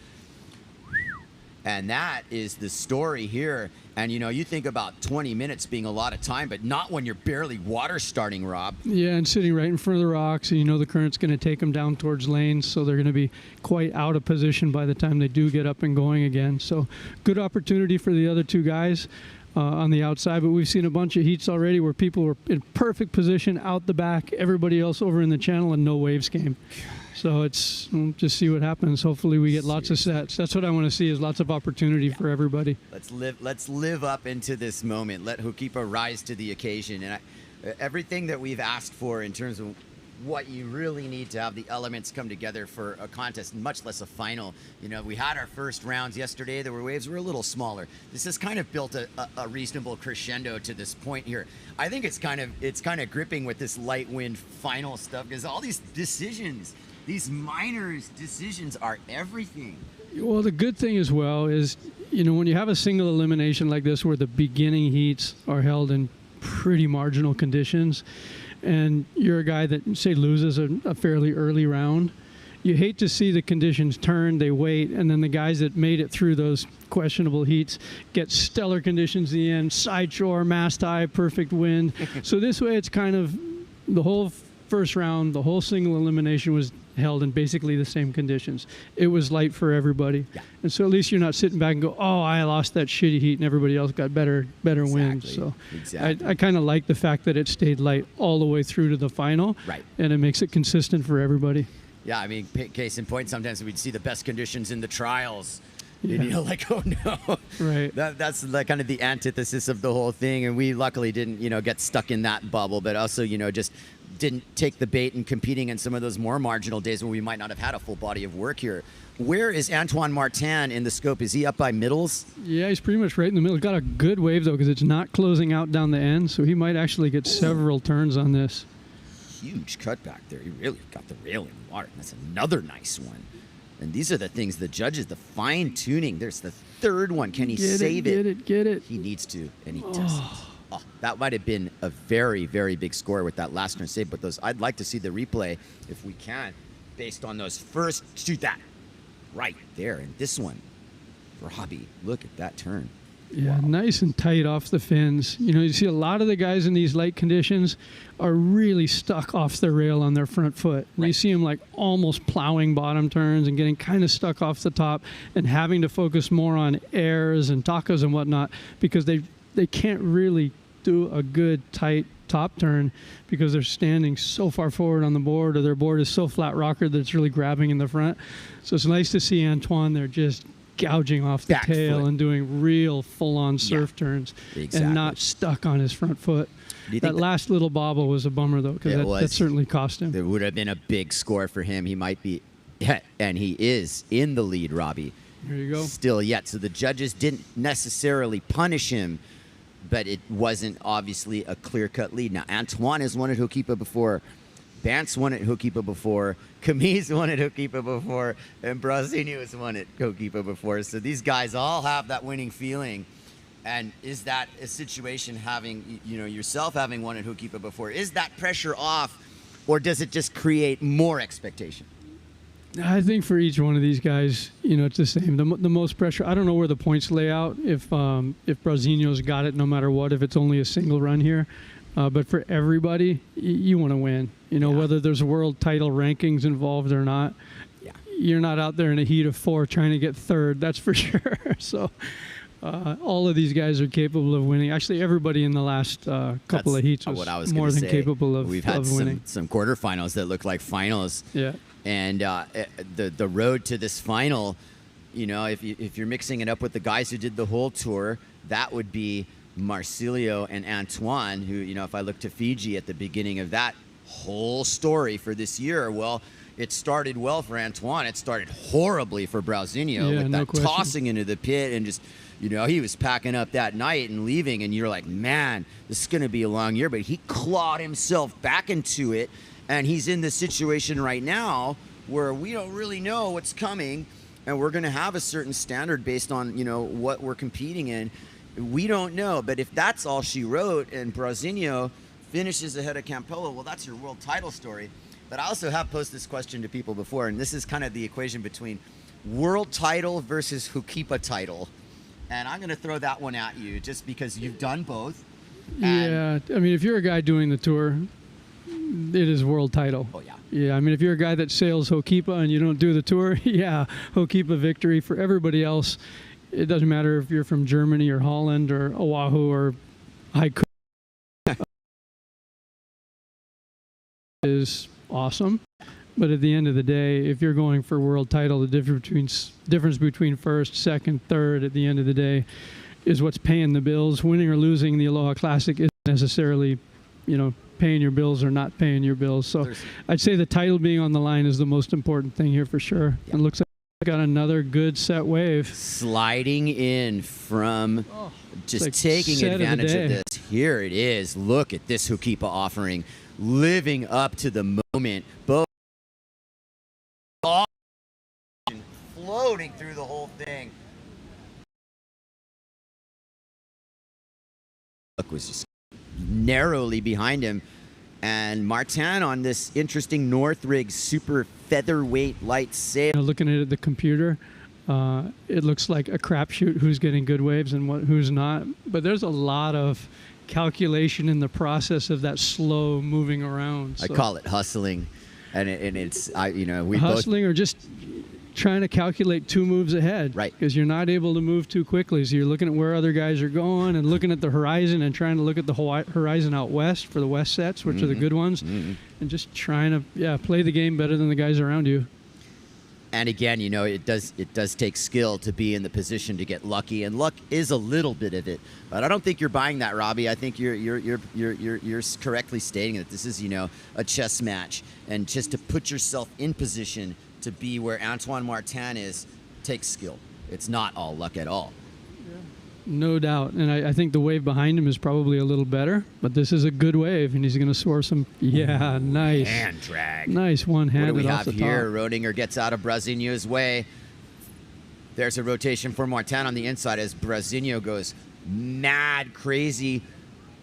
And that is the story here. And you think about 20 minutes being a lot of time, but not when you're barely water starting, Rob. Yeah, and sitting right in front of the rocks, and the current's going to take them down towards lanes, so they're going to be quite out of position by the time they do get up and going again. So good opportunity for the other 2 guys on the outside, but we've seen a bunch of heats already where people were in perfect position out the back, everybody else over in the channel, and no waves came. So we'll just see what happens. Hopefully we get lots of sets. That's what I want to see, is lots of opportunity for everybody. Let's live up into this moment. Let Ho'okipa rise to the occasion. And everything that we've asked for in terms of what you really need to have the elements come together for a contest, much less a final. We had our first rounds yesterday. The waves were a little smaller. This has kind of built a reasonable crescendo to this point here. I think it's kind of gripping with this light wind final stuff, because all these decisions, these minors decisions, are everything. Well, the good thing as well is, when you have a single elimination like this where the beginning heats are held in pretty marginal conditions, and you're a guy that, say, loses a fairly early round, you hate to see the conditions turn, they wait, and then the guys that made it through those questionable heats get stellar conditions at the end, side shore, mast high, perfect wind. So this way it's kind of the whole first round, the whole single elimination was held in basically the same conditions. It was light for everybody. Yeah. And so at least you're not sitting back and go, oh, I lost that shitty heat and everybody else got better winds. So I kind of like the fact that it stayed light all the way through to the final. Right. And it makes it consistent for everybody. Yeah, I mean, case in point, sometimes we'd see the best conditions in the trials. Yeah. And like, oh no. Right. That's like kind of the antithesis of the whole thing. And we luckily didn't, get stuck in that bubble, but also, just didn't take the bait in competing in some of those more marginal days when we might not have had a full body of work here. Where is Antoine Martin in the scope? Is he up by middles? Yeah, he's pretty much right in the middle. Got a good wave, though, because it's not closing out down the end, so he might actually get several turns on this. Huge cutback there. He really got the rail in the water. That's another nice one. And these are the things the judges, the fine-tuning. There's the 3rd one. Can he save it? Get it. He needs to, and he doesn't. Oh, that might have been a very, very big score with that last turn save, but I'd like to see the replay, if we can, based on those first 2. That right there. And this one, Robbie, look at that turn. Yeah, nice and tight off the fins. You know, you see a lot of the guys in these light conditions are really stuck off the rail on their front foot. And you see them like almost plowing bottom turns and getting kind of stuck off the top and having to focus more on airs and tacos and whatnot because they can't really do a good tight top turn because they're standing so far forward on the board, or their board is so flat rocker that it's really grabbing in the front. So it's nice to see Antoine there just gouging off the tail and doing real full-on surf turns and not stuck on his front foot. That last little bobble was a bummer, though, because that certainly cost him. It would have been a big score for him. He might be, and he is in the lead, Robbie. There you go. Still yet. So the judges didn't necessarily punish him, but it wasn't obviously a clear-cut lead. Now, Antoine has won at Hokipa before. Bance won at Hokipa before. Camille won at Hokipa before. And Brazinho has won at Hokipa before. So these guys all have that winning feeling. And is that a situation having, you know, yourself having won at Hokipa before, is that pressure off, or does it just create more expectation? I think for each one of these guys, you know, it's the same. The most pressure, I don't know where the points lay out, if Brazinho's got it no matter what, if it's only a single run here. But for everybody, you want to win. You know, whether there's world title rankings involved or not, you're not out there in a heat of 4 trying to get third, that's for sure. So all of these guys are capable of winning. Actually, everybody in the last couple of heats was more than capable of winning. We've had some quarterfinals that look like finals. Yeah. And the road to this final, you know, if you're mixing it up with the guys who did the whole tour, that would be Marcilio and Antoine, who, you know, if I look to Fiji at the beginning of that whole story for this year, well, it started well for Antoine. It started horribly for Brazinho with that tossing into the pit and just, you know, he was packing up that night and leaving, and you're like, man, this is going to be a long year. But he clawed himself back into it, and he's in this situation right now where we don't really know what's coming, and we're going to have a certain standard based on, you know, what we're competing in. We don't know, but if that's all she wrote and Brazinho finishes ahead of Campello, well, that's your world title story. But I also have posed this question to people before, and this is kind of the equation between world title versus Hokipa title. And I'm going to throw that one at you just because you've done both. Yeah, I mean, if you're a guy doing the tour, it is world title. Oh, yeah. Yeah, I mean, if you're a guy that sails Hokipa and you don't do the tour, yeah, Hokipa victory. For everybody else, it doesn't matter if you're from Germany or Holland or Oahu or Haiku. Is awesome, but at the end of the day, if you're going for world title, the difference between first, second, third at the end of the day is what's paying the bills. Winning or losing the Aloha Classic isn't necessarily, you know, paying your bills or not paying your bills. So I'd say the title being on the line is the most important thing here for sure. Yeah. It looks like got another good set wave. Sliding in from just like taking advantage of this. Here it is. Look at this Hokipa offering. Living up to the moment. Both floating through the whole thing. Look, was just narrowly behind him. And Martin on this interesting North Rig super featherweight light sail. Looking at the computer, it looks like a crapshoot who's getting good waves and who's not. But there's a lot of calculation in the process of that slow moving around. So. I call it hustling, and it's you know, we hustling or just trying to calculate 2 moves ahead, right? Because you're not able to move too quickly, so you're looking at where other guys are going and looking at the horizon and trying to look at the horizon out west for the west sets, which are the good ones, and just trying to play the game better than the guys around you. And again, you know, it does take skill to be in the position to get lucky, and luck is a little bit of it. But I don't think you're buying that, Robbie. I think you're correctly stating that this is, you know, a chess match, and just to put yourself in position to be where Antoine Martin is takes skill. It's not all luck at all. No doubt. And I think the wave behind him is probably a little better, but this is a good wave, and he's going to soar some. Yeah, nice. Hand drag. Nice one-handed off the top. What do we have here? Rodinger gets out of Brazinho's way. There's a rotation for Martin on the inside as Brazinho goes mad crazy.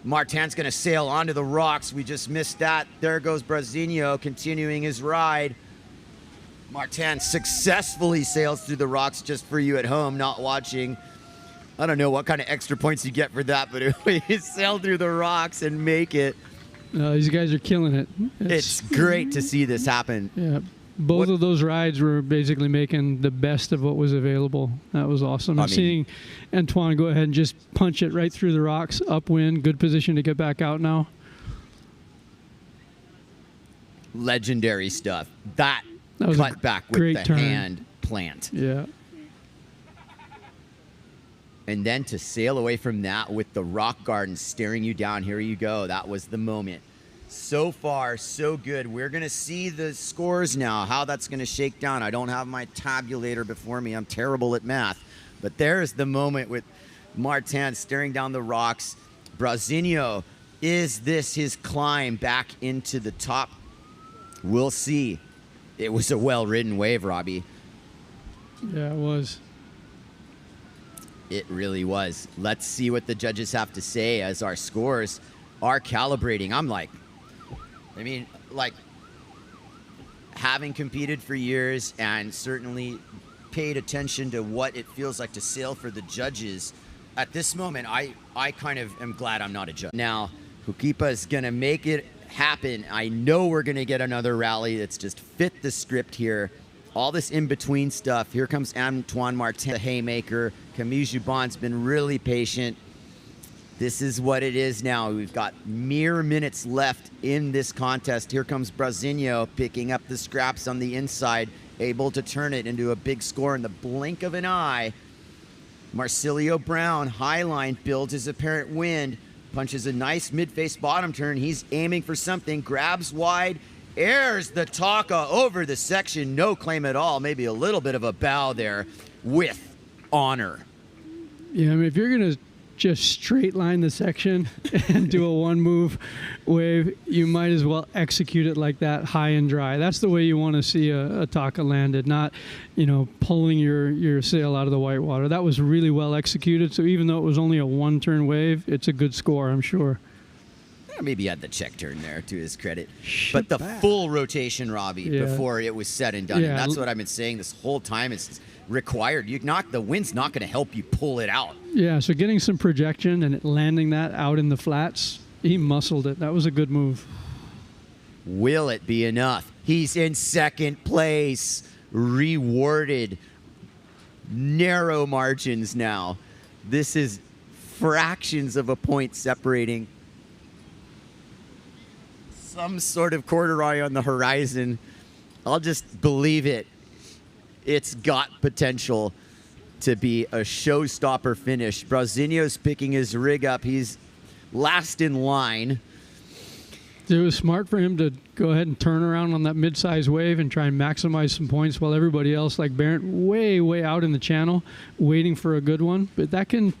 Martin's going to sail onto the rocks. We just missed that. There goes Brazinho continuing his ride. Martin successfully sails through the rocks, just for you at home not watching. I don't know what kind of extra points you get for that, but if we sail through the rocks and make it. These guys are killing it. It's great to see this happen. Yeah. Both of those rides were basically making the best of what was available. That was awesome. And seeing Antoine go ahead and just punch it right through the rocks, upwind, good position to get back out now. Legendary stuff. That was cut back with great the turn. hand plant. Yeah. And then to sail away from that with the rock garden staring you down. Here you go. That was the moment. So far, so good. We're going to see the scores now, how that's going to shake down. I don't have my tabulator before me. I'm terrible at math. But there's the moment with Martin staring down the rocks. Brazinho, is this his climb back into the top? We'll see. It was a well-ridden wave, Robbie. Yeah, it was. It really was. Let's see what the judges have to say as our scores are calibrating. Having competed for years and certainly paid attention to what it feels like to sail for the judges, at this moment, I kind of am glad I'm not a judge. Now, Hukipa is going to make it happen. I know we're going to get another rally that's just fit the script here. All this in-between stuff. Here comes Antoine Martin, the haymaker. Camille Joubon's been really patient. This is what it is now. We've got mere minutes left in this contest. Here comes Brazinho picking up the scraps on the inside, able to turn it into a big score in the blink of an eye. Marcilio Brown, highline, builds his apparent wind, punches a nice mid-face bottom turn. He's aiming for something, grabs wide, airs the Taka over the section. No claim at all. Maybe a little bit of a bow there with honor. Yeah, I mean, if you're going to just straight line the section and do a one move wave, you might as well execute it like that, high and dry. That's the way you want to see a Taka landed, not, pulling your sail out of the white water. That was really well executed. So even though it was only a one turn wave, it's a good score, I'm sure. Maybe he had the check turn there to his credit. But the full rotation, Robbie, before it was said and done. Yeah. And that's what I've been saying this whole time. It's required. The wind's not going to help you pull it out. Yeah, so getting some projection and landing that out in the flats, he muscled it. That was a good move. Will it be enough? He's in second place. Rewarded. Narrow margins now. This is fractions of a point separating. Some sort of corduroy on the horizon. I'll just believe it. It's got potential to be a showstopper finish. Brazinho's picking his rig up. He's last in line. It was smart for him to go ahead and turn around on that mid-size wave and try and maximize some points while everybody else, like Barrett, way, way out in the channel, waiting for a good one. But that can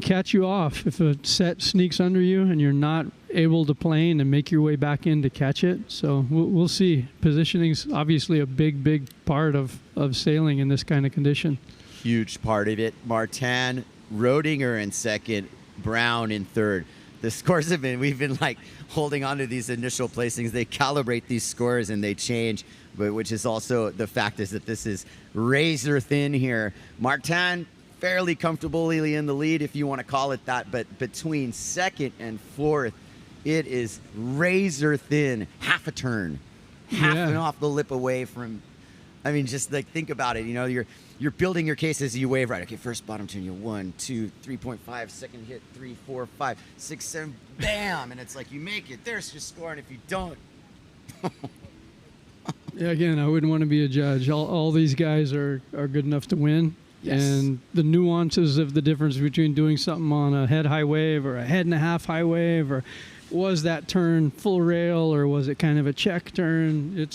catch you off if a set sneaks under you and you're not able to plane and make your way back in to catch it. So we'll see. Positioning's obviously a big, big part of sailing in this kind of condition. Huge part of it. Martin, Rodinger in second, Brown in third. The scores we've been like holding on to these initial placings. They calibrate these scores and they change, but which is also the fact is that this is razor thin here. Martin, fairly comfortably in the lead, if you want to call it that, but between second and fourth, it is razor thin, half a turn, half and off the lip away from. I mean, just like think about it. You're building your case as you wave right. Okay, first bottom turn, you 1, 2, 3.5, second hit 3, 4, 5, 6, 7, bam, and it's like you make it. There's your score, and if you don't. Yeah, again, I wouldn't want to be a judge. All these guys are good enough to win. Yes. And the nuances of the difference between doing something on a head high wave or a head and a half high wave, or was that turn full rail or was it kind of a check turn?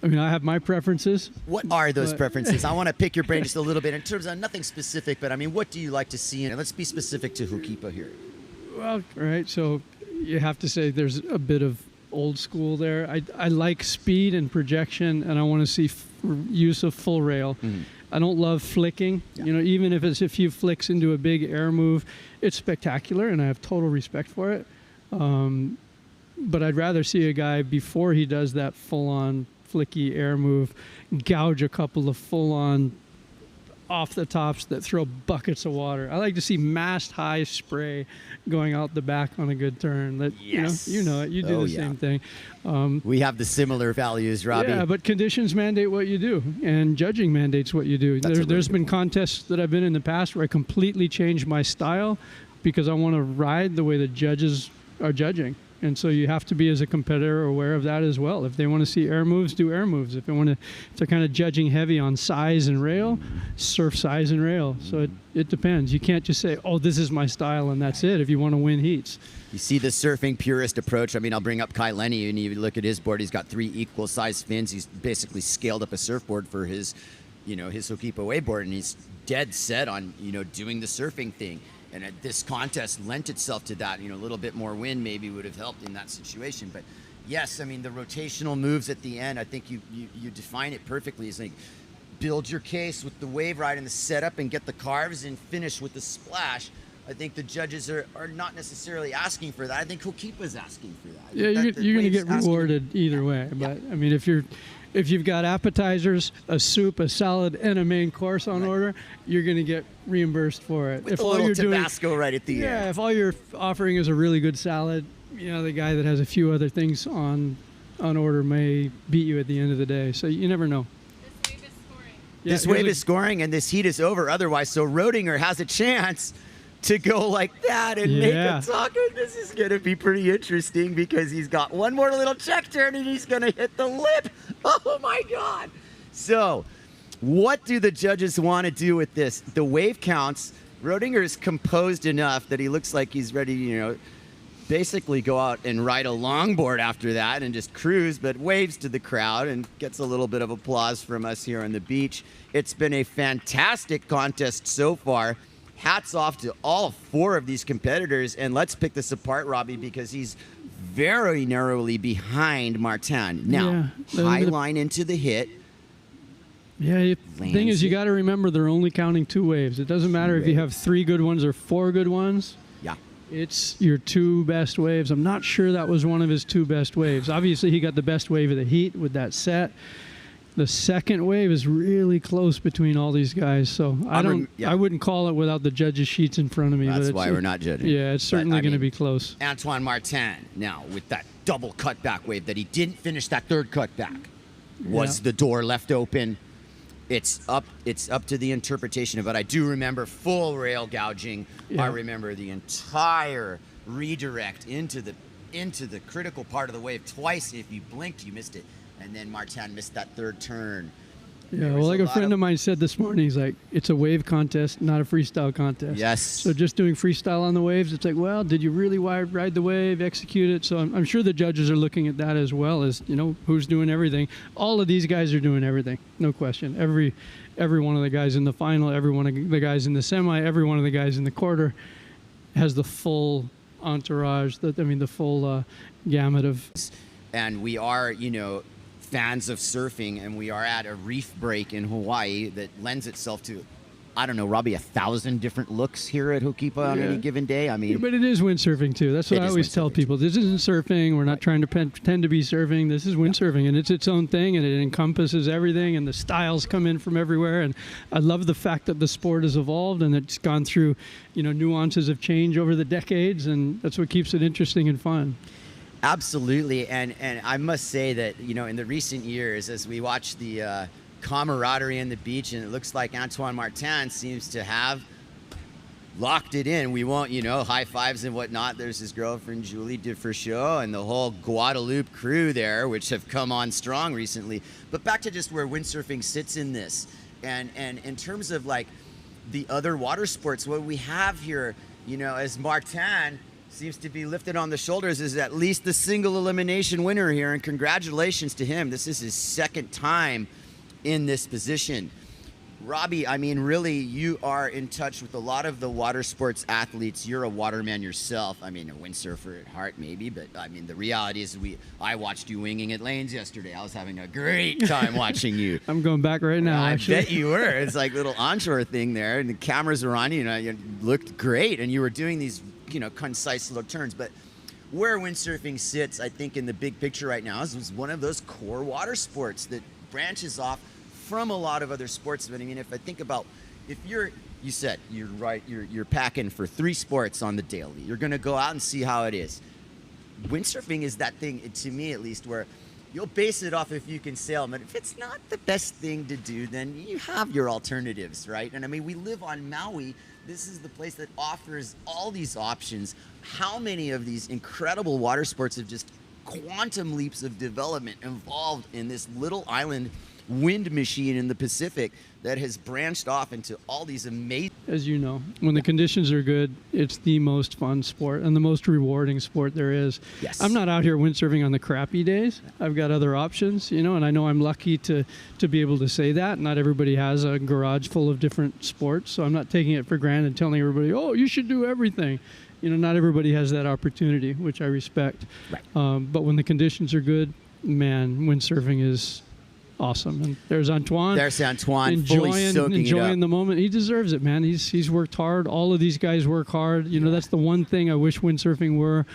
I have my preferences. What are those preferences? I want to pick your brain just a little bit in terms of nothing specific, but what do you like to see? And let's be specific to Hukipa here. Well, right. So you have to say there's a bit of old school there. I like speed and projection, and I want to see use of full rail. Mm-hmm. I don't love flicking. Yeah. Even if it's a few flicks into a big air move, it's spectacular, and I have total respect for it. But I'd rather see a guy before he does that full-on flicky air move gouge a couple of full-on off the tops that throw buckets of water. I like to see mast high spray going out the back on a good turn. That Yes. you know it. You do the same thing. We have the similar values, Robbie. Yeah, but conditions mandate what you do, and judging mandates what you do. There's been contests that I've been in the past where I completely changed my style because I want to ride the way the judges are judging. And so you have to be, as a competitor, aware of that as well. If they want to see air moves, do air moves. If they're kind of judging heavy on size and rail, surf size and rail. So it depends. You can't just say, oh, this is my style and that's it if you want to win heats. You see the surfing purist approach. I mean, I'll bring up Kai Lenny, and you look at his board. He's got 3 equal size fins. He's basically scaled up a surfboard for his Hokipa waveboard, and he's dead set on, doing the surfing thing. And this contest lent itself to that. A little bit more wind maybe would have helped in that situation. But yes, I mean, the rotational moves at the end, I think you define it perfectly. It's like build your case with the wave ride and the setup and get the carves and finish with the splash. I think the judges are not necessarily asking for that. I think Hokipa's asking for that. Yeah, you're going to get rewarded either way. But, I mean, if you've got appetizers, a soup, a salad, and a main course on order, you're going to get reimbursed for it. With a little Tabasco right at the end. Yeah, if all you're offering is a really good salad, the guy that has a few other things on order may beat you at the end of the day. So you never know. This wave is scoring, and this heat is over otherwise. So Rodinger has a chance to go like that and make a taco. This is going to be pretty interesting because he's got one more little check turn and he's going to hit the lip. Oh, my God. So what do the judges want to do with this? The wave counts. Rodinger is composed enough that he looks like he's ready to, basically go out and ride a longboard after that and just cruise, but waves to the crowd and gets a little bit of applause from us here on the beach. It's been a fantastic contest so far. Hats off to all 4 of these competitors, and let's pick this apart, Robbie, because he's very narrowly behind Martin. Now, high line into the hit. Yeah, the thing is, you got to remember they're only counting 2 waves. It doesn't matter if you have 3 good ones or 4 good ones. Yeah. It's your 2 best waves. I'm not sure that was one of his 2 best waves. Obviously, he got the best wave of the heat with that set. The second wave is really close between all these guys, so I wouldn't call it without the judges' sheets in front of me. That's why we're not judging. Yeah, it's certainly going to be close. Antoine Martin, now with that double cutback wave that he didn't finish that third cutback. Was the door left open? It's up to the interpretation, but I do remember full rail gouging. I remember the entire redirect into the critical part of the wave twice. If you blinked, you missed it. And then Martin missed that third turn. Yeah, well, like a friend of mine said this morning, he's like, it's a wave contest, not a freestyle contest. Yes. So just doing freestyle on the waves, it's like, well, did you really ride the wave, execute it? So I'm sure the judges are looking at that as well as, who's doing everything. All of these guys are doing everything, no question. Every one of the guys in the final, every one of the guys in the semi, every one of the guys in the quarter has the full entourage, the full gamut of... And we are, fans of surfing, and we are at a reef break in Hawaii that lends itself to, I don't know, Robbie, 1,000 different looks here at Hokipa on any given day. I mean, but it is windsurfing too. That's what I always tell people. This isn't surfing. We're not trying to pretend to be surfing. This is windsurfing, and it's its own thing, and it encompasses everything, and the styles come in from everywhere. And I love the fact that the sport has evolved and it's gone through, nuances of change over the decades, and that's what keeps it interesting and fun. Absolutely, and I must say that, in the recent years, as we watch the camaraderie on the beach, and it looks like Antoine Martin seems to have locked it in. We won't, high fives and whatnot. There's his girlfriend, Julie DeFrischaud, and the whole Guadeloupe crew there, which have come on strong recently. But back to just where windsurfing sits in this, and in terms of like the other water sports, what we have here, as Martin seems to be lifted on the shoulders, is at least the single elimination winner here, and congratulations to him. This is his 2nd time in this position. Robbie, I mean, really, you are in touch with a lot of the water sports athletes. You're a waterman yourself. I mean, a windsurfer at heart, maybe, but I mean, the reality is I watched you winging at lanes yesterday. I was having a great time watching you. I'm going back right now, I actually. bet you were. It's like a little onshore thing there, and the cameras are on you, you looked great, and you were doing these concise little turns. But where windsurfing sits, I think, in the big picture right now is one of those core water sports that branches off from a lot of other sports. But I mean, if I think about, if you said you're right, you're packing for 3 sports on the daily. You're gonna go out and see how it is. Windsurfing is that thing, to me at least, where you'll base it off if you can sail. But if it's not the best thing to do, then you have your alternatives, right? And I mean, we live on Maui. This is the place that offers all these options. How many of these incredible water sports have just quantum leaps of development involved in this little island wind machine in the Pacific that has branched off into all these amazing... As you know, when the conditions are good, it's the most fun sport and the most rewarding sport there is. Yes. I'm not out here windsurfing on the crappy days. I've got other options, you know, and I know I'm lucky to be able to say that. Not everybody has a garage full of different sports, so I'm not taking it for granted, telling everybody, oh, you should do everything. You know, not everybody has that opportunity, which I respect. Right. But when the conditions are good, man, windsurfing is awesome. And there's Antoine. There's Antoine, fully soaking it up. The moment. He deserves it, man. He's worked hard. All of these guys work hard. You know, that's the one thing I wish windsurfing were,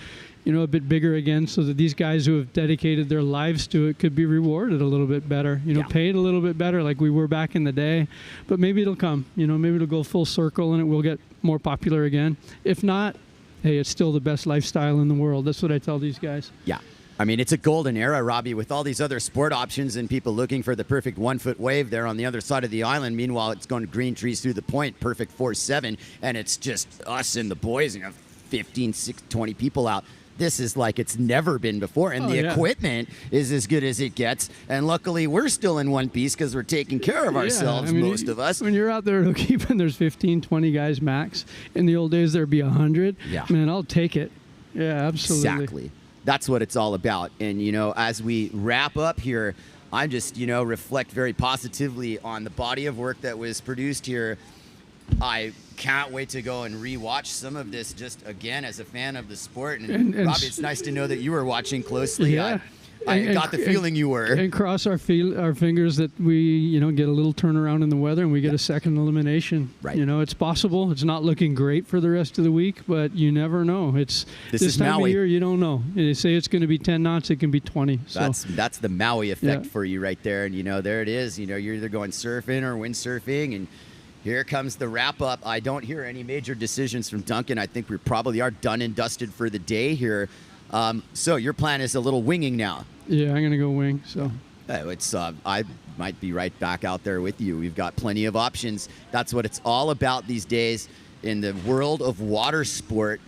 you know, a bit bigger again, so that these guys who have dedicated their lives to it could be rewarded a little bit better. You know, paid a little bit better, like we were back in the day. But maybe it'll come. You know, maybe it'll go full circle and it will get more popular again. If not, hey, it's still the best lifestyle in the world. That's what I tell these guys. Yeah. I mean, it's a golden era, Robbie, with all these other sport options and people looking for the perfect 1-foot wave there on the other side of the island. Meanwhile, it's going to green trees through the point, perfect 4-7, and it's just us and the boys, you know, 15, 20 people out. This is like it's never been before, and the equipment is as good as it gets. And luckily, we're still in one piece because we're taking care of ourselves, most of us. When you're out there keeping, there's 15, 20 guys max. In the old days, there'd be 100. Yeah. Man, I'll take it. Yeah, absolutely. Exactly. That's what it's all about. And, you know, as we wrap up here, I just, you know, reflect very positively on the body of work that was produced here. I can't wait to go and rewatch some of this just again as a fan of the sport. And Robbie, it's nice to know that you were watching closely. Yeah. I got the feeling you were. And cross our fingers that we, you know, get a little turnaround in the weather and we get a second elimination. Right. You know, it's possible. It's not looking great for the rest of the week, but you never know. It's this time Maui. of year, you don't know. They say it's going to be 10 knots. It can be 20. So That's the Maui effect for you right there. And, you know, there it is. You know, you're either going surfing or windsurfing, and here comes the wrap up. I don't hear any major decisions from Duncan. I think we probably are done and dusted for the day here. So your plan is a little winging now. Yeah, I'm going to go wing. So it's I might be right back out there with you. We've got plenty of options. That's what it's all about these days in the world of water sport.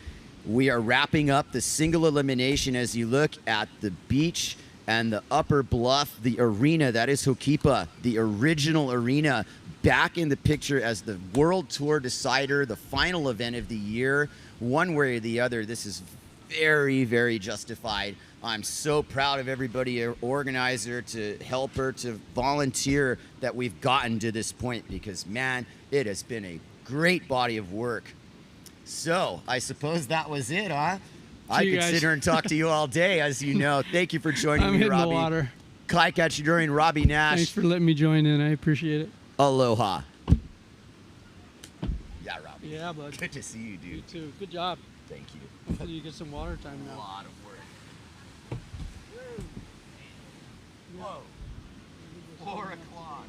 We are wrapping up the single elimination as you look at the beach and the upper bluff, the arena. That is Hokipa, the original arena, back in the picture as the World Tour decider, the final event of the year. One way or the other, this is very, very justified. I'm so proud of everybody, organizer, to helper, to volunteer, that we've gotten to this point, because, man, it has been a great body of work. So I suppose that was it, huh? I could sit here and talk to you all day, as you know. Thank you for joining me, Robbie. I'm hitting the water. Kai Cacciadorian, Robbie Nash. Thanks for letting me join in. I appreciate it. Aloha. Yeah, Robbie. Yeah, bud. Good to see you, dude. You too. Good job. Thank you. Hopefully you get some water time now. A lot of work. Whoa. 4 o'clock.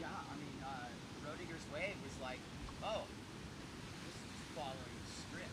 Yeah, I mean, Rodinger's wave was like, oh, this is just following the script.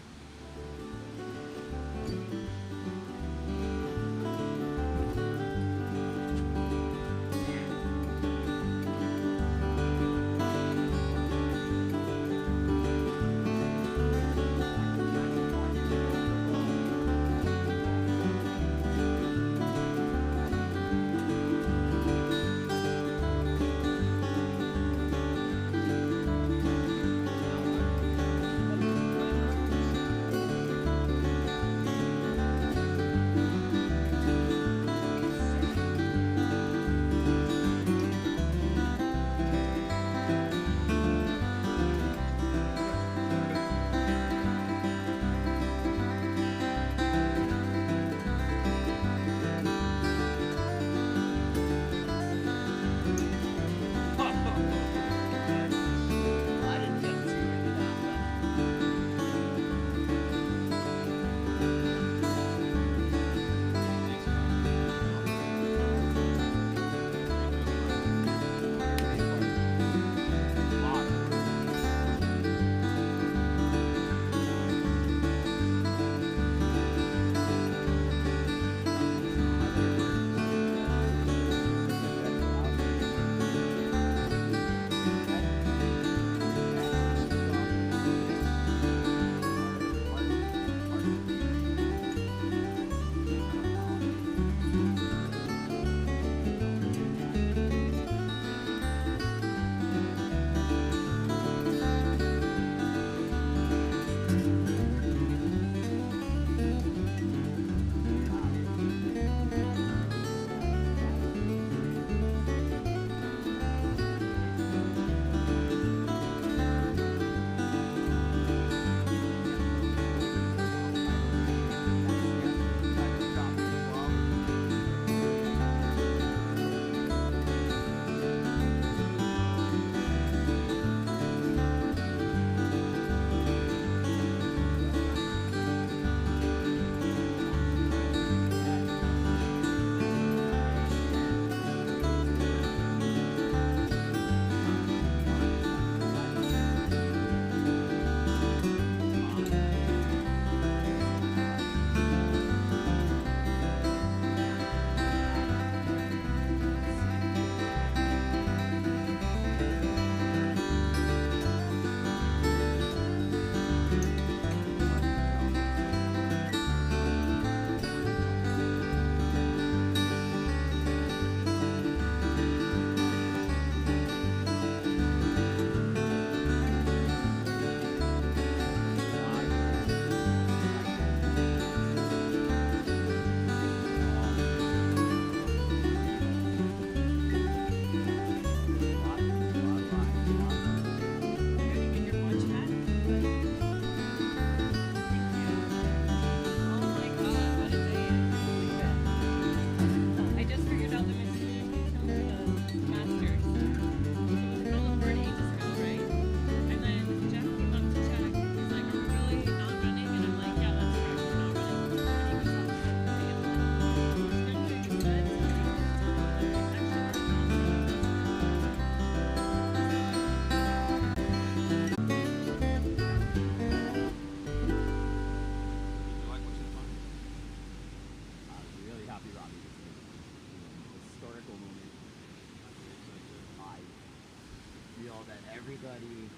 feel that everybody